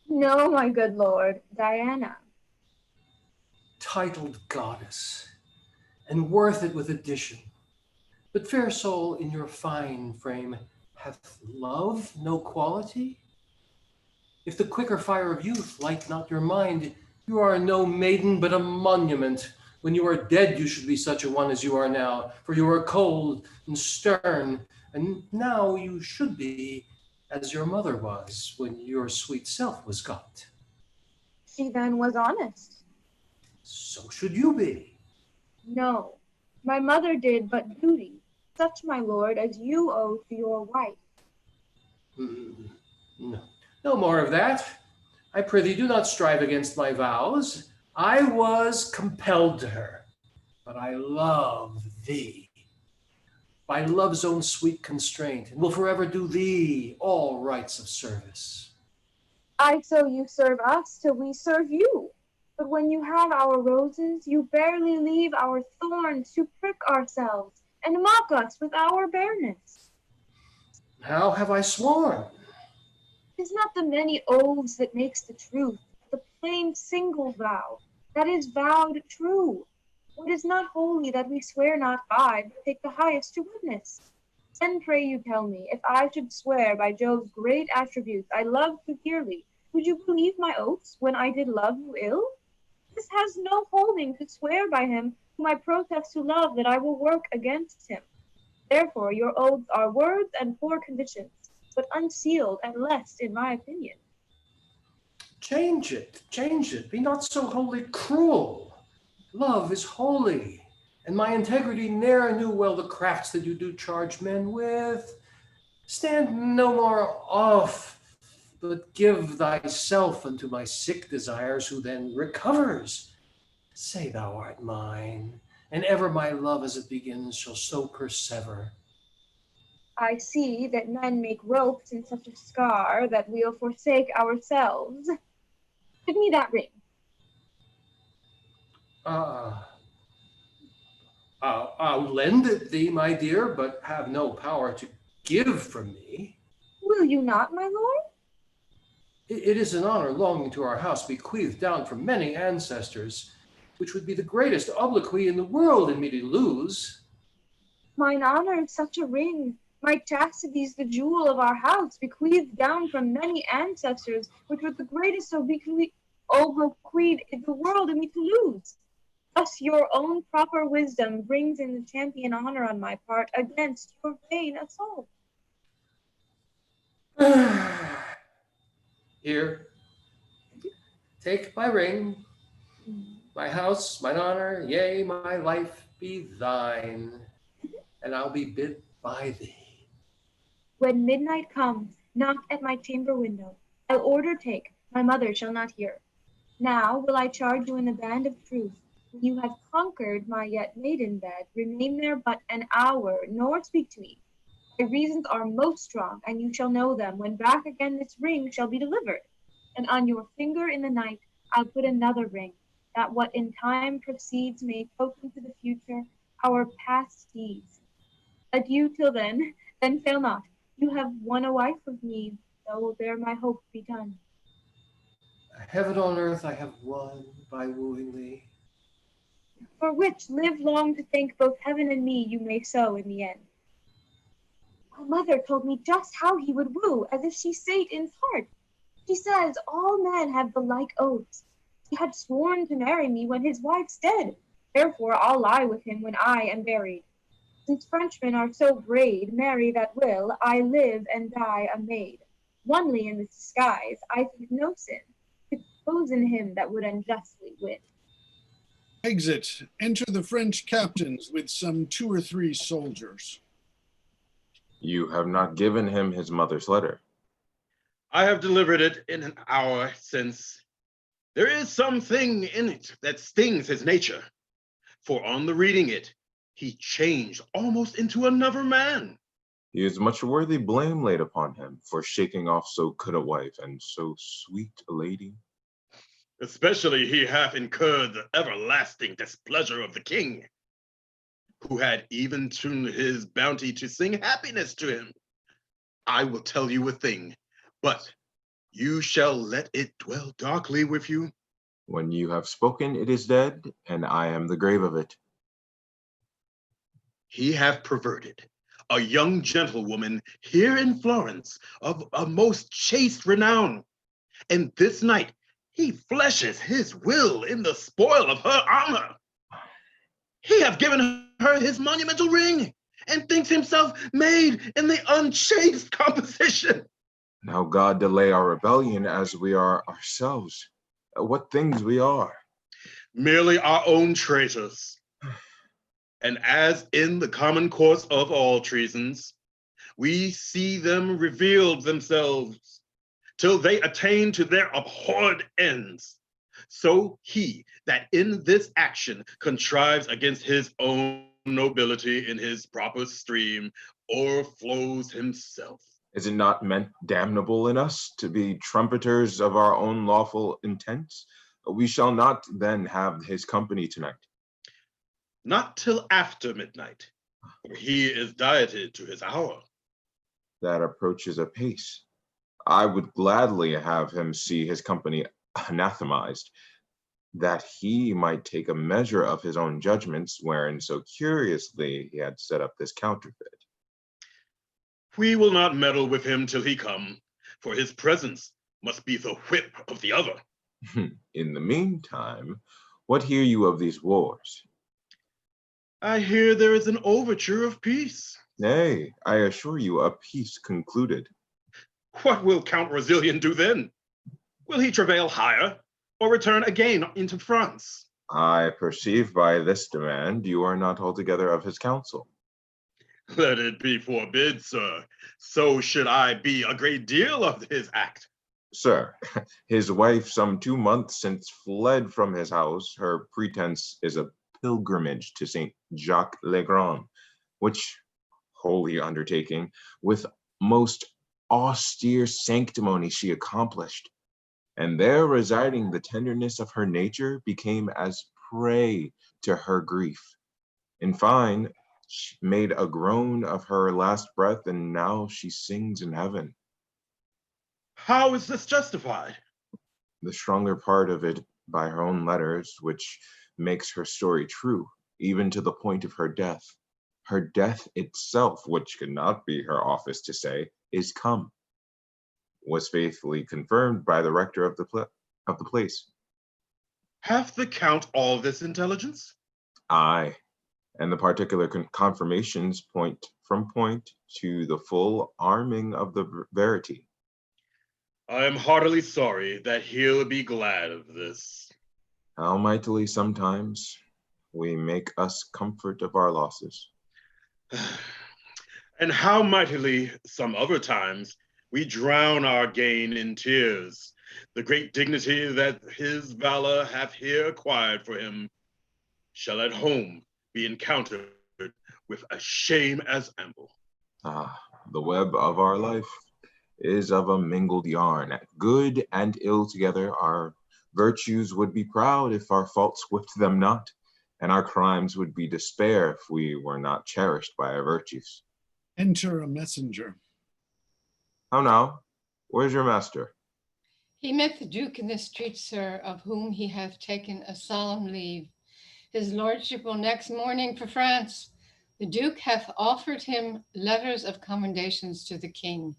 No, my good lord, Diana. Titled goddess, and worth it with addition. But fair soul, in your fine frame, hath love no quality? If the quicker fire of youth light not your mind, you are no maiden, but a monument. When you are dead, you should be such a one as you are now, for you are cold and stern, and now you should be as your mother was when your sweet self was got. She then was honest. So should you be. No, my mother did but duty, such, my lord, as you owe to your wife. No, no more of that. I prithee, do not strive against my vows. I was compelled to her, but I love thee by love's own sweet constraint, and will forever do thee all rights of service. I so you serve us till we serve you. But when you have our roses, you barely leave our thorns to prick ourselves and mock us with our bareness. How have I sworn? 'Tis not the many oaths that makes the truth, but the plain single vow that is vowed true. What is not holy that we swear not by, but take the highest to witness? Then pray you tell me, if I should swear by Jove's great attributes I love you dearly, would you believe my oaths when I did love you ill? This has no holding to swear by him whom I protest to love that I will work against him. Therefore your oaths are words and poor conditions, but unsealed at least in my opinion. Change it, be not so wholly cruel. Love is holy, and my integrity ne'er knew well the crafts that you do charge men with. Stand no more off, but give thyself unto my sick desires, who then recovers. Say thou art mine, and ever my love as it begins shall so persever. I see that men make ropes in such a scar that we'll forsake ourselves. Give me that ring. I'll lend it thee, my dear, but have no power to give from me. Will you not, my lord? It is an honor longing to our house, bequeathed down from many ancestors, which would be the greatest obloquy in the world in me to lose. Mine honor is such a ring. My chastity's the jewel of our house, bequeathed down from many ancestors, which were the greatest obloquy in the world in me to lose. Thus your own proper wisdom brings in the champion honor on my part against your vain assault. Here, take my ring, my house, mine honor, yea, my life be thine, and I'll be bid by thee. When midnight comes, knock at my chamber window. I'll order take, my mother shall not hear. Now will I charge you in the band of truth. When you have conquered my yet maiden bed, remain there but an hour, nor speak to me. My reasons are most strong, and you shall know them when back again this ring shall be delivered. And on your finger in the night I'll put another ring, that what in time proceeds may token to the future our past deeds. Adieu till then fail not. You have won a wife of me, though there my hope be done. Heaven on earth I have won by wooing thee. For which live long to thank both heaven and me you may so in the end. My mother told me just how he would woo, as if she sate in's heart. She says all men have the like oaths. He had sworn to marry me when his wife's dead. Therefore I'll lie with him when I am buried. Since Frenchmen are so braid, marry that will, I live and die a maid. Onely in this disguise I think no sin, to cozen him that would unjustly win. Exit. Enter the French captains with some 2 or 3 soldiers. You have not given him his mother's letter. I have delivered it in an hour since. There is something in it that stings his nature, for on the reading it, he changed almost into another man. He is much worthy blame laid upon him for shaking off so good a wife and so sweet a lady. Especially he hath incurred the everlasting displeasure of the king, who had even tuned his bounty to sing happiness to him. I will tell you a thing, but you shall let it dwell darkly with you. When you have spoken, it is dead, and I am the grave of it. He hath perverted a young gentlewoman here in Florence of a most chaste renown, and this night he fleshes his will in the spoil of her honor. He hath given her his monumental ring, and thinks himself made in the unchaste composition. Now God delay our rebellion as we are ourselves. What things we are. Merely our own traitors. And as in the common course of all treasons, we see them revealed themselves till they attain to their abhorred ends. So he that in this action contrives against his own nobility in his proper stream o'erflows himself. Is it not meant damnable in us to be trumpeters of our own lawful intents? We shall not then have his company tonight. Not till after midnight, for he is dieted to his hour. That approaches apace. I would gladly have him see his company anathemized, that he might take a measure of his own judgments, wherein so curiously he had set up this counterfeit. We will not meddle with him till he come, for his presence must be the whip of the other. In the meantime, what hear you of these wars? I hear there is an overture of peace. Nay, I assure you, a peace concluded. What will Count Rosilien do then? Will he travail higher, or return again into France? I perceive by this demand you are not altogether of his counsel. Let it be forbid, sir. So should I be a great deal of his act. Sir, his wife some 2 months since fled from his house. Her pretense is a pilgrimage to Saint Jacques le Grand, which holy undertaking with most austere sanctimony she accomplished. And there residing, the tenderness of her nature became as prey to her grief. In fine, she made a groan of her last breath, and now she sings in heaven. How is this justified? The stronger part of it by her own letters, which makes her story true, even to the point of her death. Her death itself, which could not be her office to say, is come, was faithfully confirmed by the rector of the place. Hath the count all this intelligence? Aye, and the particular confirmations point to the full arming of the verity. I am heartily sorry that he'll be glad of this. How mightily sometimes we make us comfort of our losses. And how mightily some other times we drown our gain in tears. The great dignity that his valor hath here acquired for him shall at home be encountered with a shame as ample. Ah, the web of our life is of a mingled yarn. Good and ill together, our virtues would be proud if our faults whipped them not, and our crimes would be despair if we were not cherished by our virtues. Enter a messenger. How now? Where's your master? He met the Duke in the street, sir, of whom he hath taken a solemn leave. His lordship will next morning for France. The Duke hath offered him letters of commendations to the king.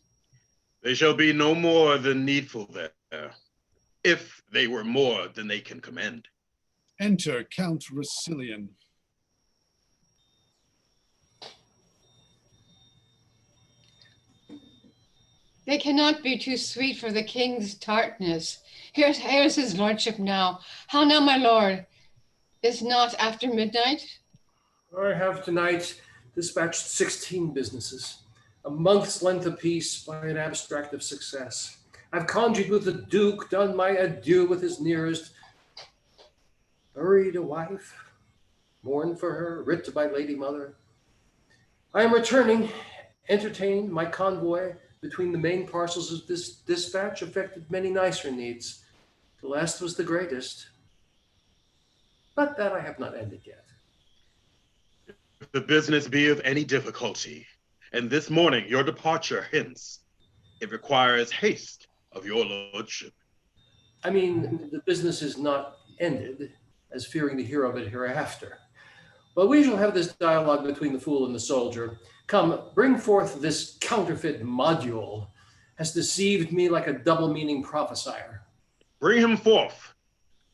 They shall be no more than needful there, if they were more than they can commend. Enter Count Rousillon. They cannot be too sweet for the king's tartness. Here's his lordship now. How now, my lord? Is not after midnight? I have tonight dispatched 16 businesses, a month's length apiece by an abstract of success. I've conjured with the Duke, done my adieu with his nearest, buried a wife, mourned for her, writ to my lady mother. I am returning, entertained my convoy between the main parcels of this dispatch, affected many nicer needs. The last was the greatest, but that I have not ended yet. If the business be of any difficulty, and this morning your departure hence, it requires haste of your lordship. I mean, the business is not ended, as fearing to hear of it hereafter. But we shall have this dialogue between the fool and the soldier. Come, bring forth this counterfeit module, has deceived me like a double-meaning prophesier. Bring him forth,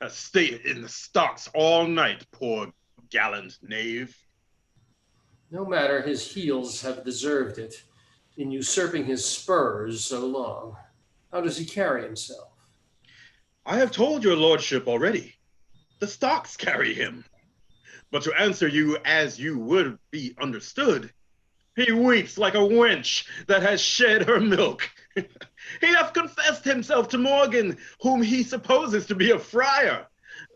has stayed in the stocks all night, poor gallant knave. No matter, his heels have deserved it, in usurping his spurs so long. How does he carry himself? I have told your lordship already. The stocks carry him. But to answer you as you would be understood, he weeps like a wench that has shed her milk. He hath confessed himself to Morgan, whom he supposes to be a friar,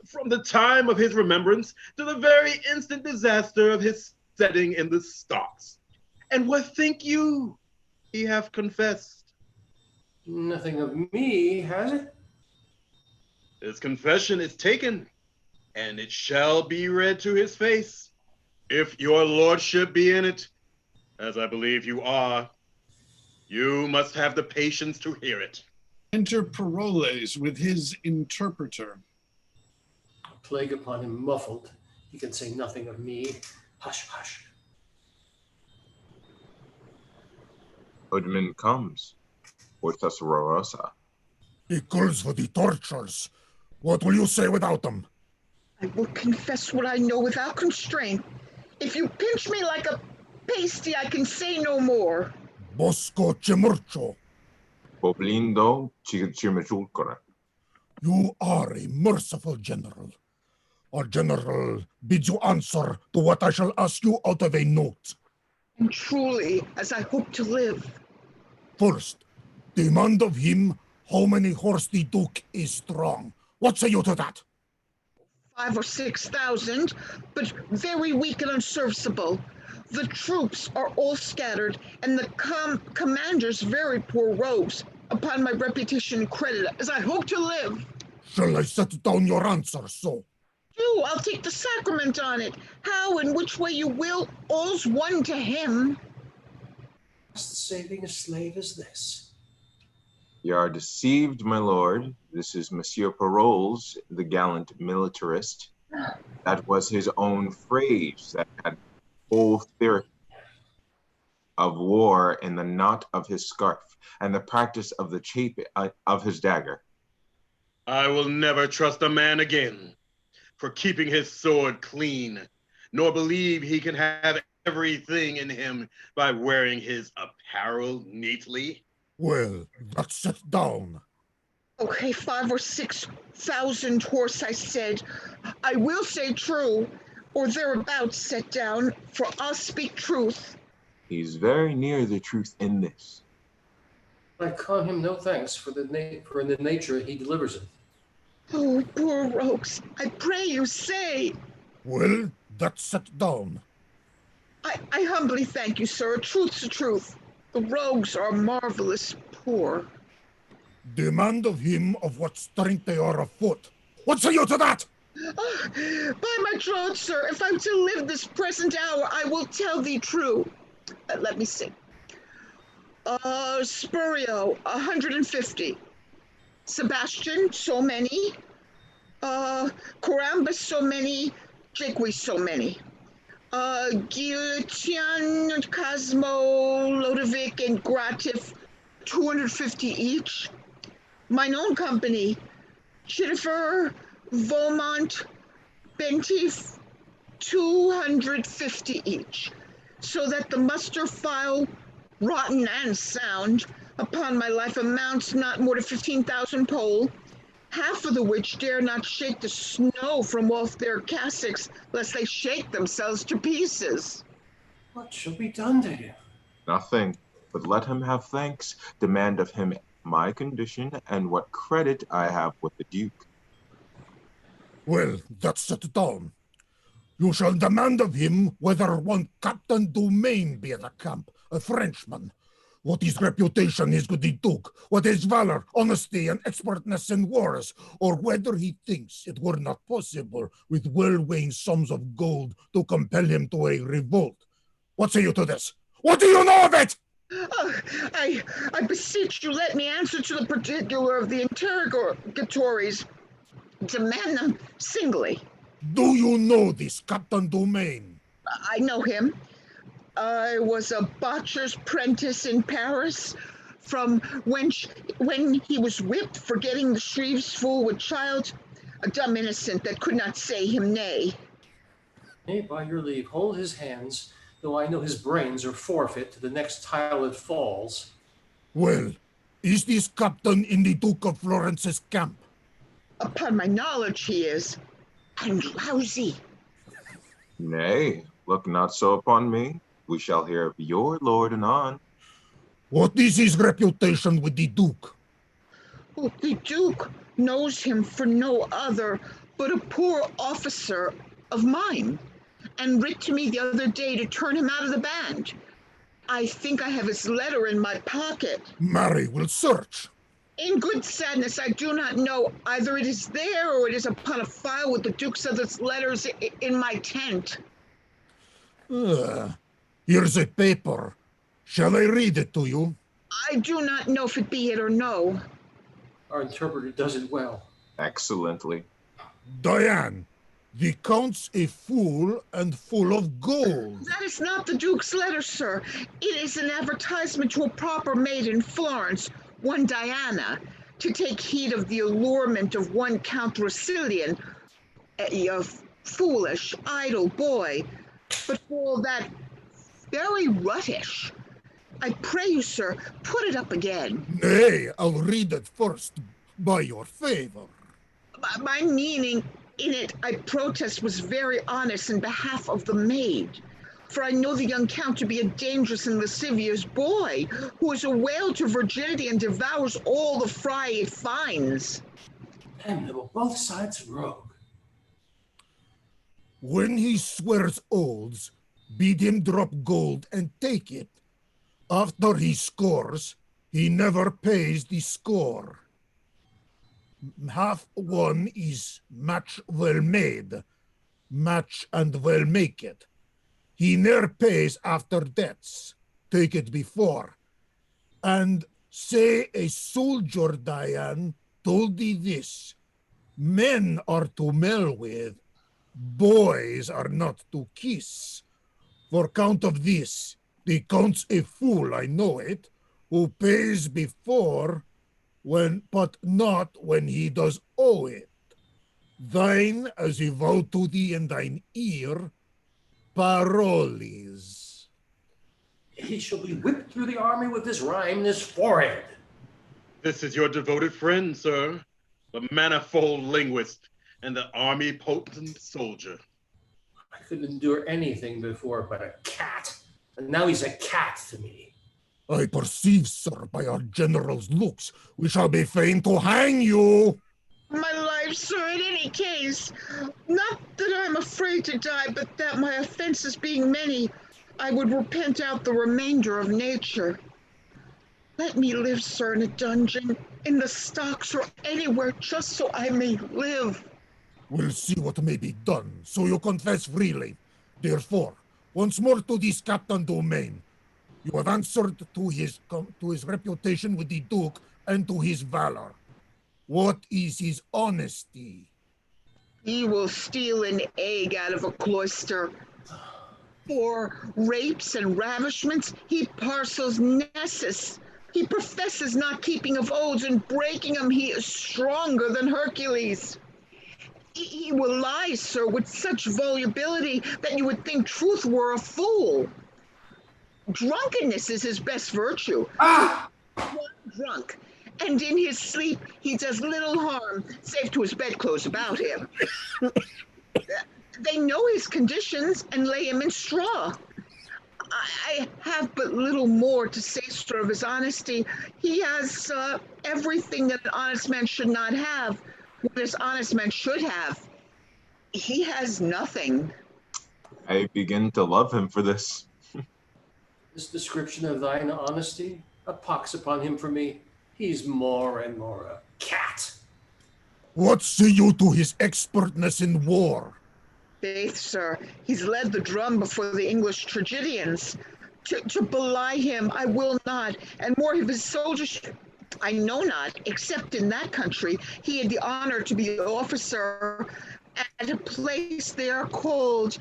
from the time of his remembrance to the very instant disaster of his setting in the stocks. And what think you he hath confessed? Nothing of me, has it? His confession is taken, and it shall be read to his face. If your lordship be in it, as I believe you are, you must have the patience to hear it. Enter Paroles with his interpreter. A plague upon him muffled. He can say nothing of me. Hush, hush. Hoodman comes. Portas Rosa. He calls for the tortures. What will you say without them? I will confess what I know without constraint. If you pinch me like a pasty, I can say no more. Bosco Chimurcho. Poplindo Chimechulcora. You are a merciful general. Our general bids you answer to what I shall ask you out of a note. And truly, as I hope to live. First, demand of him how many horse the Duke is strong. What say you to that? 5,000 or 6,000, but very weak and unserviceable. The troops are all scattered, and the commanders very poor rogues. Upon my reputation and credit, as I hope to live. Shall I set down your answer so? Do, I'll take the sacrament on it. How and which way you will, all's one to him. Saving a slave is this. You are deceived, my lord. This is Monsieur Paroles, the gallant militarist. That was his own phrase that had full theory of war in the knot of his scarf and the practice of the chape of his dagger. I will never trust a man again for keeping his sword clean, nor believe he can have everything in him by wearing his apparel neatly. Well, that's set down. Okay, 5,000 or 6,000 horse, I said. I will say true, or thereabouts set down, for I'll speak truth. He's very near the truth in this. I con him no thanks for in the nature he delivers it. Oh, poor rogues, I pray you say. Well, that's set down. I humbly thank you, sir. Truth's the truth. The rogues are marvelous poor. Demand of him of what strength they are afoot. What say you to that? Oh, by my troth, sir, if I'm to live this present hour, I will tell thee true. Let me see. Spurio, 150. Sebastian, so many. Corambus, so many. Jaques, so many. Guillotian, Cosmo, Lodovic, and Gratif, 250 each. Mine own company, Chittifer, Beaumont, Bentif, 250 each. So that the muster file, rotten and sound, upon my life amounts not more to 15,000 pole, half of the which dare not shake the snow from off their cassocks, lest they shake themselves to pieces. What shall be done to him? Nothing, but let him have thanks. Demand of him my condition and what credit I have with the Duke. Well, that's set down. You shall demand of him whether one Captain Dumaine be at the camp, a Frenchman, what his reputation is with the Duke, what his valor, honesty, and expertness in wars, or whether he thinks it were not possible with well-weighing sums of gold to compel him to a revolt. What say you to this? What do you know of it? Oh, I beseech you, let me answer to the particular of the interrogatories. Demand them singly. Do you know this Captain Dumaine? I know him. I was a botcher's prentice in Paris from when he was whipped for getting the sheaves full with child, a dumb innocent that could not say him nay. Nay, by your leave, hold his hands, though I know his brains are forfeit to the next tile that falls. Well, is this captain in the Duke of Florence's camp? Upon my knowledge he is, and lousy. Nay, look not so upon me. We shall hear of your lord anon. What is his reputation with the Duke? Oh, the Duke knows him for no other but a poor officer of mine, and writ to me the other day to turn him out of the band. I think I have his letter in my pocket. Mary will search. In good sadness, I do not know. Either it is there or it is upon a file with the Duke's other letters in my tent. Here's a paper. Shall I read it to you? I do not know if it be it or no. Our interpreter does it well. Excellently. Diane, the Count's a fool and full of gold. That is not the Duke's letter, sir. It is an advertisement to a pauper maid in Florence, one Diana, to take heed of the allurement of one Count Rosilian, a foolish, idle boy, but for all that very ruttish. I pray you, sir, put it up again. Nay, I'll read it first, by your favor. My meaning, In it, I protest was very honest in behalf of the maid. For I know the young count to be a dangerous and lascivious boy, who is a whale to virginity and devours all the fry it finds. Damnable, both sides rogue. When he swears oaths, bid him drop gold and take it. After he scores, he never pays the score. Half won is match well made, match and well make it. He ne'er pays after debts, take it before. And say a soldier, Diane, told thee this: men are to mell with, boys are not to kiss. For count of this, the count's a fool, I know it, who pays before, but not when he does owe it. Thine, as he vow to thee in thine ear, paroles. He shall be whipped through the army with this rhyme in his forehead. This is your devoted friend, sir, the manifold linguist and the army potent soldier. I couldn't endure anything before but a cat, and now he's a cat to me. I perceive, sir, by our general's looks, we shall be fain to hang you. My life, sir, in any case. Not that I'm afraid to die, but that my offenses being many, I would repent out the remainder of nature. Let me live, sir, in a dungeon, in the stocks, or anywhere, just so I may live. We'll see what may be done, so you confess freely. Therefore, once more to this Captain Domain. You have answered to his reputation with the Duke and to his valor. What is his honesty? He will steal an egg out of a cloister. For rapes and ravishments, he parcels Nessus. He professes not keeping of oaths, and breaking them he is stronger than Hercules. He will lie, sir, with such volubility that you would think truth were a fool. Drunkenness is his best virtue. One drunk, and in his sleep he does little harm, save to his bedclothes about him. They know his conditions and lay him in straw. I have but little more to say, sir, of his honesty. He has everything that an honest man should not have, what an honest man should have. He has nothing. I begin to love him for this. This description of thine honesty, a pox upon him for me. He's more and more a cat. What say you to his expertness in war? Faith, sir, he's led the drum before the English tragedians. To belie him, I will not, and more of his soldiers, I know not, except in that country, he had the honor to be officer at a place there called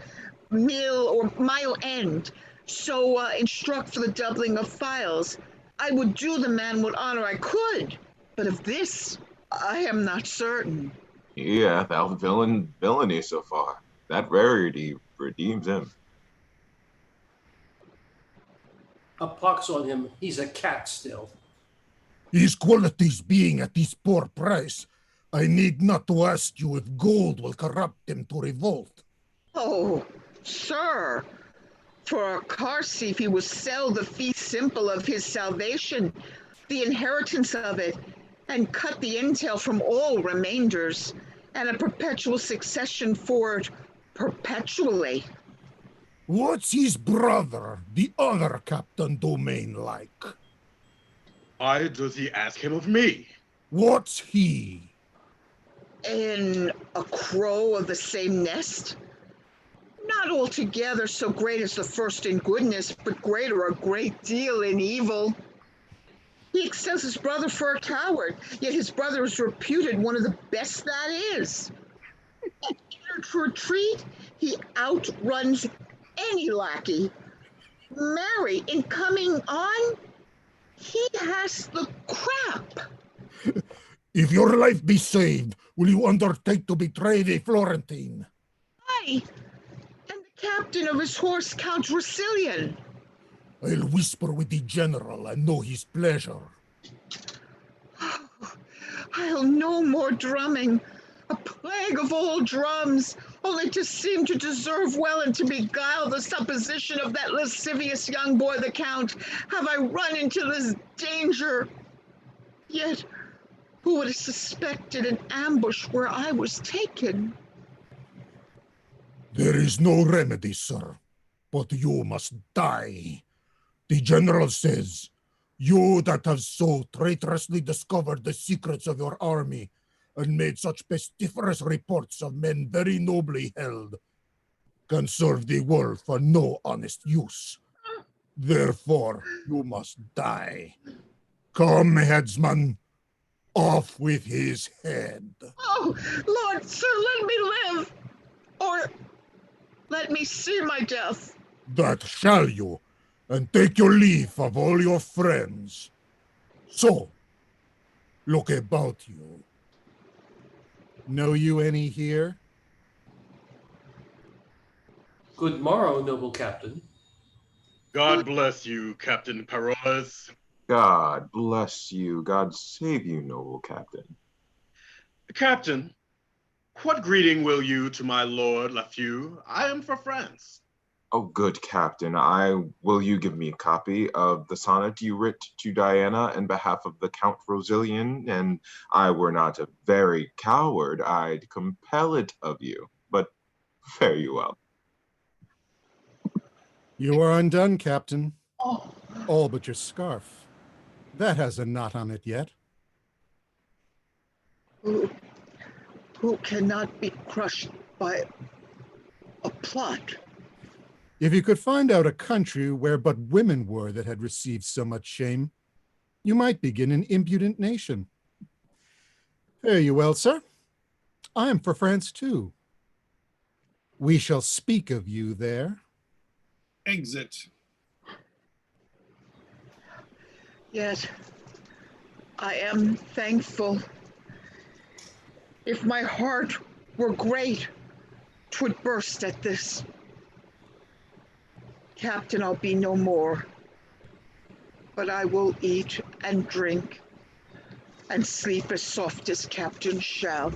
Mill or Mile End. So instruct for the doubling of files. I would do the man what honor I could, but of this I am not certain. Yeah, thou villainy so far. That rarity redeems him. A pox on him, he's a cat still. His qualities being at this poor price, I need not to ask you if gold will corrupt him to revolt. Oh, sir, for a Carsif he will sell the fee simple of his salvation, the inheritance of it, and cut the entail from all remainders, and a perpetual succession for it perpetually. What's his brother, the other Captain Domain, like? Why does he ask him of me? What's he? And a crow of the same nest? Not altogether so great as the first in goodness, but greater a great deal in evil. He excels his brother for a coward, yet his brother is reputed one of the best that is. And to retreat, he outruns any lackey. Marry, in coming on, he has the crap. If your life be saved, will you undertake to betray the Florentine? Aye, and the captain of his horse, Count Russillian. I'll whisper with the general and know his pleasure. I'll no more drumming. A plague of old drums, only to seem to deserve well and to beguile the supposition of that lascivious young boy, the Count, have I run into this danger. Yet, who would have suspected an ambush where I was taken? There is no remedy, sir, but you must die. The general says, you that have so traitorously discovered the secrets of your army and made such pestiferous reports of men very nobly held, can serve the world for no honest use. Therefore, you must die. Come, headsman, off with his head. Oh, Lord, sir, let me live, or let me see my death. That shall you, and take your leave of all your friends. So, look about you. Know you any here? Good morrow, noble captain. God bless you, Captain Parolles. God bless you. God save you, noble captain. Captain, what greeting will you to my lord Lafeu? I am for France. Oh, good captain, will you give me a copy of the sonnet you writ to Diana in behalf of the Count Rosilian? And I were not a very coward, I'd compel it of you. But fare you well. You are undone, Captain. Oh. All but your scarf. That has a knot on it yet. Who cannot be crushed by a plot? If you could find out a country where but women were that had received so much shame, you might begin an impudent nation. Fare you well, sir. I am for France too. We shall speak of you there. Exit. Yet, I am thankful. If my heart were great, 'twould burst at this. Captain, I'll be no more, but I will eat and drink and sleep as soft as captain shall.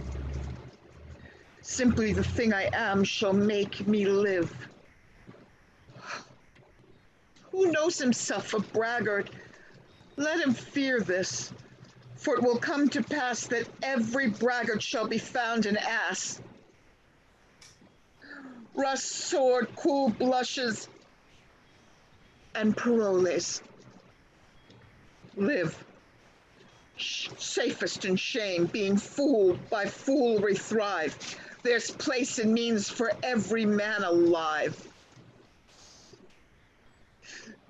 Simply the thing I am shall make me live. Who knows himself a braggart, let him fear this, for it will come to pass that every braggart shall be found an ass. Rust sword, cool blushes, and Parolles. Live, safest in shame, being fooled by foolery thrive. There's place and means for every man alive.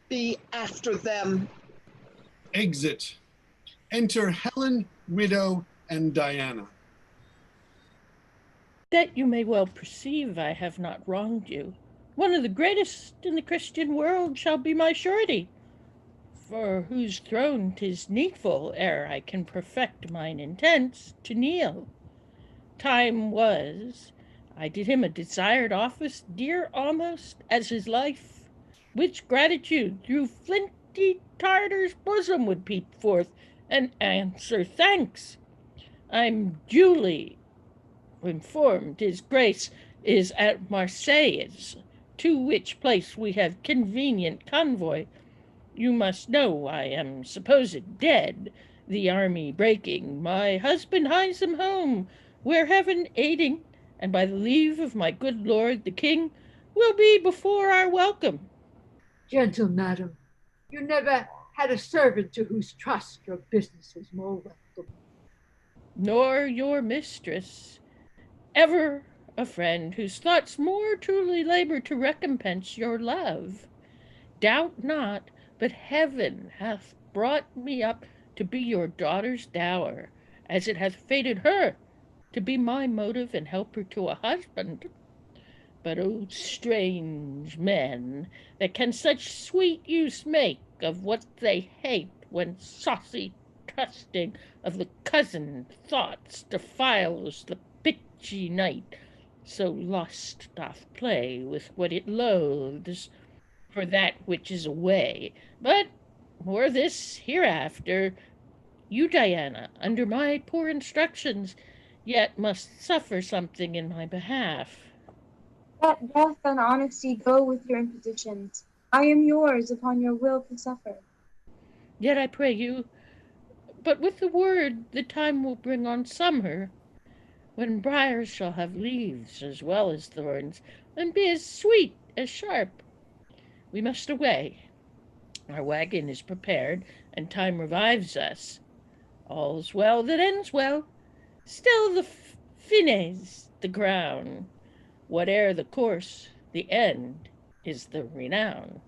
Be after them. Exit. Enter Helen, widow, and Diana. That you may well perceive I have not wronged you. One of the greatest in the Christian world shall be my surety, for whose throne 'tis needful, ere I can perfect mine intents, to kneel. Time was, I did him a desired office, dear almost as his life, which gratitude through flinty Tartar's bosom would peep forth, and answer thanks. I'm duly informed his grace is at Marseilles, to which place we have convenient convoy. You must know I am supposed dead, the army breaking. My husband hies him home, where heaven aiding, and by the leave of my good lord the king, will be before our welcome. Gentle madam, you never had a servant to whose trust your business was more welcome. Nor your mistress. Ever a friend whose thoughts more truly labor to recompense your love. Doubt not, but heaven hath brought me up to be your daughter's dower, as it hath fated her to be my motive and helper to a husband. But oh, strange men, that can such sweet use make of what they hate, when saucy trusting of the cousin thoughts defiles the pitchy night, so lust doth play with what it loathes, for that which is away. But more this hereafter. You, Diana, under my poor instructions, yet must suffer something in my behalf. Let death and honesty go with your impositions. I am yours upon your will to suffer. Yet I pray you, but with the word the time will bring on summer, when briars shall have leaves as well as thorns, and be as sweet as sharp. We must away. Our wagon is prepared, and time revives us. All's well that ends well. Still the fines, the crown. Whate'er the course, the end is the renown.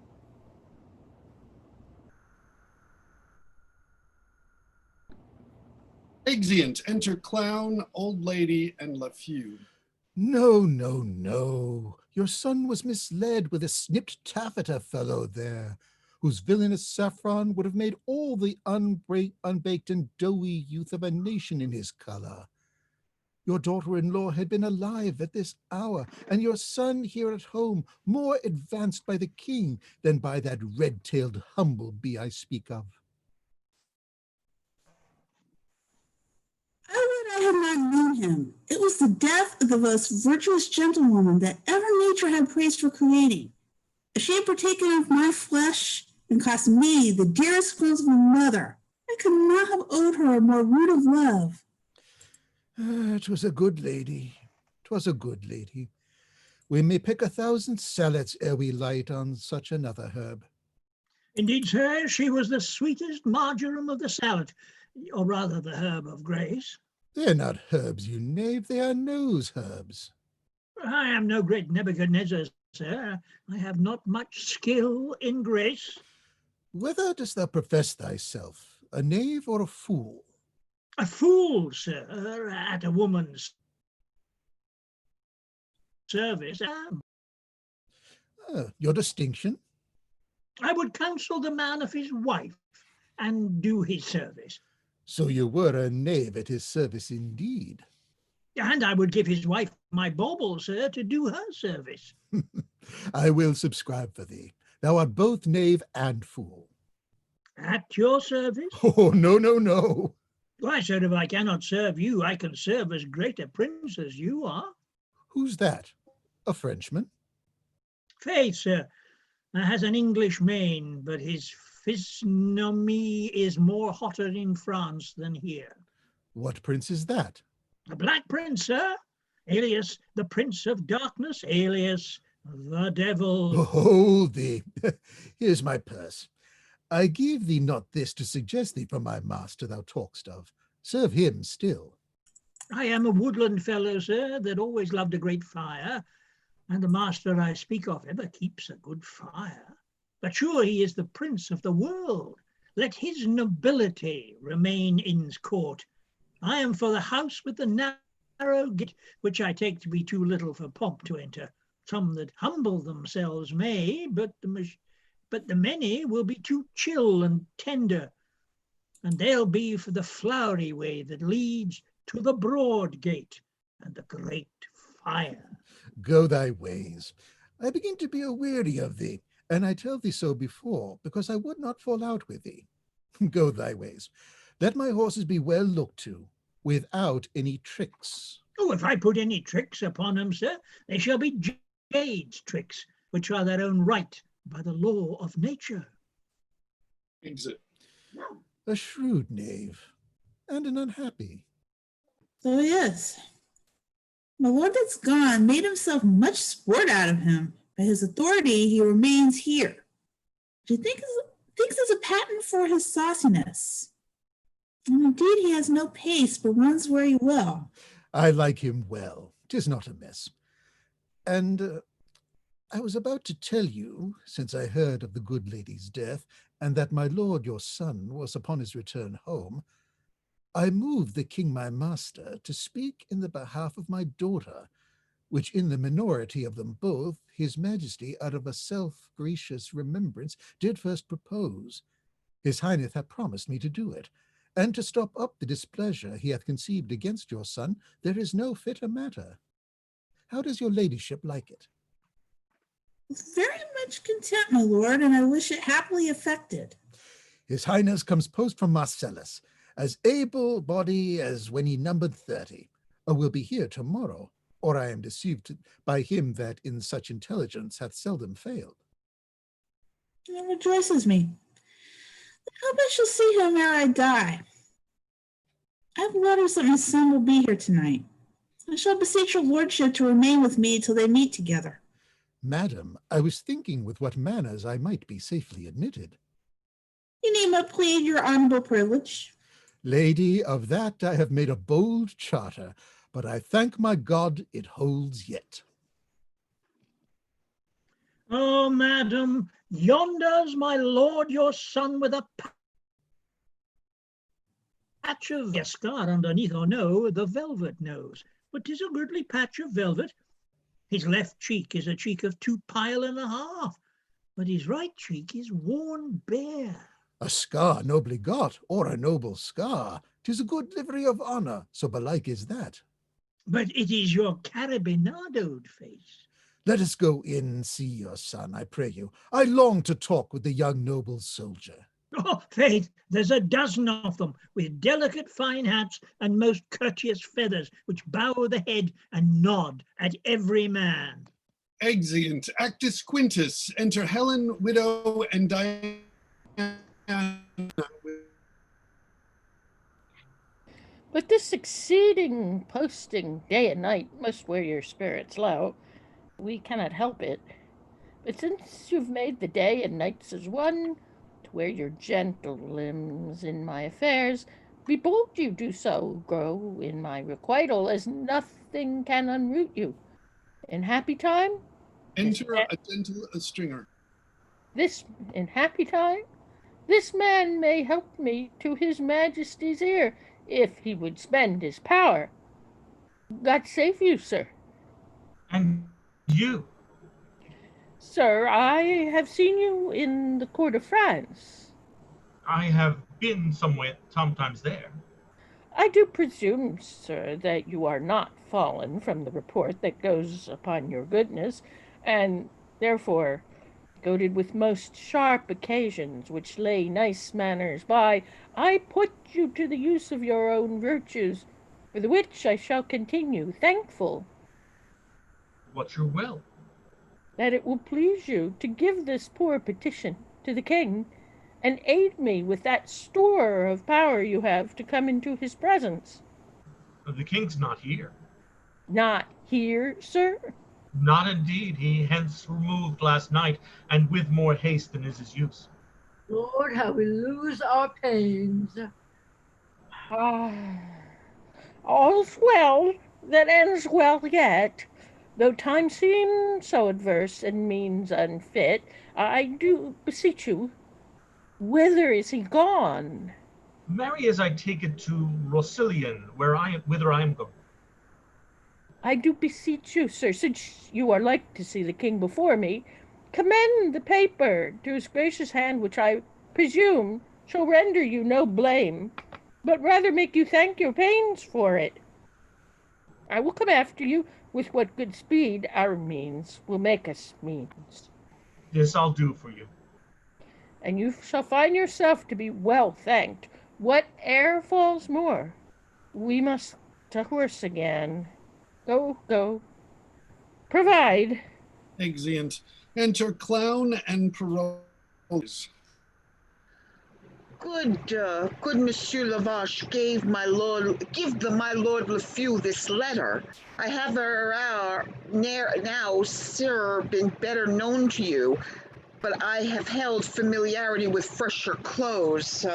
Exeunt. Enter clown, old lady, and Lafew. No, no, no. Your son was misled with a snipped taffeta fellow there, whose villainous saffron would have made all the unbaked and doughy youth of a nation in his color. Your daughter-in-law had been alive at this hour, and your son here at home, more advanced by the king than by that red-tailed humble-bee I speak of. I had not known him. It was the death of the most virtuous gentlewoman that ever nature had praised for creating. If she had partaken of my flesh and cost me the dearest clothes of a mother, I could not have owed her a more root of love. 'Twas a good lady. 'Twas a good lady. We may pick 1,000 salads ere we light on such another herb. Indeed, sir, she was the sweetest marjoram of the salad, or rather the herb of grace. They're not herbs, you knave, they are nose herbs. I am no great Nebuchadnezzar, sir. I have not much skill in grace. Whether dost thou profess thyself, a knave or a fool? A fool, sir, at a woman's service. Your distinction? I would counsel the man of his wife and do his service. So you were a knave at his service indeed. And I would give his wife my bauble, sir, to do her service. I will subscribe for thee. Thou art both knave and fool. At your service? Oh, no, no, no. Why, sir, if I cannot serve you, I can serve as great a prince as you are. Who's that? A Frenchman? Faith, sir, has an English mane, but his physiognomy is more hotter in France than here. What prince is that? A black prince, sir, alias the Prince of Darkness, alias the Devil. Hold thee. Here's my purse. I give thee not this to suggest thee from my master thou talk'st of. Serve him still. I am a woodland fellow, sir, that always loved a great fire, and the master I speak of ever keeps a good fire. But sure he is the prince of the world. Let his nobility remain in's court. I am for the house with the narrow gate, which I take to be too little for pomp to enter. Some that humble themselves may, but the many will be too chill and tender, and they'll be for the flowery way that leads to the broad gate and the great fire. Go thy ways. I begin to be aweary of thee, and I tell thee so before, because I would not fall out with thee. Go thy ways. Let my horses be well looked to, without any tricks. Oh, if I put any tricks upon them, sir, they shall be jades' tricks, which are their own right by the law of nature. Exit. A shrewd knave, and an unhappy. So he is. My lord that's gone made himself much sport out of him. By his authority, he remains here. Do you think is a patent for his sauciness? And indeed, he has no pace, but runs where he will. I like him well. 'Tis not amiss. And I was about to tell you, since I heard of the good lady's death, and that my lord your son was upon his return home, I moved the king my master to speak in the behalf of my daughter, which in the minority of them both, his majesty, out of a self-gracious remembrance, did first propose. His highness hath promised me to do it, and to stop up the displeasure he hath conceived against your son, there is no fitter matter. How does your ladyship like it? Very much content, my lord, and I wish it happily effected. His highness comes post from Marcellus, as able body as when he numbered 30, will be here tomorrow, or I am deceived by him that in such intelligence hath seldom failed. It rejoices me. I hope I shall see him ere I die. I have letters that my son will be here tonight. I shall beseech your lordship to remain with me till they meet together. Madam, I was thinking with what manners I might be safely admitted. You need but plead your honorable privilege. Lady, of that I have made a bold charter, but I thank my God it holds yet. Oh, madam, yonder's my lord your son with a patch of a scar underneath, or no, the velvet nose. But 'tis a goodly patch of velvet. His left cheek is a cheek of 2 pile and a half, but his right cheek is worn bare. A scar nobly got, or a noble scar. 'Tis a good livery of honour, so belike is that. But it is your carabinadoed face. Let us go in and see your son, I pray you. I long to talk with the young noble soldier. Oh, faith, there's a dozen of them, with delicate fine hats and most courteous feathers, which bow the head and nod at every man. Exeunt. Actus Quintus. Enter Helen, widow, and Diana. But this succeeding posting day and night must wear your spirits low. We cannot help it. But since you've made the day and nights as one, to wear your gentle limbs in my affairs, be bold you do so, grow in my requital, as nothing can unroot you. In happy time, Enter a gentle stringer. in happy time, this man may help me to his majesty's ear, if he would spend his power. God save you, sir. And you? Sir, I have seen you in the court of France. I have been sometimes there. I do presume, sir, that you are not fallen from the report that goes upon your goodness, and therefore, goaded with most sharp occasions which lay nice manners by, I put you to the use of your own virtues, for the which I shall continue thankful. What's your will? That it will please you to give this poor petition to the king, and aid me with that store of power you have to come into his presence. The king's not here. Not here, sir? Not indeed. He hence removed last night, and with more haste than is his use. Lord, how we lose our pains. All's well that ends well yet. Though time seems so adverse and means unfit, I do beseech you, whither is he gone? Marry, as I take it, to Rossilion, whither I am going. I do beseech you, sir, since you are like to see the king before me, commend the paper to his gracious hand, which I presume shall render you no blame, but rather make you thank your pains for it. I will come after you with what good speed our means will make us means. This I'll do for you. And you shall find yourself to be well thanked. Whate'er falls more, we must to horse again. Go. Provide. Exeunt. Enter Clown and Parolles. Good Monsieur Lavache give my lord Lefeu this letter. I have now, sir, been better known to you, but I have held familiarity with fresher clothes.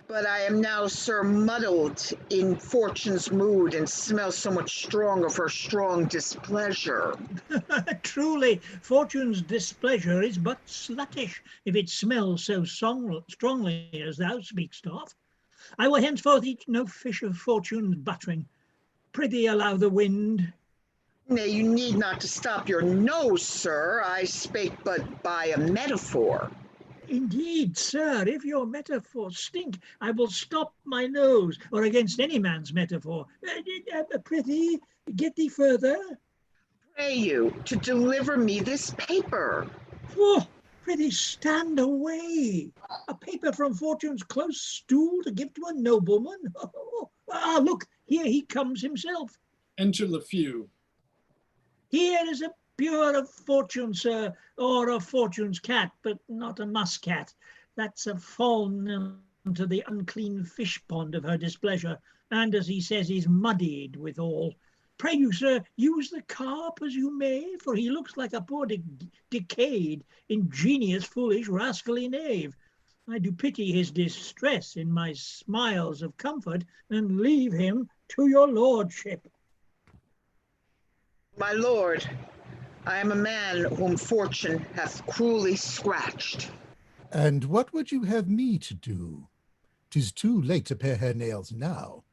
But I am now, sir, muddled in fortune's mood and smell so much strong of her strong displeasure. Truly, fortune's displeasure is but sluttish, if it smells so strongly as thou speak'st of. I will henceforth eat no fish of fortune's buttering. Prithee allow the wind. Nay, you need not to stop your nose, sir. I spake but by a metaphor. Indeed, sir, if your metaphors stink, I will stop my nose, or against any man's metaphor. Prithee, get thee further. Pray you to deliver me this paper. Oh, prithee stand away. A paper from fortune's close stool to give to a nobleman? Look, Here he comes himself. Enter Lefew. Here is a pure of fortune, sir, or a fortune's cat, but not a muscat. That's a fallen into the unclean fish pond of her displeasure, and as he says, is muddied withal. Pray you, sir, use the carp as you may, for he looks like a poor decayed, ingenious, foolish, rascally knave. I do pity his distress in my smiles of comfort, and leave him to your lordship. My lord, I am a man whom fortune hath cruelly scratched. And what would you have me to do? 'Tis too late to pare her nails now.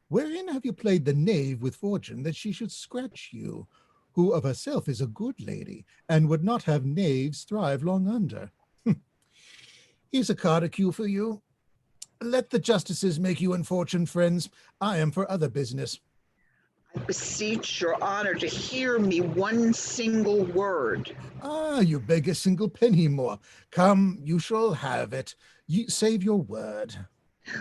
Wherein have you played the knave with fortune that she should scratch you, who of herself is a good lady, and would not have knaves thrive long under? Here's a cardicule for you. Let the justices make you and fortune friends. I am for other business. I beseech your honor to hear me one single word. Ah, you beg a single penny more. Come, you shall have it. You save your word.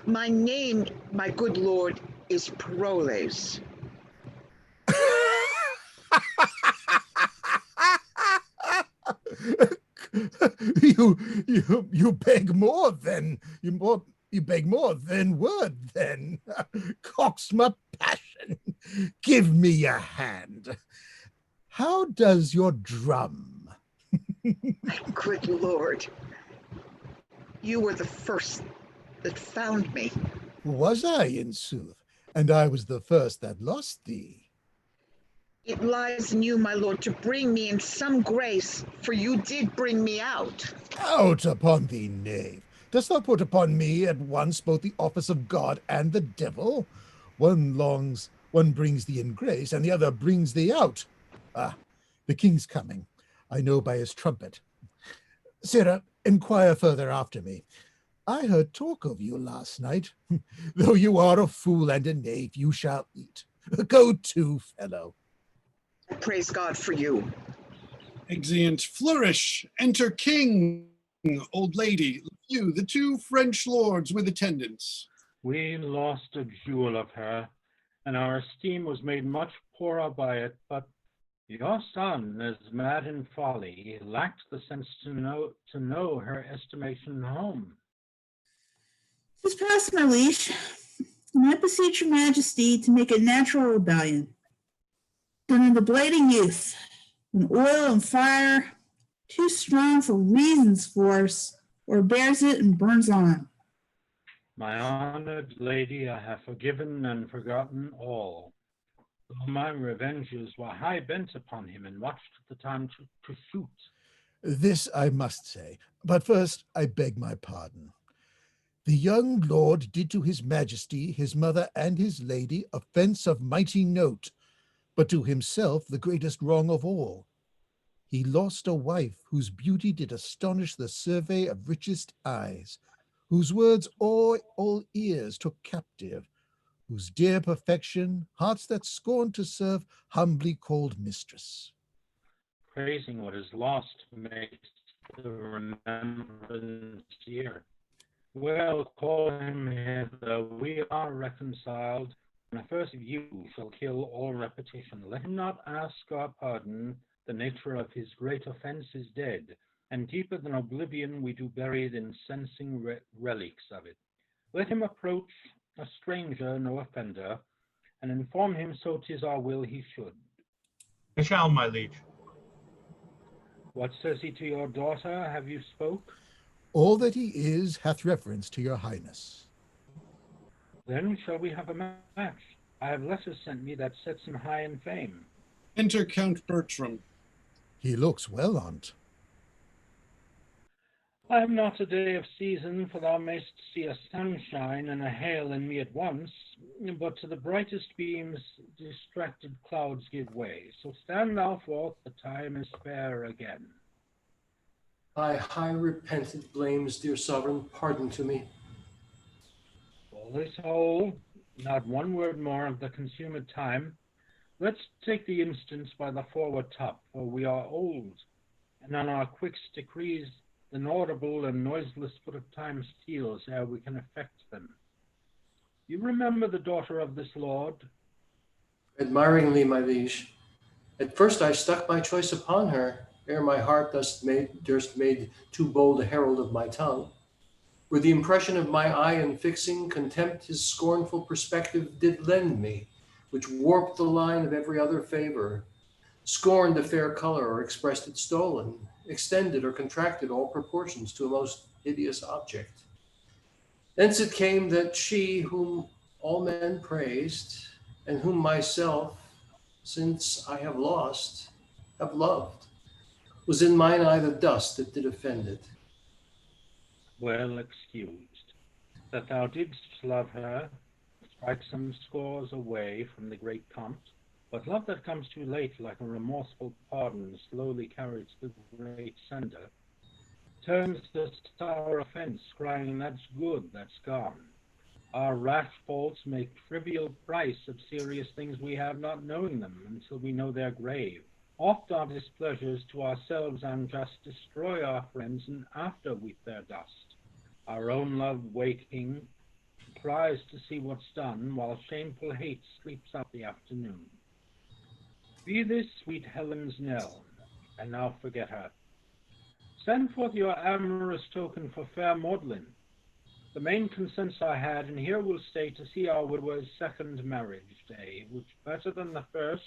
My name, my good lord, is Paroles. You beg more then. You beg more than word then. Cox my passion. Give me a hand. How does your drum? My good lord, you were the first that found me. Was I, in sooth? And I was the first that lost thee. It lies in you, my lord, to bring me in some grace, for you did bring me out. Out upon thee, knave! Dost thou put upon me at once both the office of God and the devil? One brings thee in grace, and the other brings thee out. Ah, the king's coming. I know by his trumpet. Sirrah, inquire further after me. I heard talk of you last night. Though you are a fool and a knave, you shall eat. Go to, fellow. Praise God for you. Exeunt. Flourish. Enter king, old lady, you, the two French lords with attendants. We lost a jewel of her, and our esteem was made much poorer by it, but your son, as mad in folly, lacked the sense to know her estimation home. 'Tis past my leash, and I beseech your majesty to make a natural rebellion. Done in the blading youth, when oil and fire, too strong for reason's force, or bears it and burns on. My honored lady, I have forgiven and forgotten all. Though my revenges were high bent upon him, and watched the time to shoot. This I must say, but first I beg my pardon. The young lord did to his majesty, his mother, and his lady offence of mighty note, but to himself the greatest wrong of all. He lost a wife whose beauty did astonish the survey of richest eyes, whose words all ears took captive, whose dear perfection hearts that scorn to serve humbly called mistress. Praising what is lost makes the remembrance dear. Well, call him hither. We are reconciled, and the first of you shall kill all repetition. Let him not ask our pardon. The nature of his great offense is dead, and deeper than oblivion we do bury the incensing relics of it. Let him approach, a stranger, no offender, and inform him so 'tis our will he should. I shall, my liege. What says he to your daughter? Have you spoke? All that he is hath reference to your highness. Then shall we have a match. I have letters sent me that sets him high in fame. Enter Count Bertram. He looks well on't. I am not a day of season, for thou mayst see a sunshine and a hail in me at once, but to the brightest beams distracted clouds give way. So stand thou forth, the time is fair again. I high repentant blames, dear sovereign, pardon to me. All is whole, not one word more of the consumed time. Let's take the instance by the forward top, for we are old, and on our quickest decrees the inaudible and noiseless foot of time steals ere we can effect them. You remember the daughter of this lord? Admiringly, my liege. At first I stuck my choice upon her, ere my heart durst made too bold a herald of my tongue. Where the impression of my eye in fixing contempt his scornful perspective did lend me, which warped the line of every other favor, scorned a fair color or expressed it stolen, extended or contracted all proportions to a most hideous object. Thence it came that she whom all men praised, and whom myself, since I have lost, have loved, was in mine eye the dust that did offend it. Well excused. That thou didst love her, strike some scores away from the great compt, but love that comes too late, like a remorseful pardon, slowly carries the great sender, turns the sour offense, crying, that's good, that's gone. Our rash faults make trivial price of serious things we have, not knowing them until we know their grave. Oft our displeasures to ourselves unjust destroy our friends, and after weep their dust. Our own love waking cries to see what's done, while shameful hate sleeps out the afternoon. Be this sweet Helen's knell, and now forget her. Send forth your amorous token for fair Maudlin. The main consents I had, and here will stay to see our widower's second marriage day, which better than the first,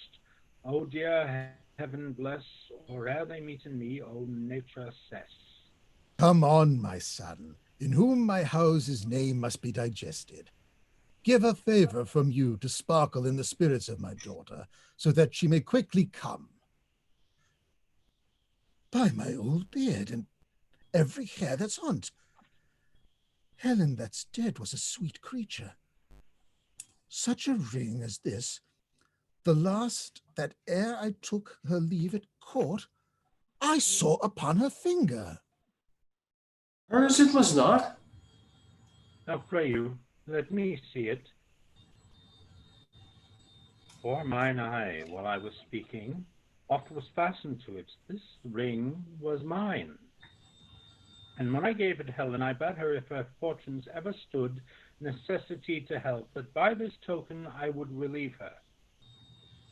O dear heaven bless, or ere they meet in me, O nature cess. Come on, my son, in whom my house's name must be digested. Give a favor from you to sparkle in the spirits of my daughter, so that she may quickly come. By my old beard and every hair that's on't, Helen that's dead was a sweet creature. Such a ring as this, the last that ere I took her leave at court, I saw upon her finger. Hers it was not. Now pray you, let me see it. For mine eye, while I was speaking, oft was fastened to it. This ring was mine. And when I gave it Helen, I bade her, if her fortunes ever stood necessity to help, that by this token I would relieve her.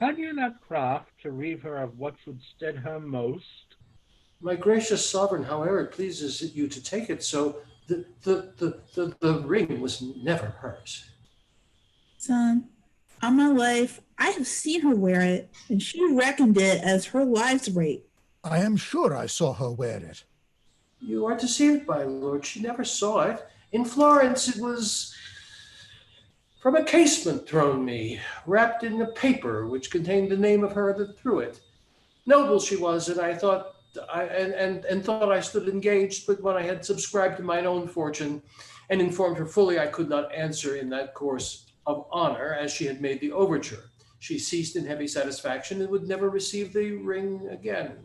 Had you that craft to relieve her of what should stead her most? My gracious sovereign, however it pleases you to take it, so the ring was never hers. Son, on my life, I have seen her wear it, and she reckoned it as her life's rate. I am sure I saw her wear it. You are deceived, my lord. She never saw it. In Florence, it was from a casement thrown me, wrapped in a paper which contained the name of her that threw it. Noble she was, and I thought thought I stood engaged, but when I had subscribed to mine own fortune and informed her fully I could not answer in that course of honor, as she had made the overture, she ceased in heavy satisfaction and would never receive the ring again.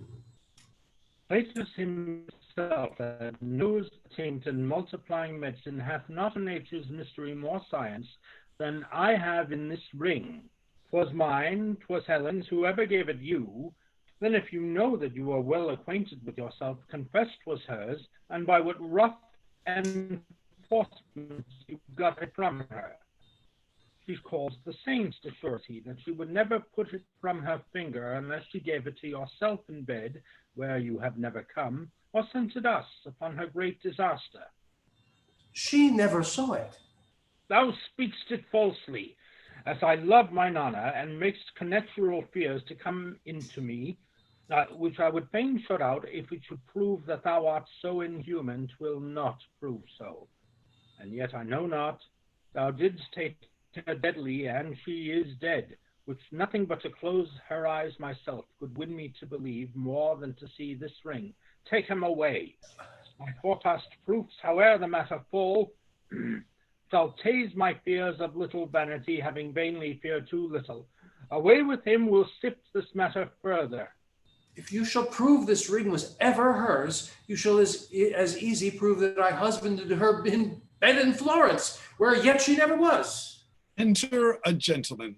Platus himself, that knows taint and multiplying medicine, hath not in nature's mystery more science than I have in this ring. 'Twas mine, 'twas Helen's, whoever gave it you. Then if you know that you are well acquainted with yourself, confess 'twas hers, and by what rough enforcement you got it from her. She calls the saints to surety that she would never put it from her finger unless she gave it to yourself in bed, where you have never come, or sent it us upon her great disaster. She never saw it. Thou speak'st it falsely, as I love mine honor, and makest connatural fears to come into me, which I would fain shut out, if it should prove that thou art so inhuman. 'Twill not prove so. And yet I know not, thou didst take her deadly, and she is dead, which nothing but to close her eyes myself could win me to believe, more than to see this ring. Take him away. My forepassed proofs, howe'er the matter fall, shall tase my fears of little vanity, having vainly feared too little. Away with him, we'll sift this matter further. If you shall prove this ring was ever hers, you shall as easy prove that I husbanded her in bed in Florence, where yet she never was. Enter a gentleman.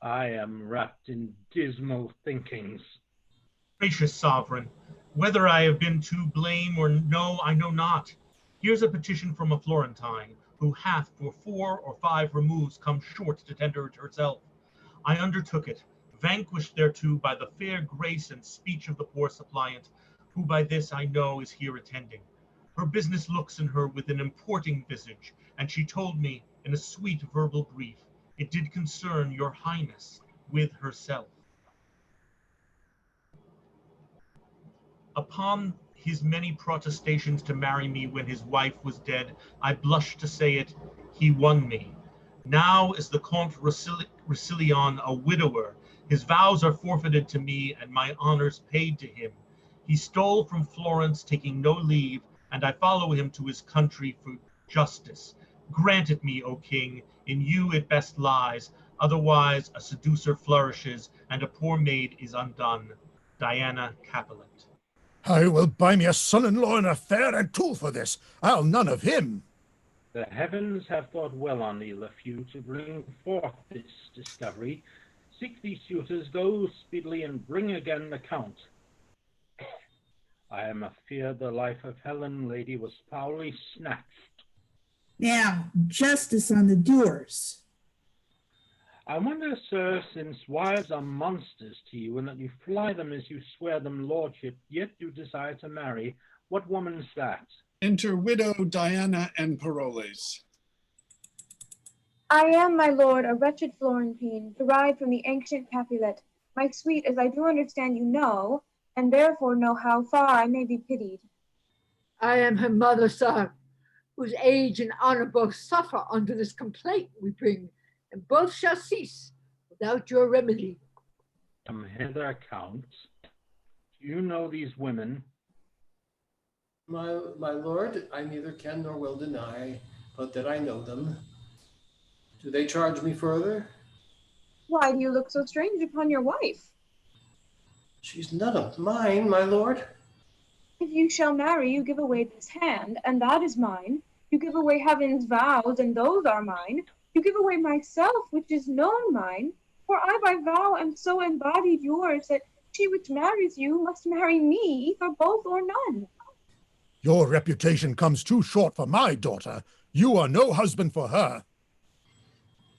I am wrapped in dismal thinkings. Gracious sovereign, whether I have been to blame or no, I know not. Here's a petition from a Florentine, who hath for 4 or 5 removes come short to tender it herself. I undertook it, vanquished thereto by the fair grace and speech of the poor suppliant, who by this I know is here attending. Her business looks in her with an importing visage, and she told me in a sweet verbal brief, it did concern your highness with herself. Upon his many protestations to marry me when his wife was dead, I blush to say it, he won me. Now is the Comte Roussillon a widower. His vows are forfeited to me, and my honors paid to him. He stole from Florence, taking no leave, and I follow him to his country for justice. Grant it me, O king, in you it best lies, otherwise a seducer flourishes, and a poor maid is undone. Diana Capulet. I will buy me a son-in-law in a fair and tool for this. I'll none of him. The heavens have thought well on thee, Lafew, to bring forth this discovery. Seek these suitors, go speedily, and bring again the count. I am afeard the life of Helen, lady, was foully snatched. Now, justice on the doers. I wonder, sir, since wives are monsters to you, and that you fly them as you swear them lordship, yet you desire to marry, what woman's that? Enter widow Diana and Paroles. I am, my lord, a wretched Florentine, derived from the ancient Capulet. My sweet, as I do understand you know, and therefore know how far I may be pitied. I am her mother, sir, whose age and honor both suffer under this complaint we bring, and both shall cease without your remedy. Come hither, Count. Do you know these women? My lord, I neither can nor will deny, but that I know them. Do they charge me further? Why do you look so strange upon your wife? She's none of mine, my lord. If you shall marry, you give away this hand, and that is mine. You give away heaven's vows, and those are mine. You give away myself, which is known mine. For I by vow am so embodied yours, that she which marries you must marry me, either both or none. Your reputation comes too short for my daughter. You are no husband for her.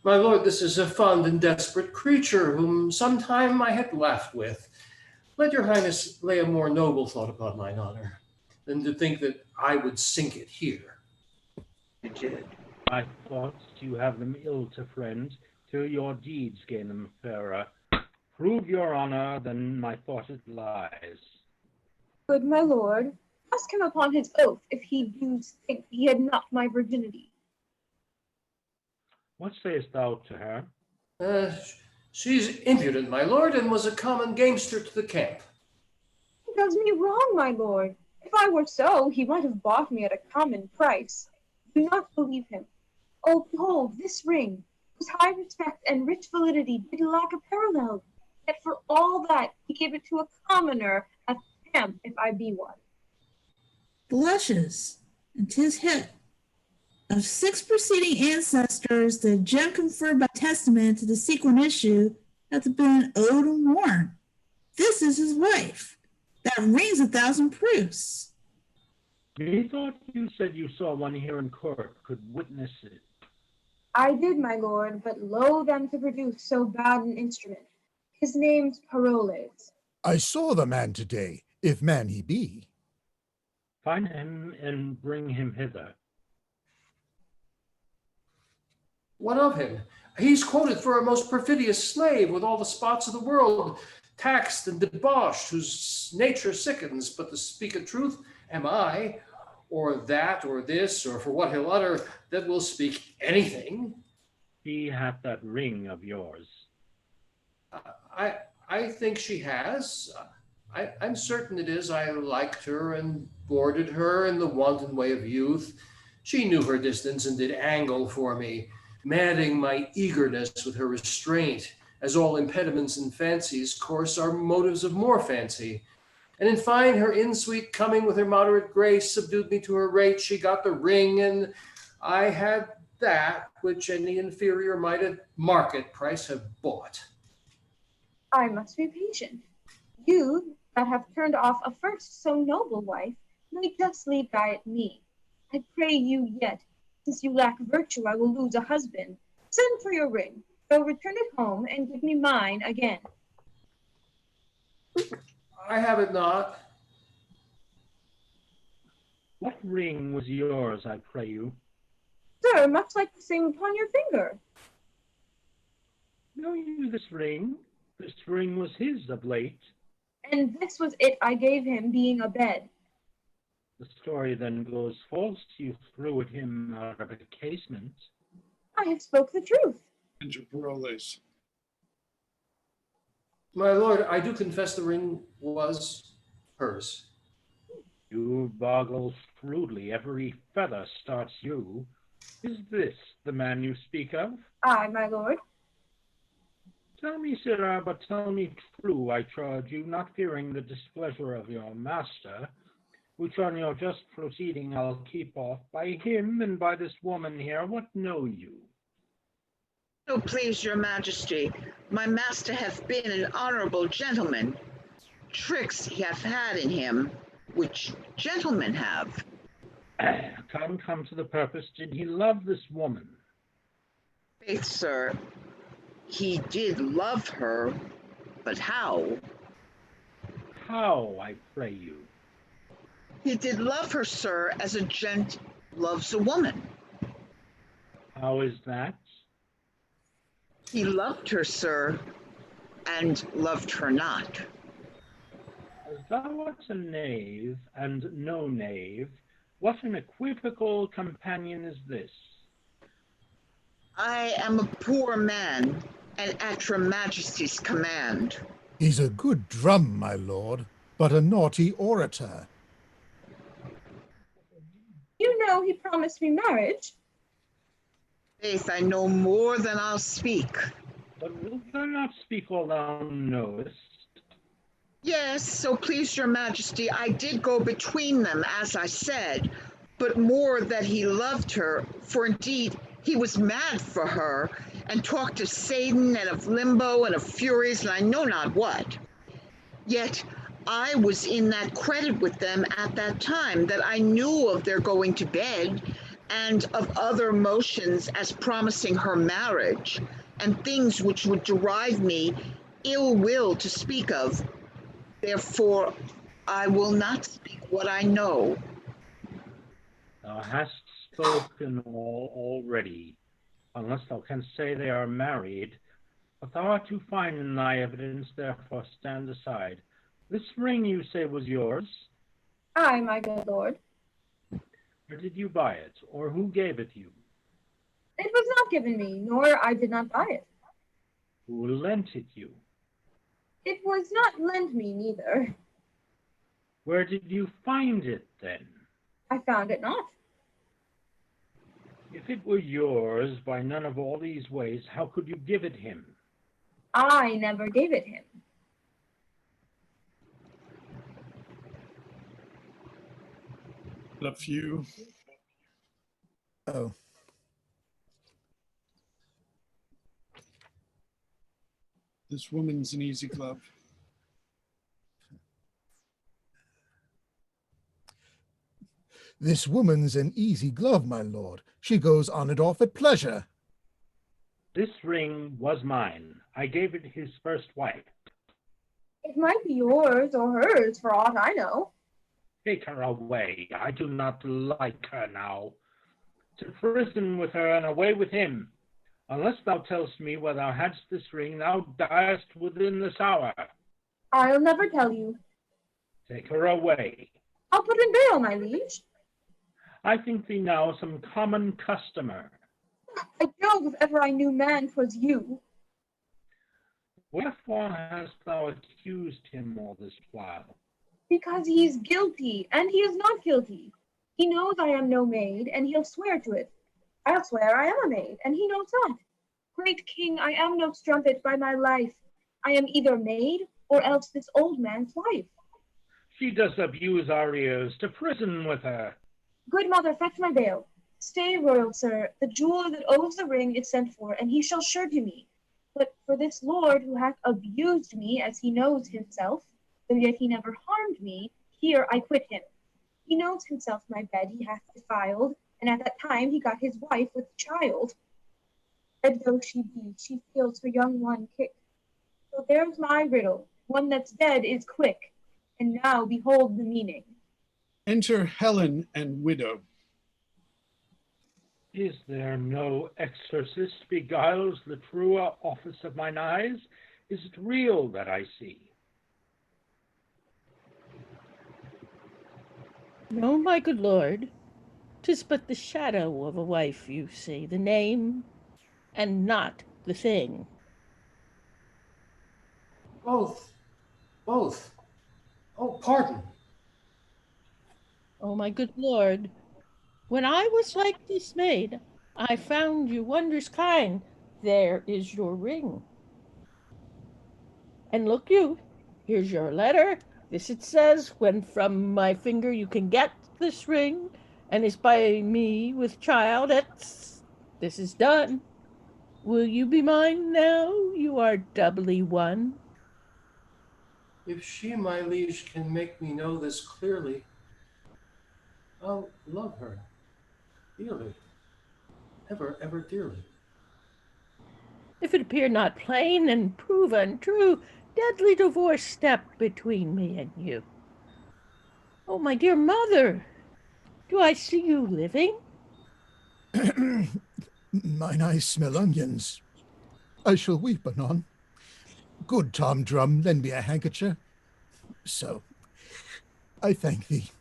My lord, this is a fond and desperate creature, whom sometime I had laughed with. Let your highness lay a more noble thought upon mine honor, than to think that I would sink it here. I thought you have them ill to friend, till your deeds gain them fairer. Prove your honor, then my thought it lies. Good my lord, ask him upon his oath if he do think he had not my virginity. What sayest thou to her? She's impudent, my lord, and was a common gamester to the camp. He does me wrong, my lord. If I were so, he might have bought me at a common price. Do not believe him. Oh, behold, this ring, whose high respect and rich validity did lack a parallel. Yet for all that, he gave it to a commoner at the camp, if I be one. Blushes, and 'tis hit. Of 6 preceding ancestors, the gem conferred by testament to the sequent issue hath been owed and worn. This is his wife. That rings 1,000 proofs. Methought you said you saw one here in court, could witness it. I did, my lord, but loath am to produce so bad an instrument. His name's Paroles. I saw the man today, if man he be. Find him and bring him hither. What of him? He's quoted for a most perfidious slave, with all the spots of the world, taxed and debauched, whose nature sickens, but to speak a truth, am I, or that, or this, or for what he'll utter, that will speak anything. He hath that ring of yours. I think she has. I'm certain it is. I liked her and boarded her in the wanton way of youth. She knew her distance and did angle for me, madding my eagerness with her restraint, as all impediments and fancies course are motives of more fancy. And in fine, her in-sweet coming with her moderate grace subdued me to her rate. She got the ring, and I had that which any inferior might at market price have bought. I must be patient. You that have turned off a first so noble wife may justly diet me. I pray you yet, Since you lack virtue, I will lose a husband. Send for your ring. Go return it home and give me mine again. I have it not. What ring was yours, I pray you? Sir, much like the same upon your finger. Know you this ring? This ring was his of late. And this was it I gave him, being a bed. The story then goes false. You threw at him out of a casement. I have spoke the truth. And your paroles. My lord, I do confess the ring was hers. You boggle shrewdly. Every feather starts you. Is this the man you speak of? Aye, my lord. Tell me, sirrah, but tell me true, I charge you, not fearing the displeasure of your master, which on your just proceeding I'll keep off, by him and by this woman here. What know you? So please your majesty, my master hath been an honorable gentleman. Tricks he hath had in him, which gentlemen have. Come to the purpose. Did he love this woman? Faith, sir, he did love her, but how? How, I pray you? He did love her, sir, as a gent loves a woman. How is that? He loved her, sir, and loved her not. As thou art a knave, and no knave, what an equivocal companion is this? I am a poor man, and at your majesty's command. He's a good drum, my lord, but a naughty orator. You know he promised me marriage. Faith, I know more than I'll speak. But wilt thou not speak all thou knowest? Yes, so please your majesty, I did go between them, as I said, but more that he loved her, for indeed he was mad for her, and talked of Satan and of limbo and of furies and I know not what. Yet I was in that credit with them at that time that I knew of their going to bed and of other motions as promising her marriage and things which would derive me ill will to speak of. Therefore, I will not speak what I know. Thou hast spoken all already, unless thou canst say they are married. But thou art too fine in thy evidence, therefore stand aside. This ring you say was yours? Aye, my good lord. Where did you buy it, or who gave it you? It was not given me, nor I did not buy it. Who lent it you? It was not lent me neither. Where did you find it then? I found it not. If it were yours by none of all these ways, how could you give it him? I never gave it him. Love you. Oh. This woman's an easy glove. This woman's an easy glove, my lord. She goes on and off at pleasure. This ring was mine. I gave it his first wife. It might be yours or hers, for aught I know. Take her away. I do not like her now. To prison with her and away with him. Unless thou tellst me where thou hadst this ring, thou diest within this hour. I'll never tell you. Take her away. I'll put in bail, my liege. I think thee now some common customer. I Jove, if ever I knew man, 'twas you. Wherefore hast thou accused him all this while? Because he's guilty, and he is not guilty. He knows I am no maid, and he'll swear to it. I'll swear I am a maid, and he knows not. Great king, I am no strumpet by my life. I am either maid, or else this old man's wife. She does abuse our ears. To prison with her. Good mother, fetch my bail. Stay, royal sir, the jeweler that owes the ring is sent for, and he shall surety me. But for this lord who hath abused me, as he knows himself, though yet he never harmed me, here I quit him. He knows himself my bed he hath defiled, and at that time he got his wife with child. Dead though she be, she feels her young one kick. So there's my riddle, one that's dead is quick, and now behold the meaning. Enter Helen and widow. Is there no exorcist beguiles the truer office of mine eyes? Is it real that I see? No, my good lord, 'tis but the shadow of a wife, you see, the name, and not the thing. Both. Oh, pardon. Oh, my good lord, when I was like dismayed, I found you wondrous kind. There is your ring. And look you, here's your letter. This it says, when from my finger you can get this ring, and is by me with child, this is done. Will you be mine now? You are doubly won. If she, my liege, can make me know this clearly, I'll love her dearly, ever, ever dearly. If it appear not plain and prove untrue, deadly divorce step between me and you. Oh, my dear mother, do I see you living? Mine eyes smell onions. I shall weep anon. Good Tom Drum, lend me a handkerchief. So, I thank thee.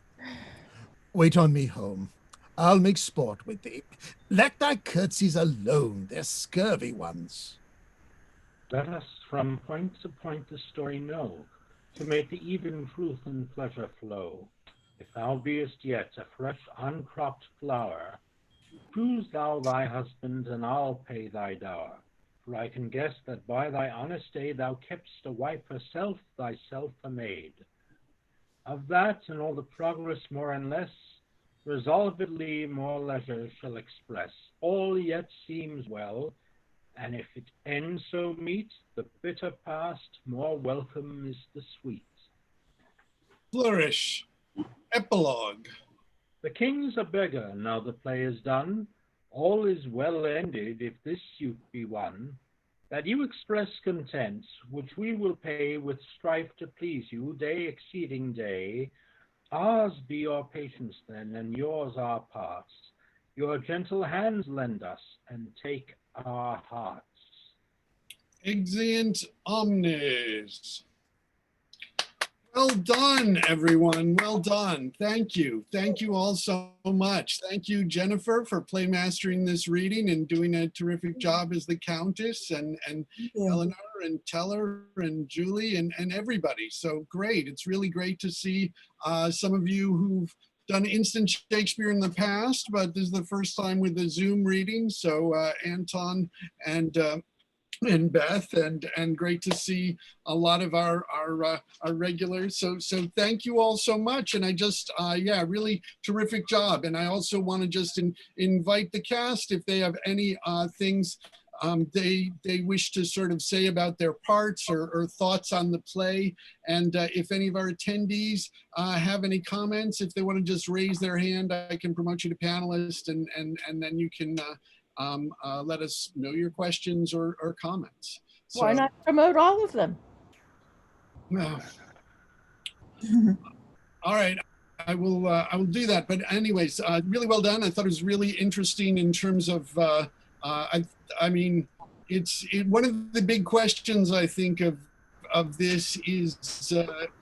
Wait on me home. I'll make sport with thee. Let thy curtsies alone, they're scurvy ones. Let us from point to point the story know, to make the even truth and pleasure flow. If thou beest yet a fresh uncropped flower, choose thou thy husband, and I'll pay thy dower. For I can guess that by thy honest aid thou keptst a wife herself, thyself a maid. Of that and all the progress more and less, resolvedly more leisure shall express. All yet seems well, and if it end so meet, the bitter past, more welcome is the sweet. Flourish. Epilogue. The king's a beggar, now the play is done. All is well ended if this suit be won. That you express content, which we will pay with strife to please you, day exceeding day. Ours be your patience then, and yours our parts. Your gentle hands lend us, and take our hearts. Exeunt omnes. Well done, everyone. Well done. Thank you. Thank you all so much. Thank you, Jennifer, for playmastering this reading and doing a terrific job as the Countess, and Eleanor and Teller and Julie and everybody. So great. It's really great to see some of you who've done instant Shakespeare in the past, but this is the first time with the Zoom reading. So Anton and Beth, and great to see a lot of our regulars. So thank you all so much. And I just yeah, really terrific job. And I also want to just invite the cast, if they have any things they wish to sort of say about their parts or thoughts on the play. And if any of our attendees have any comments, if they want to just raise their hand, I can promote you to panelist, and then you can let us know your questions or comments. So, Why not promote all of them? All right, I will do that. But anyways, really well done. I thought it was really interesting in terms of I mean, one of the big questions I think of this is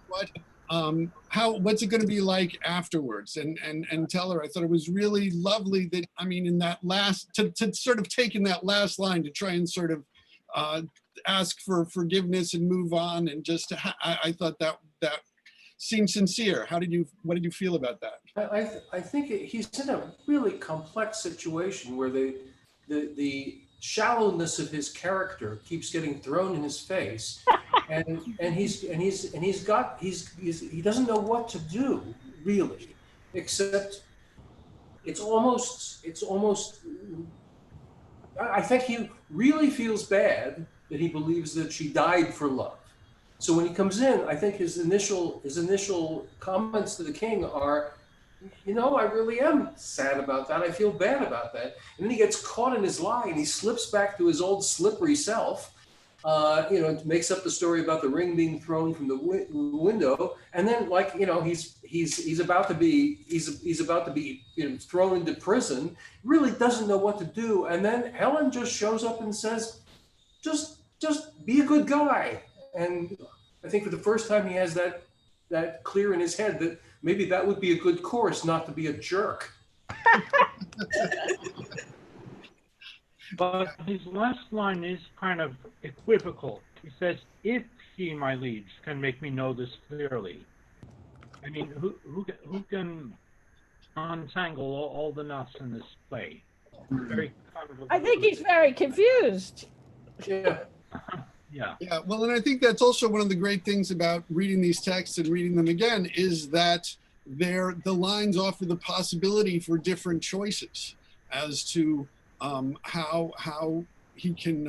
what's it going to be like afterwards? And Teller, I thought it was really lovely that, I mean, in that last, to sort of take in that last line to try and sort of ask for forgiveness and move on, and just I thought that seemed sincere. What did you feel about that? I think he's in a really complex situation where the shallowness of his character keeps getting thrown in his face, and he doesn't know what to do really, except it's almost I think he really feels bad that he believes that she died for love. So when he comes in, I think his initial comments to the king are, you know, I really am sad about that. I feel bad about that. And then he gets caught in his lie and he slips back to his old slippery self. You know, makes up the story about the ring being thrown from the window, and then, like, you know, he's about to be you know, thrown into prison. Really doesn't know what to do, and then Helen just shows up and says, just be a good guy. And I think for the first time he has that clear in his head that maybe that would be a good course, not to be a jerk. But his last line is kind of equivocal. He says, "If he, my liege, can make me know this clearly." I mean, who can untangle all the knots in this play? Very I think he's very confused. Yeah. Yeah. Yeah, well, and I think that's also one of the great things about reading these texts and reading them again is that the lines offer the possibility for different choices as to how he can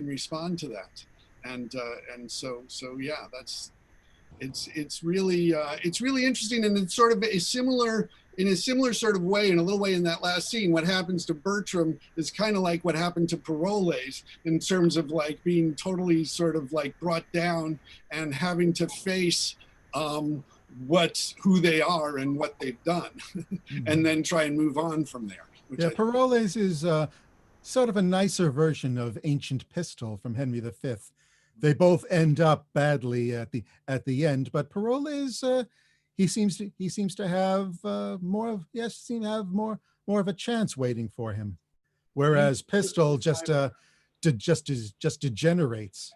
respond to that, and so yeah, it's really interesting, and it's sort of in a similar sort of way, in a little way, in that last scene. What happens to Bertram is kind of like what happened to Paroles in terms of like being totally sort of like brought down and having to face who they are and what they've done, and then try and move on from there. Yeah, Paroles is sort of a nicer version of Ancient Pistol from Henry V. They both end up badly at the end, but Paroles he seems to have more of a chance waiting for him, whereas Pistol just degenerates.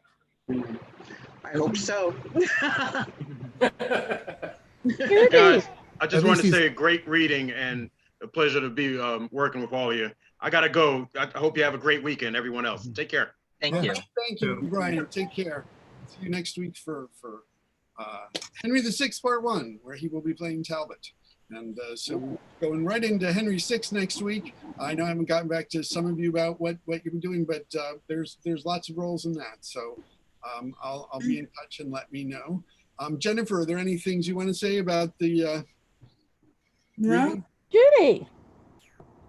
I hope so. Guys, I just wanted to say great reading and a pleasure to be working with all of you. I gotta go. I hope you have a great weekend, everyone else. Take care. Thank you. Thank you, Brian. Take care. See you next week for Henry VI Part 1, where he will be playing Talbot. And so going right into Henry VI next week. I know I haven't gotten back to some of you about what you've been doing, but there's lots of roles in that. So I'll be in touch and let me know. Jennifer, are there any things you want to say about the No. Judy.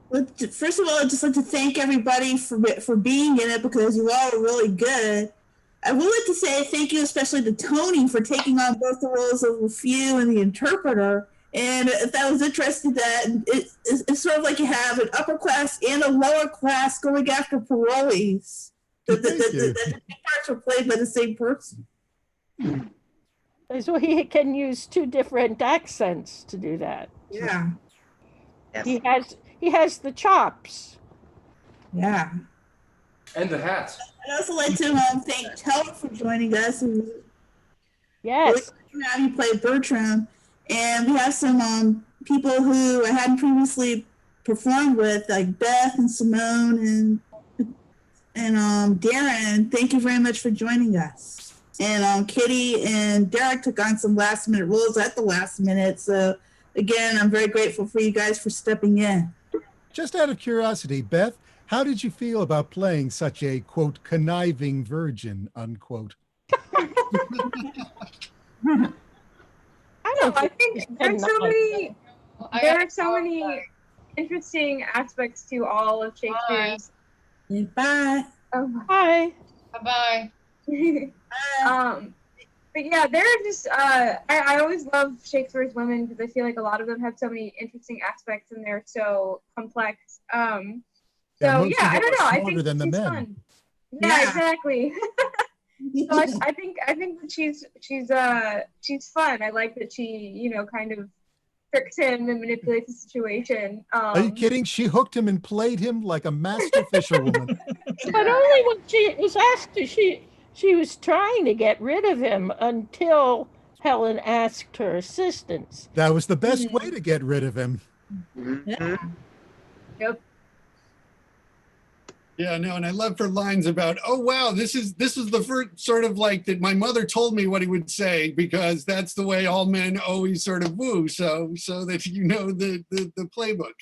Well, first of all, I'd just like to thank everybody for being in it, because you all are really good. I would like to say thank you especially to Tony for taking on both the roles of Rufus and the interpreter. And if that was interesting, that it's sort of like you have an upper class and a lower class going after parolees. The two parts were played by the same person. So he can use two different accents to do that. Yeah. Yes. He has the chops. Yeah. And the hat. I'd also like to thank Teller for joining us. Yes. He played Bertram. And we have some people who I hadn't previously performed with, like Beth and Simone and Darren. Thank you very much for joining us. And Kitty and Derek took on some last minute roles at the last minute. So again, I'm very grateful for you guys for stepping in. Just out of curiosity, Beth, how did you feel about playing such a, quote, conniving virgin, unquote? I think there's so many interesting aspects to all of Shakespeare's. Bye. Oh, bye. Bye. But yeah, they're just I always love Shakespeare's women because I feel like a lot of them have so many interesting aspects and they're so complex. I don't know. I think than the she's men. fun. Yeah, exactly. So I think that she's fun. I like that she, kind of tricks him and manipulates the situation. Are you kidding? She hooked him and played him like a master fisherwoman. But only when she was asked to, she was trying to get rid of him until Helen asked her assistance. That was the best way to get rid of him. Yeah. Yep. Yeah, no, and I love her lines about, oh wow, this is the first sort of like that my mother told me what he would say, because that's the way all men always sort of woo, so that the playbook.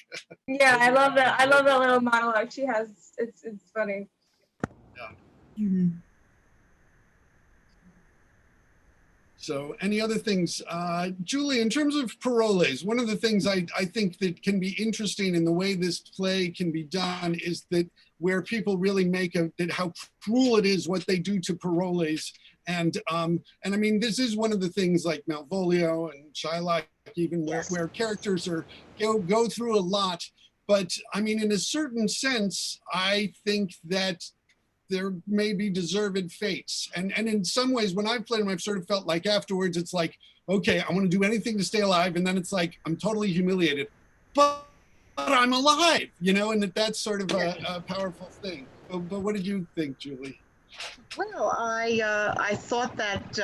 Yeah, I love that. I love that little monologue she has. It's funny. Yeah. So any other things? Julie, in terms of paroles, one of the things I think that can be interesting in the way this play can be done is that where people really make that how cruel it is what they do to paroles. And I mean, this is one of the things like Malvolio and Shylock, even where characters go through a lot. But I mean, in a certain sense, I think that there may be deserved fates. And in some ways, when I've played them, I've sort of felt like afterwards, it's like, okay, I want to do anything to stay alive. And then it's like, I'm totally humiliated, but I'm alive, you know, and that's sort of a powerful thing. But what did you think, Julie? Well, I thought that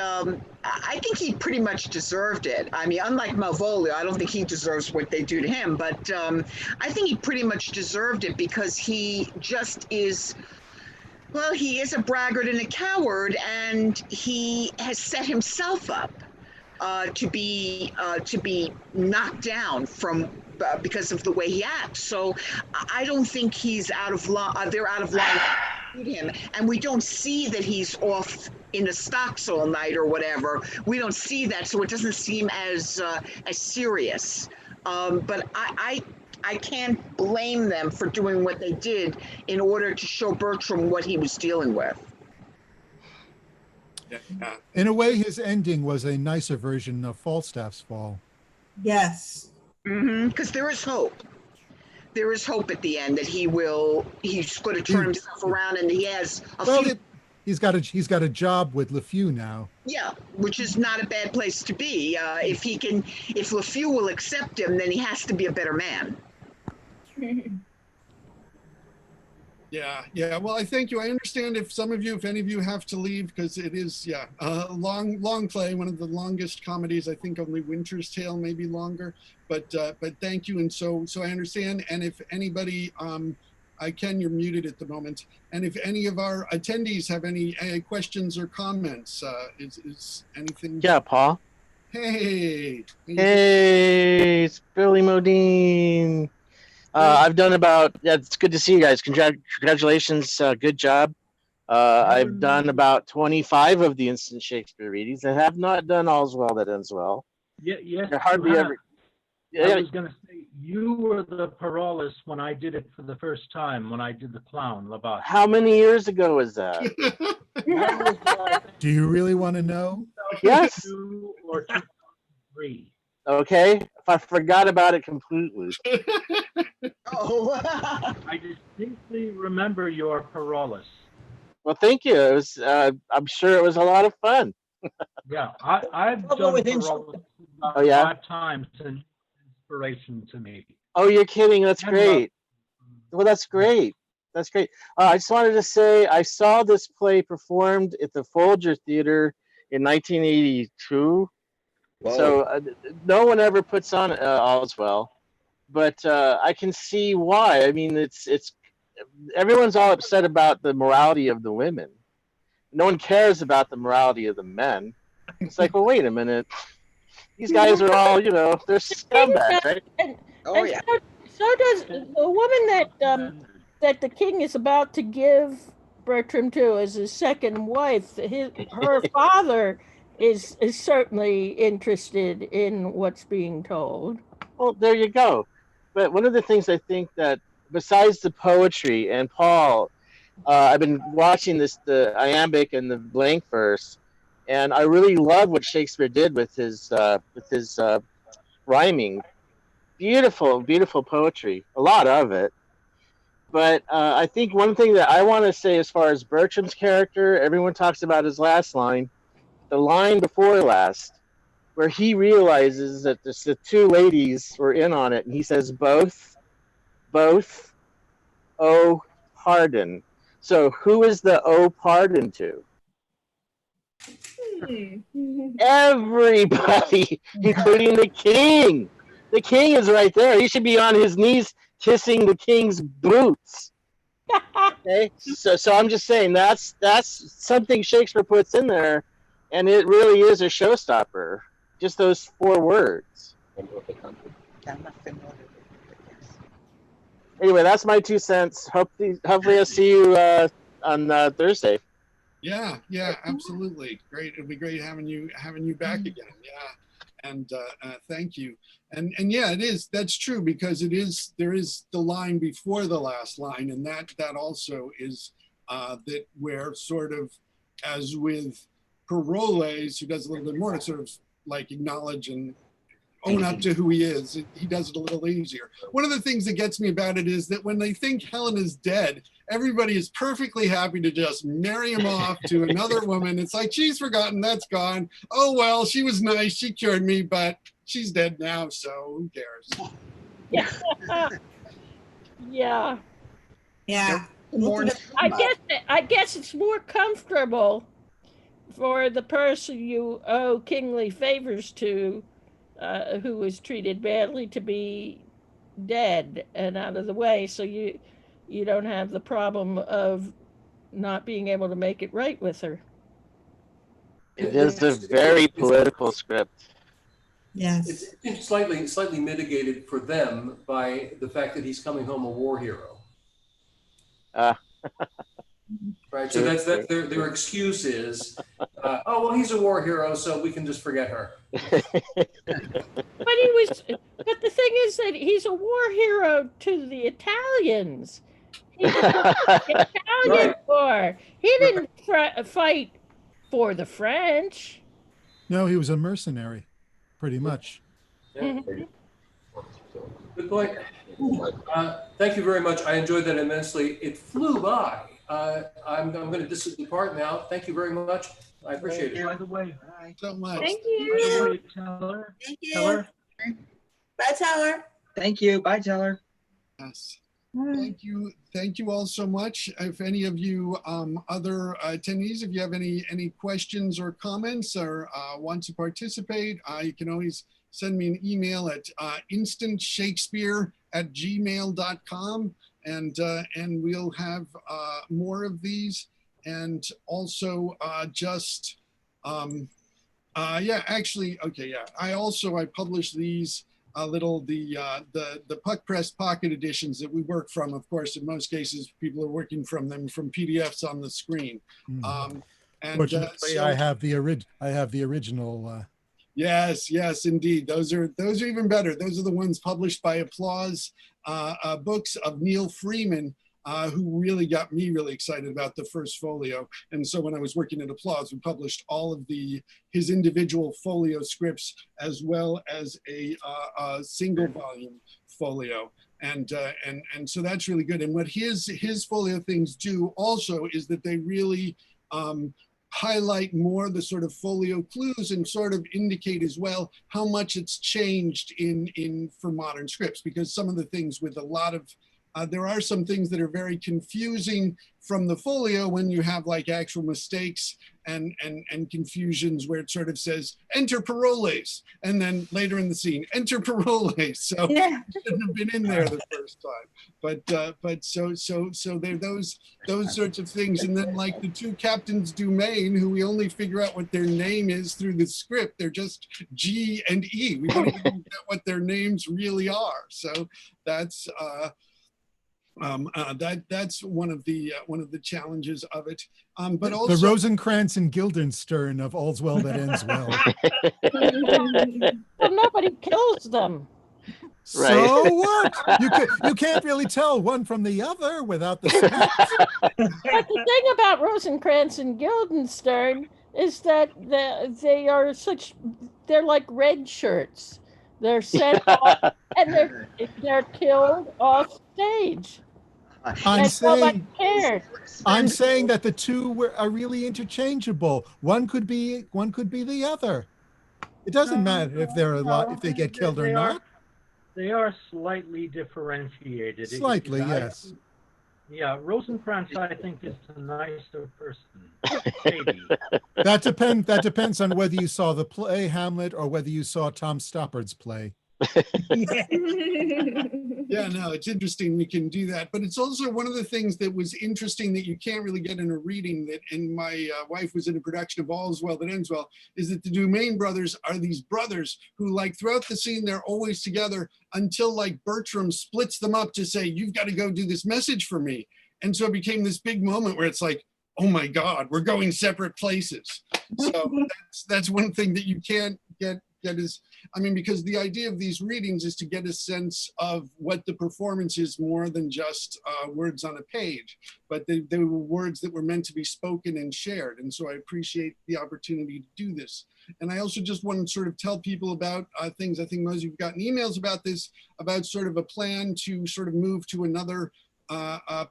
I think he pretty much deserved it. I mean, unlike Malvolio, I don't think he deserves what they do to him, but I think he pretty much deserved it because he just is. Well, he is a braggart and a coward, and he has set himself up to be knocked down from because of the way he acts. So I don't think he's out of line. They're out of line with him, and we don't see that he's off in the stocks all night or whatever. We don't see that, so it doesn't seem as serious. But I can't blame them for doing what they did in order to show Bertram what he was dealing with. Yeah. In a way, his ending was a nicer version of Falstaff's fall. Yes. Because there is hope. There is hope at the end that he's going to turn himself around, and he has he's got a job with LeFou now. Yeah, which is not a bad place to be. If LeFou will accept him, then he has to be a better man. Yeah. Well, I thank you. I understand if any of you have to leave, because it is, a long play, one of the longest comedies. I think only Winter's Tale may be longer, but thank you. And so I understand. And if anybody, you're muted at the moment. And if any of our attendees have any questions or comments, is anything? Yeah, Paul. Hey, it's Billy Modine. I've done it's good to see you guys. Congratulations. Good job. I've done about 25 of the instant Shakespeare readings. I have not done All's Well That Ends Well. Yes, hardly ever. I was going to say, you were the Parolles when I did it for the first time, when I did the clown, Labat. How many years ago was that? Do you really want to know? Yes. 2 or 3. Okay, if I forgot about it completely. I distinctly remember your Parolles. Well, thank you. It was. I'm sure it was a lot of fun. Yeah, I've done Parolles about 5 times and inspiration to me. Oh, you're kidding? That's great. Well, that's great. That's great. I just wanted to say I saw this play performed at the Folger Theater in 1982. Whoa. So no one ever puts on All's Well, but I can see why. I mean, it's everyone's all upset about the morality of the women. No one cares about the morality of the men. It's like, well, wait a minute. These guys are all, they're scumbags, right? Oh yeah. So does the woman that the king is about to give Bertram to as his second wife. Her father is certainly interested in what's being told. Well, there you go. But one of the things I think that, besides the poetry, and Paul, I've been watching the iambic and the blank verse, and I really love what Shakespeare did with his rhyming. Beautiful, beautiful poetry. A lot of it. But I think one thing that I want to say as far as Bertram's character, everyone talks about his last line. The line before last, where he realizes that the 2 ladies were in on it, and he says, both, oh, pardon. So who is the oh, pardon to? Everybody, including the king. The king is right there. He should be on his knees kissing the king's boots. Okay, so I'm just saying that's something Shakespeare puts in there. And it really is a showstopper. Just those 4 words. Anyway, that's my 2 cents. Hopefully I'll see you on Thursday. Yeah, yeah, absolutely. Great. It'd be great having you back again. Yeah. And thank you. And yeah, it is. That's true, because there is the line before the last line, and that also is that where sort of, as with Paroles, who does a little bit more to sort of like acknowledge and own up to who he is. He does it a little easier. One of the things that gets me about it is that when they think Helen is dead, everybody is perfectly happy to just marry him off to another woman. It's like, she's forgotten, that's gone. Oh, well, she was nice, she cured me, but she's dead now, so who cares? Yeah. Yeah. I guess it's more comfortable for the person you owe kingly favors to, who was treated badly, to be dead and out of the way, so you don't have the problem of not being able to make it right with her. It is a very political script. Yes. It's slightly mitigated for them by the fact that he's coming home a war hero. Right, so that's their excuse is, oh well, he's a war hero, so we can just forget her. But the thing is that he's a war hero to the Italians. He was the Italian war. He didn't fight for the French. No, he was a mercenary, pretty much. Yeah. Good point. Thank you very much. I enjoyed that immensely. It flew by. I'm going to depart now. Thank you very much. I appreciate it. By the way, so much. Thank by the you. way, Teller. Thank you. Teller. Bye, Teller. Thank you. Bye, Teller. Yes. Thank you all so much. If any of you other attendees, if you have any questions or comments or want to participate, you can always send me an email at instantshakespeare@gmail.com, and we'll have more of these. And also I publish these the Puck Press Pocket editions that we work from. Of course, in most cases, people are working from them from PDFs on the screen. Fortunately, I have the original. Yes, indeed. Those are even better. Those are the ones published by Applause Books of Neil Freeman, who really got me really excited about the first folio. And so when I was working at Applause, we published all of his individual folio scripts, as well as a single volume folio. And so that's really good. And what his folio things do also is that they really highlight more the sort of folio clues and sort of indicate as well how much it's changed for modern scripts, because some of the things with a lot of there are some things that are very confusing from the folio when you have like actual mistakes and confusions where it sort of says enter Paroles, and then later in the scene enter Paroles. So it shouldn't have been in there the first time. But so there are those sorts of things. And then like the two Captains Dumaine, who we only figure out what their name is through the script. They're just G and E. We don't even get what their names really are. So that's that's one of the challenges of it. But also the Rosencrantz and Guildenstern of All's Well That Ends Well. Well, nobody kills them. So what? You can't really tell one from the other without the script. But the thing about Rosencrantz and Guildenstern is that they're like red shirts. They're sent off and they're killed off stage. I'm saying that the two are really interchangeable. One could be the other. It doesn't matter if if they get killed or not. They are slightly differentiated. Slightly, yes. Yeah, Rosencrantz, I think, is a nicer person. Maybe. That depends on whether you saw the play Hamlet or whether you saw Tom Stoppard's play. Yeah, no, it's interesting we can do that. But it's also one of the things that was interesting that you can't really get in a reading, and my wife was in a production of All's Well That Ends Well, is that the Dumaine brothers are these brothers who, like, throughout the scene, they're always together until, like, Bertram splits them up to say, you've got to go do this message for me. And so it became this big moment where it's like, oh my God, we're going separate places. So that's one thing that you can't get is, I mean, because the idea of these readings is to get a sense of what the performance is more than just words on a page, but they were words that were meant to be spoken and shared. And so I appreciate the opportunity to do this. And I also just want to sort of tell people about things. I think most of you've gotten emails about this, about sort of a plan to sort of move to another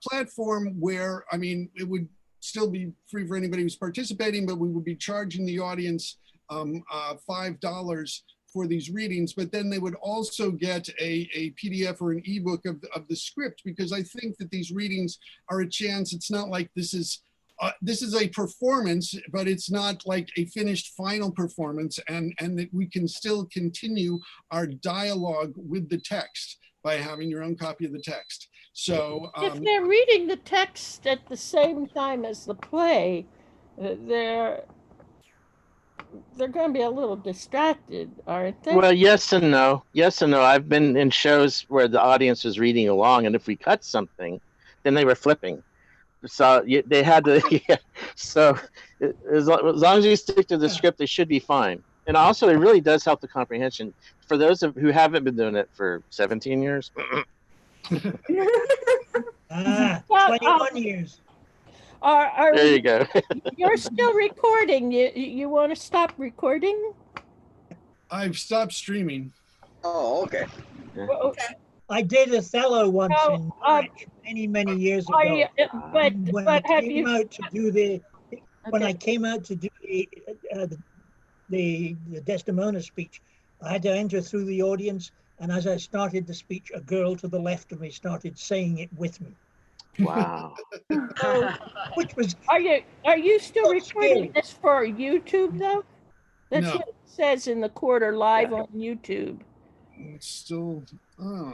platform where, I mean, it would still be free for anybody who's participating, but we would be charging the audience $5 for these readings, but then they would also get a PDF or an ebook of the script, because I think that these readings are a chance. It's not like this is a performance, but it's not like a finished final performance, and that we can still continue our dialogue with the text by having your own copy of the text. So if they're reading the text at the same time as the play, they're going to be a little distracted, aren't they? Well, yes and no. Yes and no. I've been in shows where the audience was reading along, and if we cut something, then they were flipping. So they had to. Yeah. So as long as you stick to the script, they should be fine. And also, it really does help the comprehension for those who haven't been doing it for 17 years. 21 years. There you go. You're still recording. You want to stop recording? I've stopped streaming. Oh, okay. Okay. I did Othello once in March, many years ago. But I have came you? out to do when I came out to do the Desdemona speech, I had to enter through the audience, and as I started the speech, a girl to the left of me started saying it with me. Wow. Which was Are you still recording scary. this for YouTube though? That's No. what it says in the quarter live on YouTube. It's still, oh.